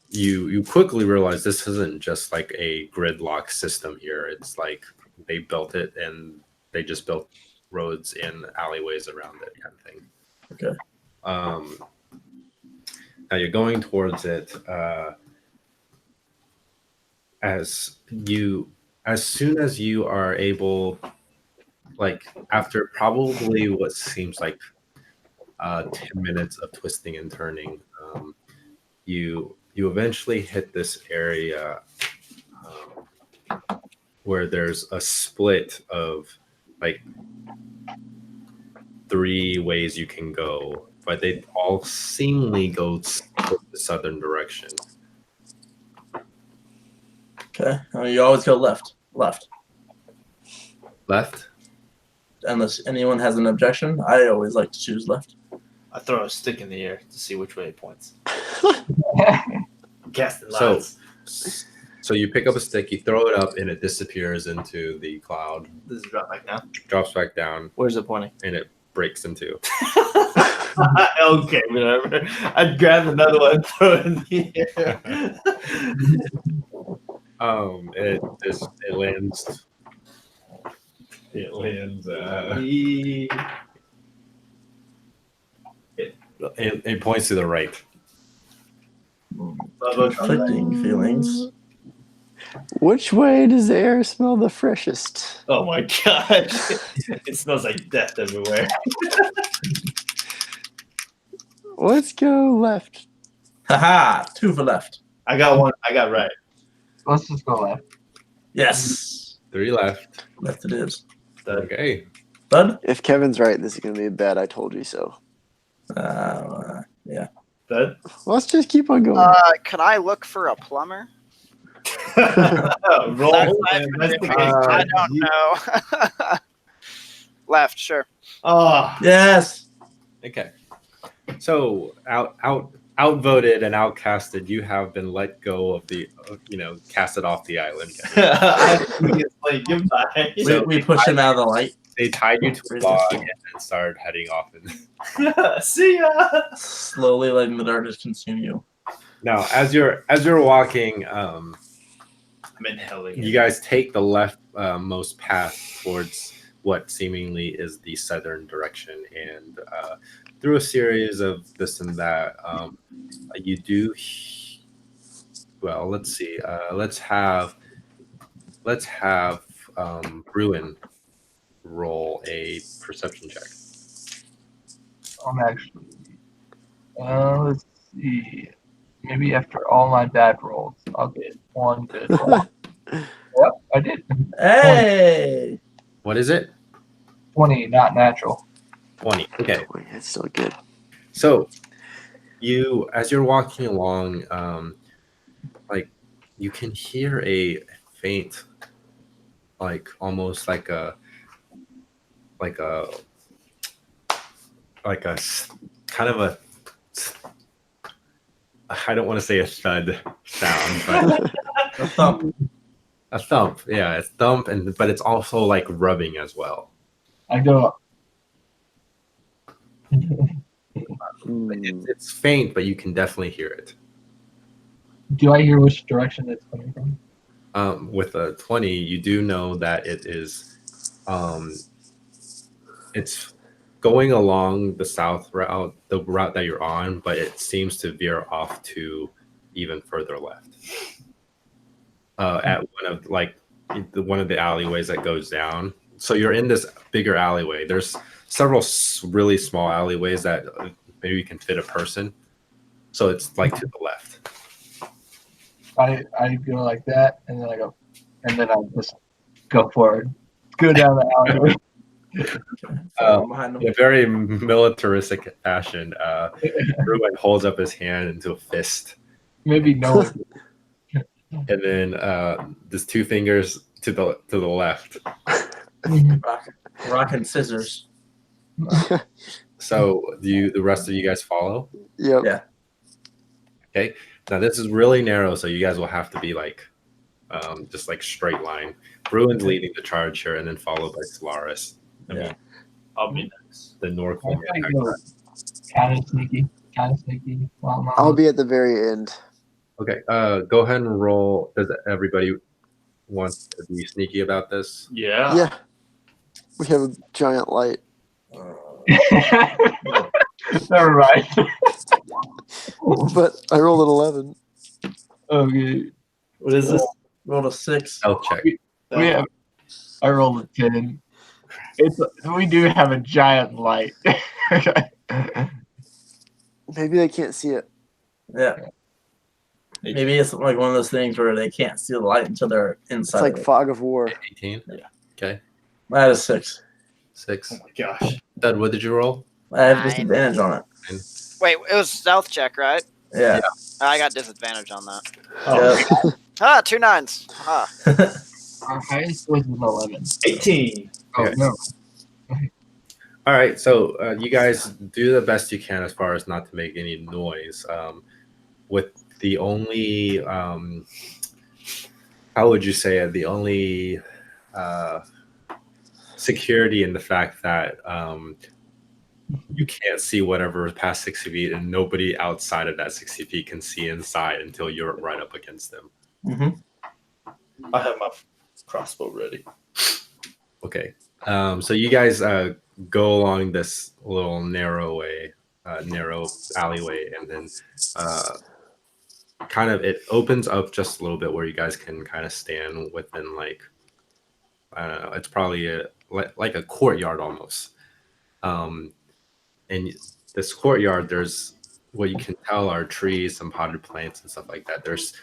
You quickly realize this isn't just like a gridlock system here. It's like they built it and they just built roads and alleyways around it, kind of thing. Okay. Now you're going towards it. As soon as you are able, like after probably what seems like 10 minutes of twisting and turning, you eventually hit this area where there's a split of like 3 ways you can go, but they all seemingly go towards the southern direction. Okay. You always go left. Unless anyone has an objection, I always like to choose left. I throw a stick in the air to see which way it points. Casting lights. So you pick up a stick, you throw it up, and it disappears into the cloud. Does it drop back down? Drops back down. Where's it pointing? And it breaks in two. Okay, whatever. I'd grab another one and throw it in the air. It lands. It lands. It points to the right. Conflicting feelings. Which way does the air smell the freshest? Oh my gosh. It smells like death everywhere. Let's go left. Haha, 2 for left. I got one. I got right. Let's just go left. Yes. 3 left. Left it is. Okay. Bud? If Kevin's right, this is going to be a bad I told you so. Yeah. Bud? Let's just keep on going. Can I look for a plumber? Roll. I don't know. Left, sure. Oh. Yes. Okay. So outvoted and outcasted, you have been let go of the, casted off the island. Like, goodbye. We pushed him out of the light. They tied you to a log and then started heading off. See ya. Slowly letting the darkness consume you. Now, as you're walking, I'm in hell again. you guys take the left most path towards what seemingly is the southern direction, and through a series of this and that, you do. Well, let's see. Let's have Bruin roll a perception check. I'm actually. Let's see. Maybe after all my bad rolls, I'll get 1 good. Yep, I did. Hey. What is it? 20, not natural. 20. Okay. That's still good. So, as you're walking along, you can hear a faint, almost like a kind of a, I don't want to say a thud sound, but A thump. a thump. Yeah, it's thump, but it's also like rubbing as well. I go up. It's faint, but you can definitely hear it. Do I hear which direction it's coming from? With a 20, you do know that it is, it's going along the south route, the route that you're on, but it seems to veer off to even further left. At one of the alleyways that goes down, so you're in this bigger alleyway. There's several really small alleyways that maybe you can fit a person. So it's like to the left. I go like that, and then I go, and then I just go forward, go down the alleyway. Behind them. In a very militaristic fashion, Ruben holds up his hand into a fist, Maybe no one. and then there's two fingers to the left. Rock and scissors. So the rest of you guys follow? Yep. Yeah. Okay. Now this is really narrow, so you guys will have to be like just like straight line. Bruin's leading the charge here, and then followed by Solaris. I mean, I'll be next. the Norcom. Kind of sneaky. I'll be at the very end. Okay. Go ahead and roll. Does everybody want to be sneaky about this? Yeah. Yeah. We have a giant light. Never mind. But I rolled an 11. Okay. What is this? Rolled a 6. Stealth check. I rolled a 10. We do have a giant light. Maybe they can't see it. Yeah. Maybe it's like one of those things where they can't see the light until they're It's inside. like of it. fog of war. 18. Yeah. Okay. I had a 6. 6. Oh my gosh. Dud, what did you roll? I have 9. disadvantage on it. Wait, it was stealth check, right? Yeah. I got disadvantage on that. Oh, Yeah. 2 9s. Ah. Our highest was an 11. 18. Oh, Okay. no. All right, so you guys do the best you can as far as not to make any noise. With the only, how would you say it? The only security in the fact that you can't see whatever past 60 feet, and nobody outside of that 60 feet can see inside until you're right up against them. Mm-hmm. I have my crossbow ready. Okay, so you guys go along this little narrow alleyway, and then kind of it opens up just a little bit where you guys can kind of stand within, like, I don't know, it's probably like a courtyard almost. And this courtyard, there's what you can tell are trees, some potted plants and stuff like that. There's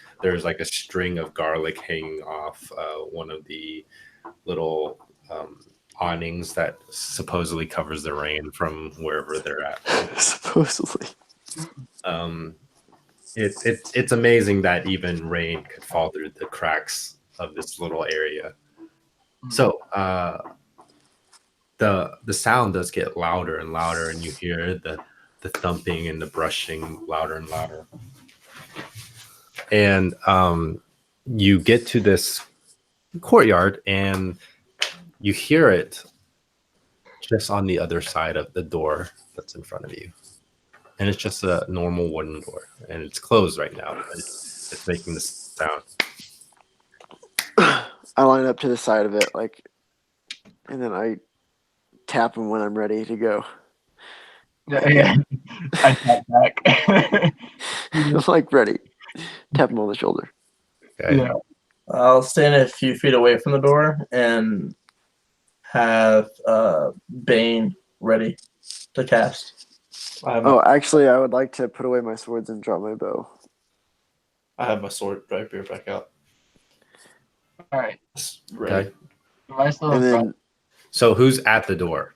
like a string of garlic hanging off one of the little awnings that supposedly covers the rain from wherever they're at. Supposedly. It's amazing that even rain could fall through the cracks of this little area. So the sound does get louder and louder, and you hear the thumping and the brushing louder and louder. And you get to this courtyard, and you hear it just on the other side of the door that's in front of you. And it's just a normal wooden door, and it's closed right now. But it's making this sound. I line up to the side of it, like, and then I tap him when I'm ready to go. Yeah. I tap back. I'm like, ready. Tap him on the shoulder. Okay. Yeah. I'll stand a few feet away from the door and have Bane ready to cast. Oh, actually, I would like to put away my swords and drop my bow. I have my sword right here back out. All right. Ready. Okay. Am I still And in then front? So who's at the door?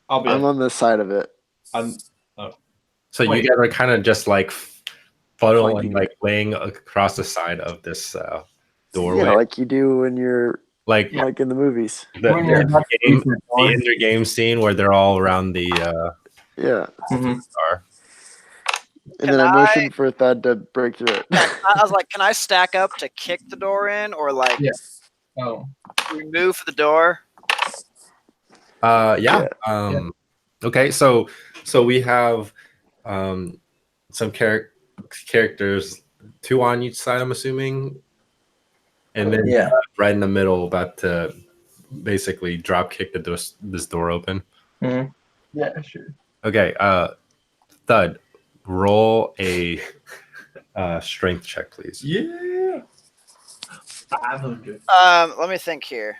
I'll be. I'm on the side of it. So Wait. you guys are kind of just like funnel and Flanking. like laying across the side of this doorway, Yeah, like you do when you're like like in the movies. When you're about to leave the the door. in their game scene where they're all around the Yeah. star. And then I motion for Thad to break through it. I was like, can I stack up to kick the door in or like Yeah. Oh. remove the door? Yeah. Okay, so we have some characters, 2 on each side, I'm assuming, and then Yeah. right in the middle, about to basically drop kick this door open. Mm-hmm. Yeah, sure. Okay, Thud, roll a strength check, please. Yeah. 500. Let me think here.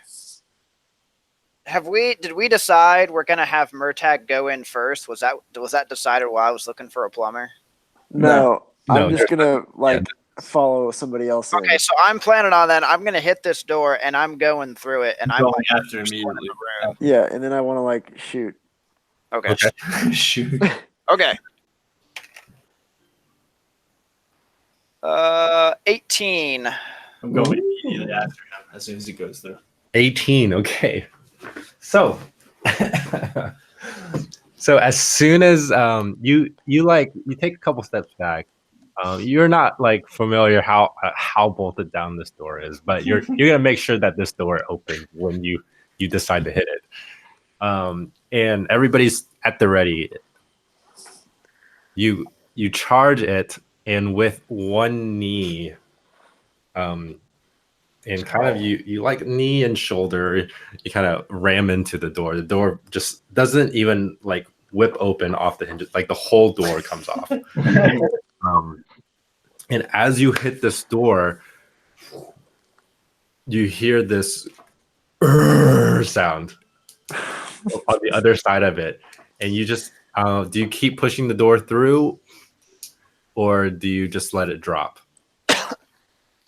did we decide we're gonna have Murtag go in first? Was that decided while I was looking for a plumber? No, No, I'm just gonna follow somebody else in. Okay, so I'm planning on then. I'm gonna hit this door and I'm going through it, and I'm Going after immediately. Yeah, and then I want to shoot. Okay. Shoot. Okay. 18. I'm going immediately after him as soon as he goes through. 18. Okay. So, so as soon as you take a couple steps back, you're not familiar how bolted down this door is, but you're gonna make sure that this door opens when you decide to hit it. And everybody's at the ready. You charge it, and with one knee, and kind of you knee and shoulder, you kind of ram into the door. The door just doesn't even whip open off the hinges. The whole door comes off. And as you hit this door, you hear this sound on the other side of it, and you just do you keep pushing the door through, or do you just let it drop?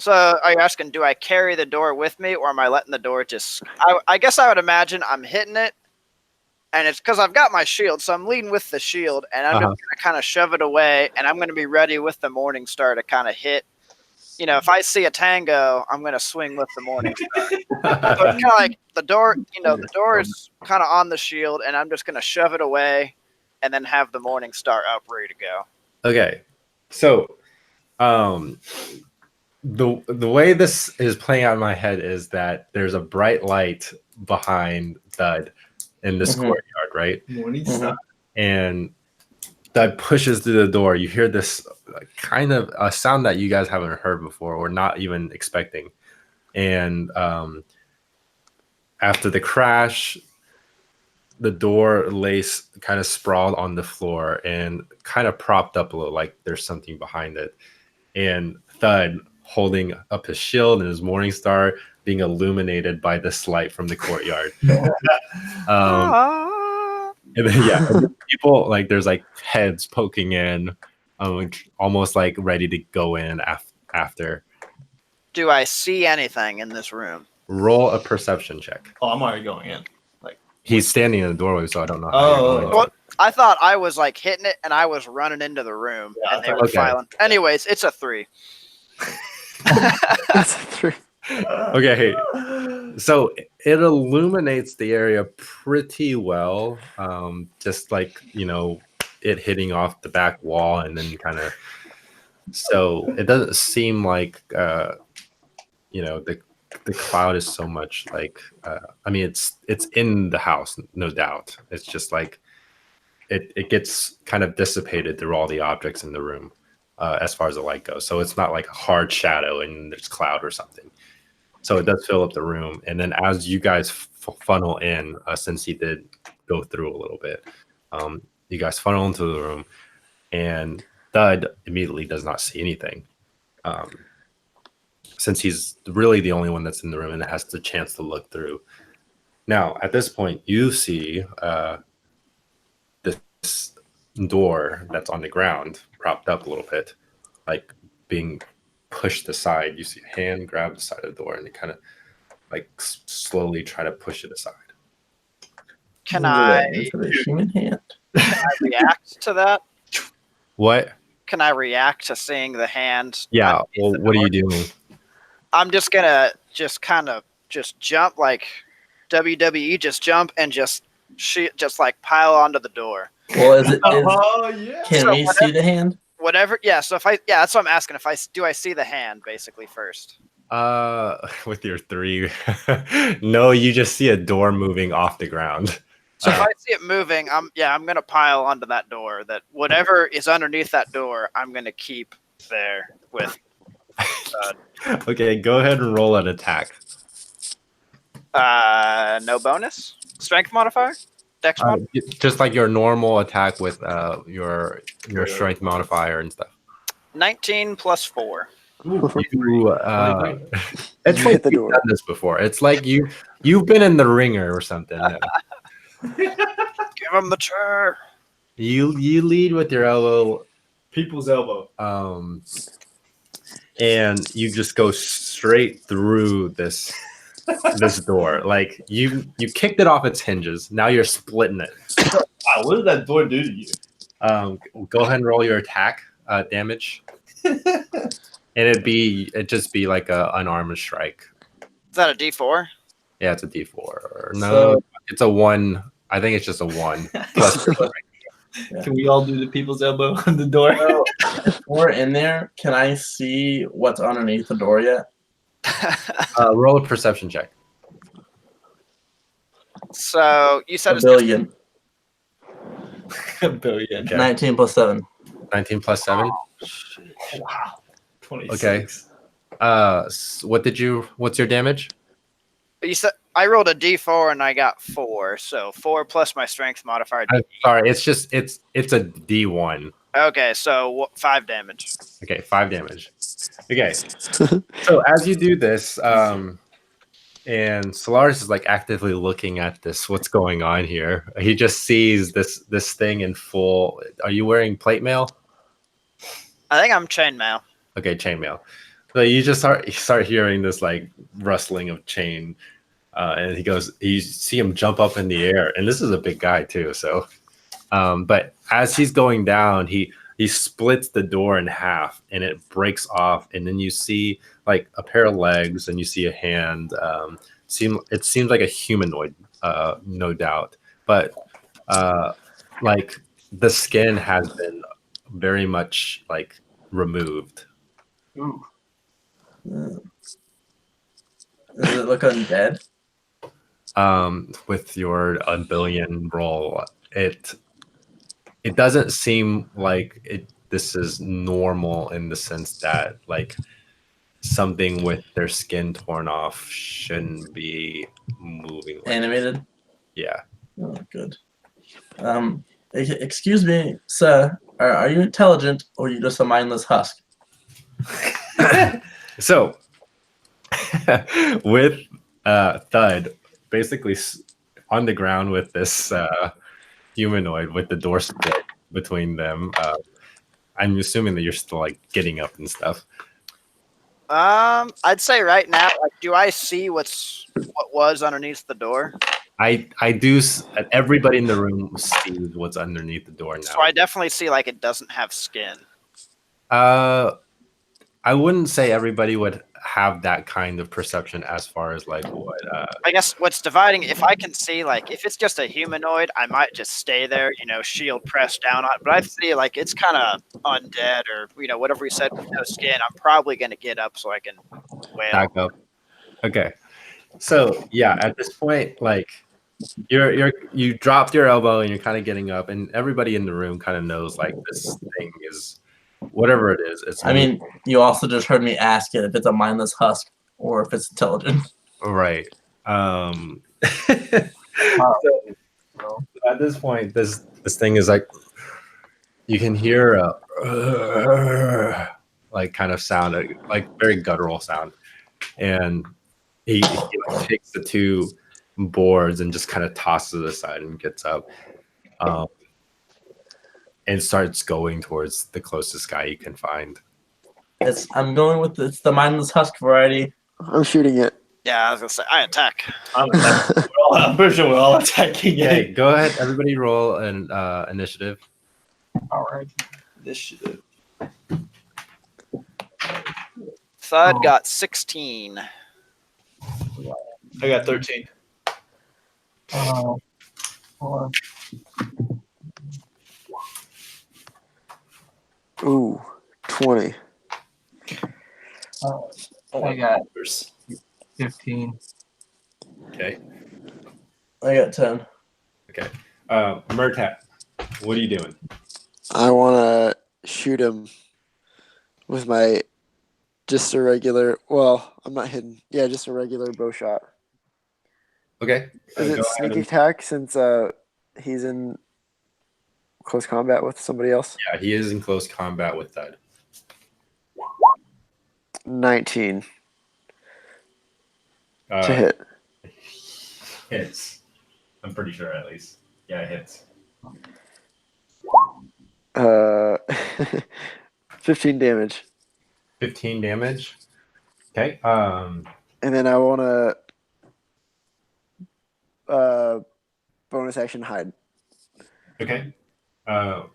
So are you asking, do I carry the door with me, or am I letting the door just... I guess I would imagine I'm hitting it, and it's because I've got my shield, so I'm leading with the shield, and I'm just going to kind of shove it away, and I'm going to be ready with the Morning Star to kind of hit. If I see a tango, I'm going to swing with the Morning Star. So it's kind of like the door, the door is kind of on the shield, and I'm just going to shove it away and then have the Morning Star up ready to go. Okay. So the way this is playing out in my head is that there's a bright light behind Thud in this courtyard, right? Morning Star. And Thud pushes through the door. You hear this kind of a sound that you guys haven't heard before or not even expecting. And after the crash, the door lays kind of sprawled on the floor and kind of propped up a little, like there's something behind it. And Thud, holding up his shield and his Morning Star, being illuminated by this light from the courtyard. And then people there's heads poking in, almost ready to go in after. Do I see anything in this room? Roll a perception check. Oh, I'm already going in. He's standing in the doorway, so I don't know. Well, I thought I was hitting it and I was running into the room and they were filing. Anyways, it's a 3. That's a 3. Okay, so it illuminates the area pretty well. Just it hitting off the back wall and then kind of. So it doesn't seem like the cloud is so much it's in the house, no doubt. It's just it gets kind of dissipated through all the objects in the room as far as the light goes. So it's not like a hard shadow and there's cloud or something. So it does fill up the room. And then as you guys funnel in, since he did go through a little bit, you guys funnel into the room, and Thud immediately does not see anything. Since he's really the only one that's in the room and has the chance to look through. Now, at this point, you see this door that's on the ground, propped up a little bit, being pushed aside. You see a hand grab the side of the door and they kind of slowly try to push it aside. Can I human hand? Can I react to that? What? Can I react to seeing the hand? Yeah. Well, what are you doing? I'm just gonna kind of jump like WWE, just jump and just pile onto the door. Well, is it? Yeah. Can we see the hand? Whatever. Yeah. So that's what I'm asking. Do I see the hand basically first? With your 3, no, you just see a door moving off the ground. So if I see it moving, I'm gonna pile onto that door. That whatever is underneath that door, I'm gonna keep there with. Okay, go ahead and roll an attack. No bonus. Strength modifier. Dex modifier. Just like your normal attack with your strength modifier and stuff. 19 plus 4. You, it's You like hit the you've door. done this before. It's like you've been in the ringer or something. Give him the chair. You lead with your elbow, People's elbow. and you just go straight through this door. Like you kicked it off its hinges. Now you're splitting it. Wow, what did that door do to you? Go ahead and roll your attack damage, and it'd just be like a unarmed strike. Is that a D4? Yeah, it's a D4. No, So- it's a 1. I think it's just a 1 plus. Can we all do the people's elbow on the door? So, if we're in there, can I see what's underneath the door yet? Roll a perception check. So you said A it's billion. A billion. Okay. 19 plus 7. 19 plus 7. Wow. 26. Okay. What's your damage? you said I rolled a D4 and I got 4, so 4 plus my strength modifier. Sorry, it's a D1. Okay, so 5 damage. Okay, 5 damage. Okay. So as you do this, and Solaris is like actively looking at this, what's going on here? He just sees this thing in full. Are you wearing plate mail? I think I'm chainmail. Okay, chainmail. So you just start hearing this like rustling of chain, and you see him jump up in the air, and this is a big guy too. So, but as he's going down, he splits the door in half, and it breaks off, and then you see like a pair of legs, and you see a hand. It seems like a humanoid, no doubt, but like the skin has been very much like removed. Ooh. Does it look undead? With your a billion roll, it doesn't seem like this is normal in the sense that like something with their skin torn off shouldn't be moving like Animated? Yeah. Oh, good. Excuse me, sir. Are you intelligent or are you just a mindless husk? So with Thud basically on the ground with this humanoid with the door split between them, I'm assuming that you're still like getting up and stuff. I'd say right now, like, do I see what was underneath the door? I do. Everybody in the room sees what's underneath the door now. So I definitely see like it doesn't have skin. I wouldn't say everybody would have that kind of perception as far as like what. I guess what's dividing, if I can see, like, if it's just a humanoid, I might just stay there, shield pressed down on it. But I see, like, it's kind of undead or, whatever we said with no skin. I'm probably going to get up so I can wail. Back up. Okay. So, yeah, at this point, like, you dropped your elbow and you're kind of getting up, and everybody in the room kind of knows, like, this thing is, whatever it is. I mean, you also just heard me ask it if it's a mindless husk or if it's intelligent. Right. So at this point, this thing is like, you can hear a like kind of sound, like very guttural sound, and he like takes the two boards and just kind of tosses it aside and gets up, and starts going towards the closest guy he can find. I'm going with it's the mindless husk variety. I'm shooting it. Yeah, I was gonna say I attack. I'm pretty sure we're all attacking Okay, it. go ahead. Everybody roll an initiative. All right. Initiative. Thud got 16. I got 13. Hold on. Ooh, 20. I got 15. Okay. I got 10. Okay. Murtat, what are you doing? I want to shoot him with my just a regular. Well, I'm not hidden. Yeah, just a regular bow shot. Okay. Is it sneak attack since he's in close combat with somebody else? Yeah, he is in close combat with Thud. 19 to Uh, hit. hits. I'm pretty sure, at least. Yeah, it hits. 15 damage. 15 damage. Okay. And then I want to bonus action hide. Okay.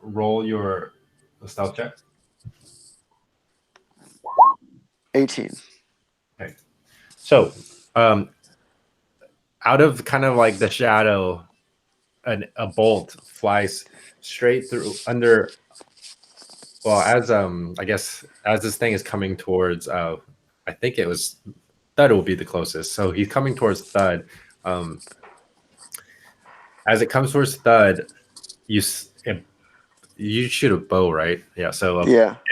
Roll your stealth check. 18. Okay. So, out of kind of like the shadow, a bolt flies straight through under. Well, as I guess as this thing is coming towards, I think it was Thud will be the closest. So he's coming towards Thud. As it comes towards Thud, you shoot a bow, right? Yeah. So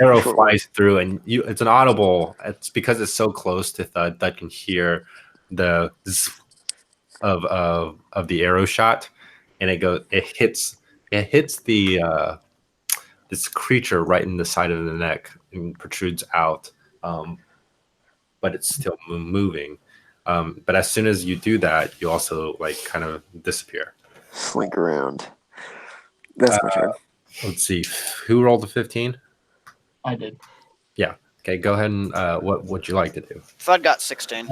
arrow flies through, and it's an audible. It's because it's so close to Thud. Thud can hear the of the arrow shot, and it hits the this creature right in the side of the neck and protrudes out, but it's still moving. But as soon as you do that, you also like kind of disappear. Slink around. That's my turn. Let's see, who rolled the 15? I did. Yeah. Okay, go ahead and what would you like to do? Thud got 16.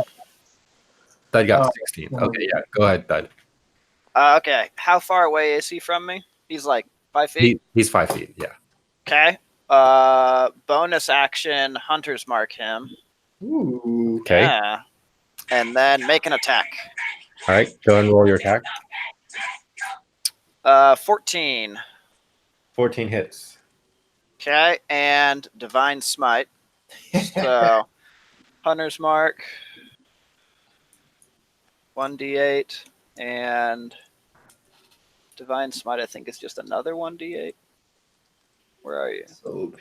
Thud got 16. Okay, yeah, go ahead, Thud. Okay, how far away is he from me? He's like 5 feet? He's 5 feet, yeah. Okay. Bonus action, Hunter's Mark him. Ooh. Okay. Yeah. And then make an attack. All right, go ahead and roll your attack. 14. 14 hits. Okay, and Divine Smite. So, Hunter's Mark, 1d8, and Divine Smite, I think, is just another 1d8. Where are you? So OP.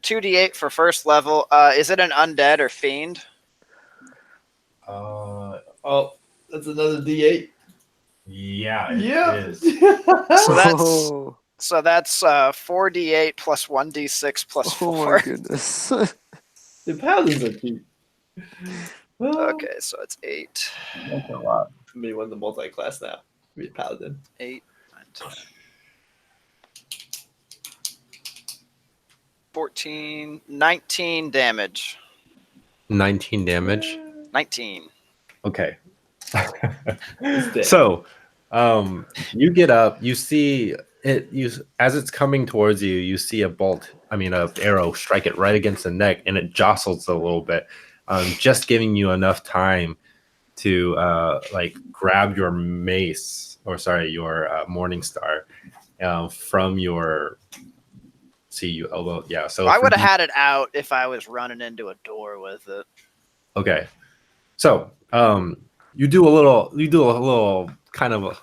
2d8 for first level. Is it an undead or fiend? Oh, that's another D8. Yeah, it is. So that's 4d8 plus 1d6 plus 4. Oh my goodness. The paladins are cheap. Okay, so it's 8. That's a lot. For me, one's a multi-class now. Be a paladin. 8, 9, 10. 14, 19 damage. 19 damage. 19. Okay. So, you get up, you see it, as it's coming towards you, you see a arrow strike it right against the neck, and it jostles a little bit, just giving you enough time to grab your mace, your Morning Star, from your elbow. Yeah, so I would have had it out if I was running into a door with it. Okay, so you do a little kind of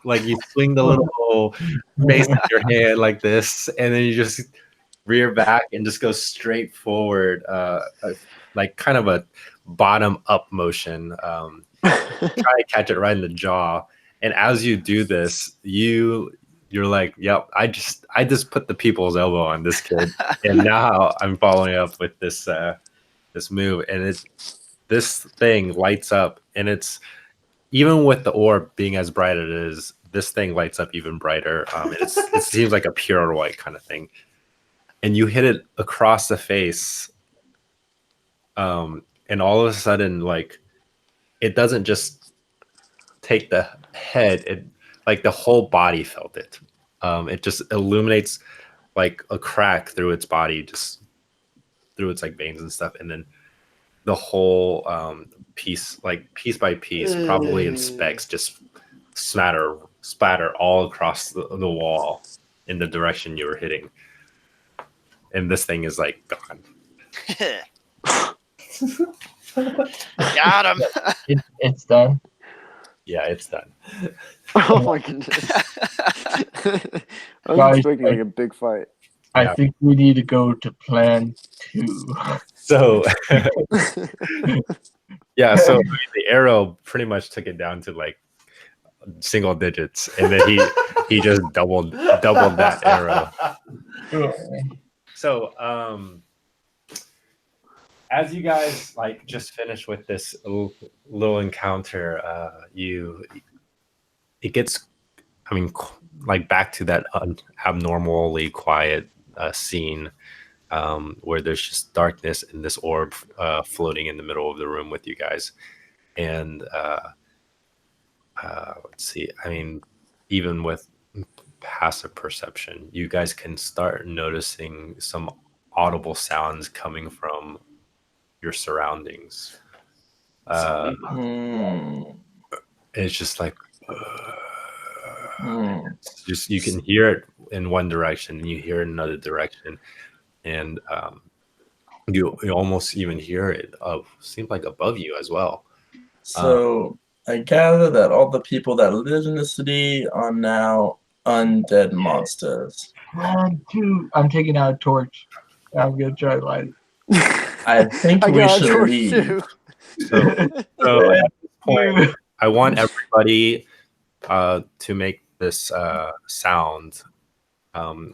like you swing the little mace in your hand like this, and then you just rear back and just go straight forward, like kind of a bottom up motion. Try to catch it right in the jaw, and as you do this, you're like, "Yep, I just put the people's elbow on this kid," and now I'm following up with this move, and this thing lights up, and it's even with the orb being as bright as it is, this thing lights up even brighter. It seems like a pure white kind of thing, and you hit it across the face, and all of a sudden, like, it doesn't just take the head; like the whole body felt it. It just illuminates like a crack through its body, just through its like veins and stuff, and then the whole piece by piece, probably in specks, just splatter all across the wall in the direction you were hitting, and this thing is like gone. Got him. It's done. Yeah, it's done. Oh my goodness. I was Guys, expecting like a big fight. I think we need to go to plan 2. So yeah, so the arrow pretty much took it down to like single digits, and then he just doubled that arrow. So as you guys like just finish with this little encounter, it gets, I mean, like back to that abnormally quiet scene where there's just darkness and this orb floating in the middle of the room with you guys. And let's see, I mean, even with passive perception, you guys can start noticing some audible sounds coming from your surroundings. It's just like just you can hear it in one direction and you hear it in another direction, and you almost even hear it seems like above you as well. So I gather that all the people that live in the city are now undead monsters. I'm taking out a torch. I'm gonna try to light it. I think I we got a should torch leave. too. So at this point, I want everybody to make this sound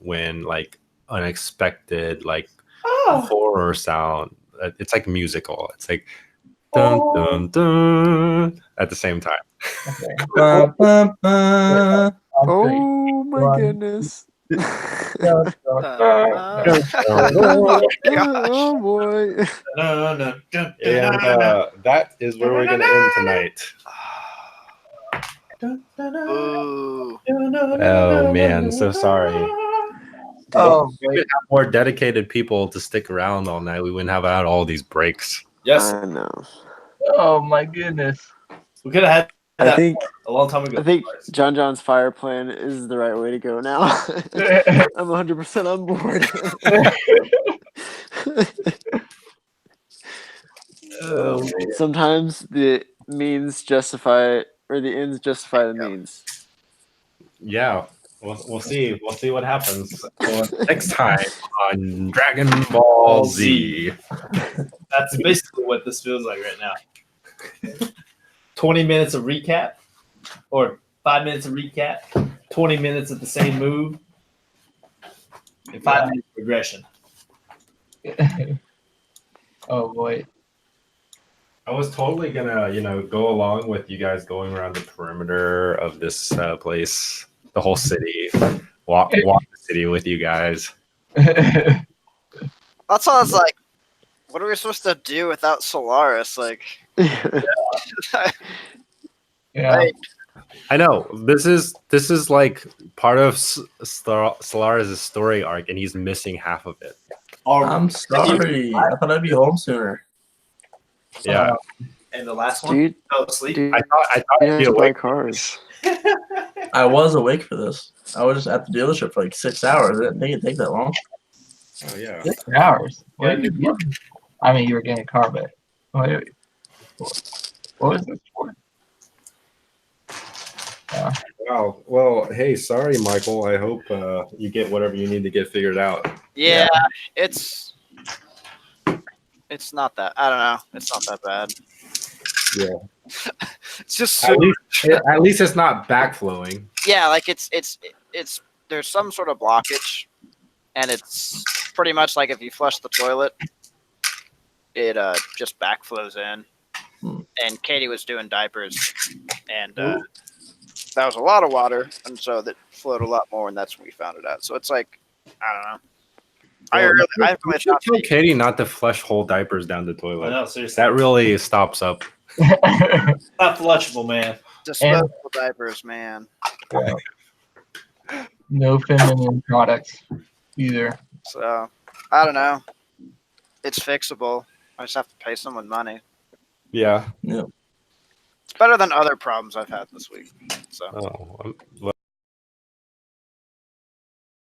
when like unexpected like horror sound. It's like musical. It's like dun dun dun at the same time. Okay. Ba, ba, ba. Oh my goodness. Oh boy. And that is where we're gonna end tonight. Ooh. Oh man, so sorry. Oh, If we had more dedicated people to stick around all night, we wouldn't have had all these breaks. Yes, I know. oh my goodness. we could have had I that think a long time ago. I think John's fire plan is the right way to go now. I'm 100% on board. Oh, man. Sometimes the means justify, or the ends justify the means. Yeah, we'll see. We'll see what happens next time on Dragon Ball Z. That's basically what this feels like right now. 20 minutes of recap, or 5 minutes of recap, 20 minutes of the same move, and 5 minutes of progression. Oh boy. I was totally gonna, go along with you guys going around the perimeter of this place, the whole city, walk the city with you guys. That's all. I was like, what are we supposed to do without Solaris? Like, Yeah. like, I know this is like part of Solaris' story arc, and he's missing half of it. I'm sorry. I thought I'd be home sooner. Yeah, And the last one, Dude, fell asleep. dude, I thought you I'd have be to buy awake. cars. I was awake for this. I was just at the dealership for like 6 hours. I didn't think it'd take that long. Oh yeah. 6 hours. Yeah, What did you get? I mean, you were getting a car, but what was this for? Wow. Well, hey, sorry, Michael. I hope you get whatever you need to get figured out. yeah, it's not that. I don't know. It's not that bad. Yeah. It's just At least it's not backflowing. yeah, like it's there's some sort of blockage, and it's pretty much like if you flush the toilet, it just backflows in. And Katie was doing diapers, and that was a lot of water, and so that flowed a lot more, and that's when we found it out. So it's like, I don't know. I really should tell Katie not to flush whole diapers down the toilet. No, seriously. That really stops up. Not flushable, man. Disposable diapers, man. Yeah. No feminine products either. So I don't know. It's fixable. I just have to pay someone money. Yeah. Yeah. It's better than other problems I've had this week. So. Oh,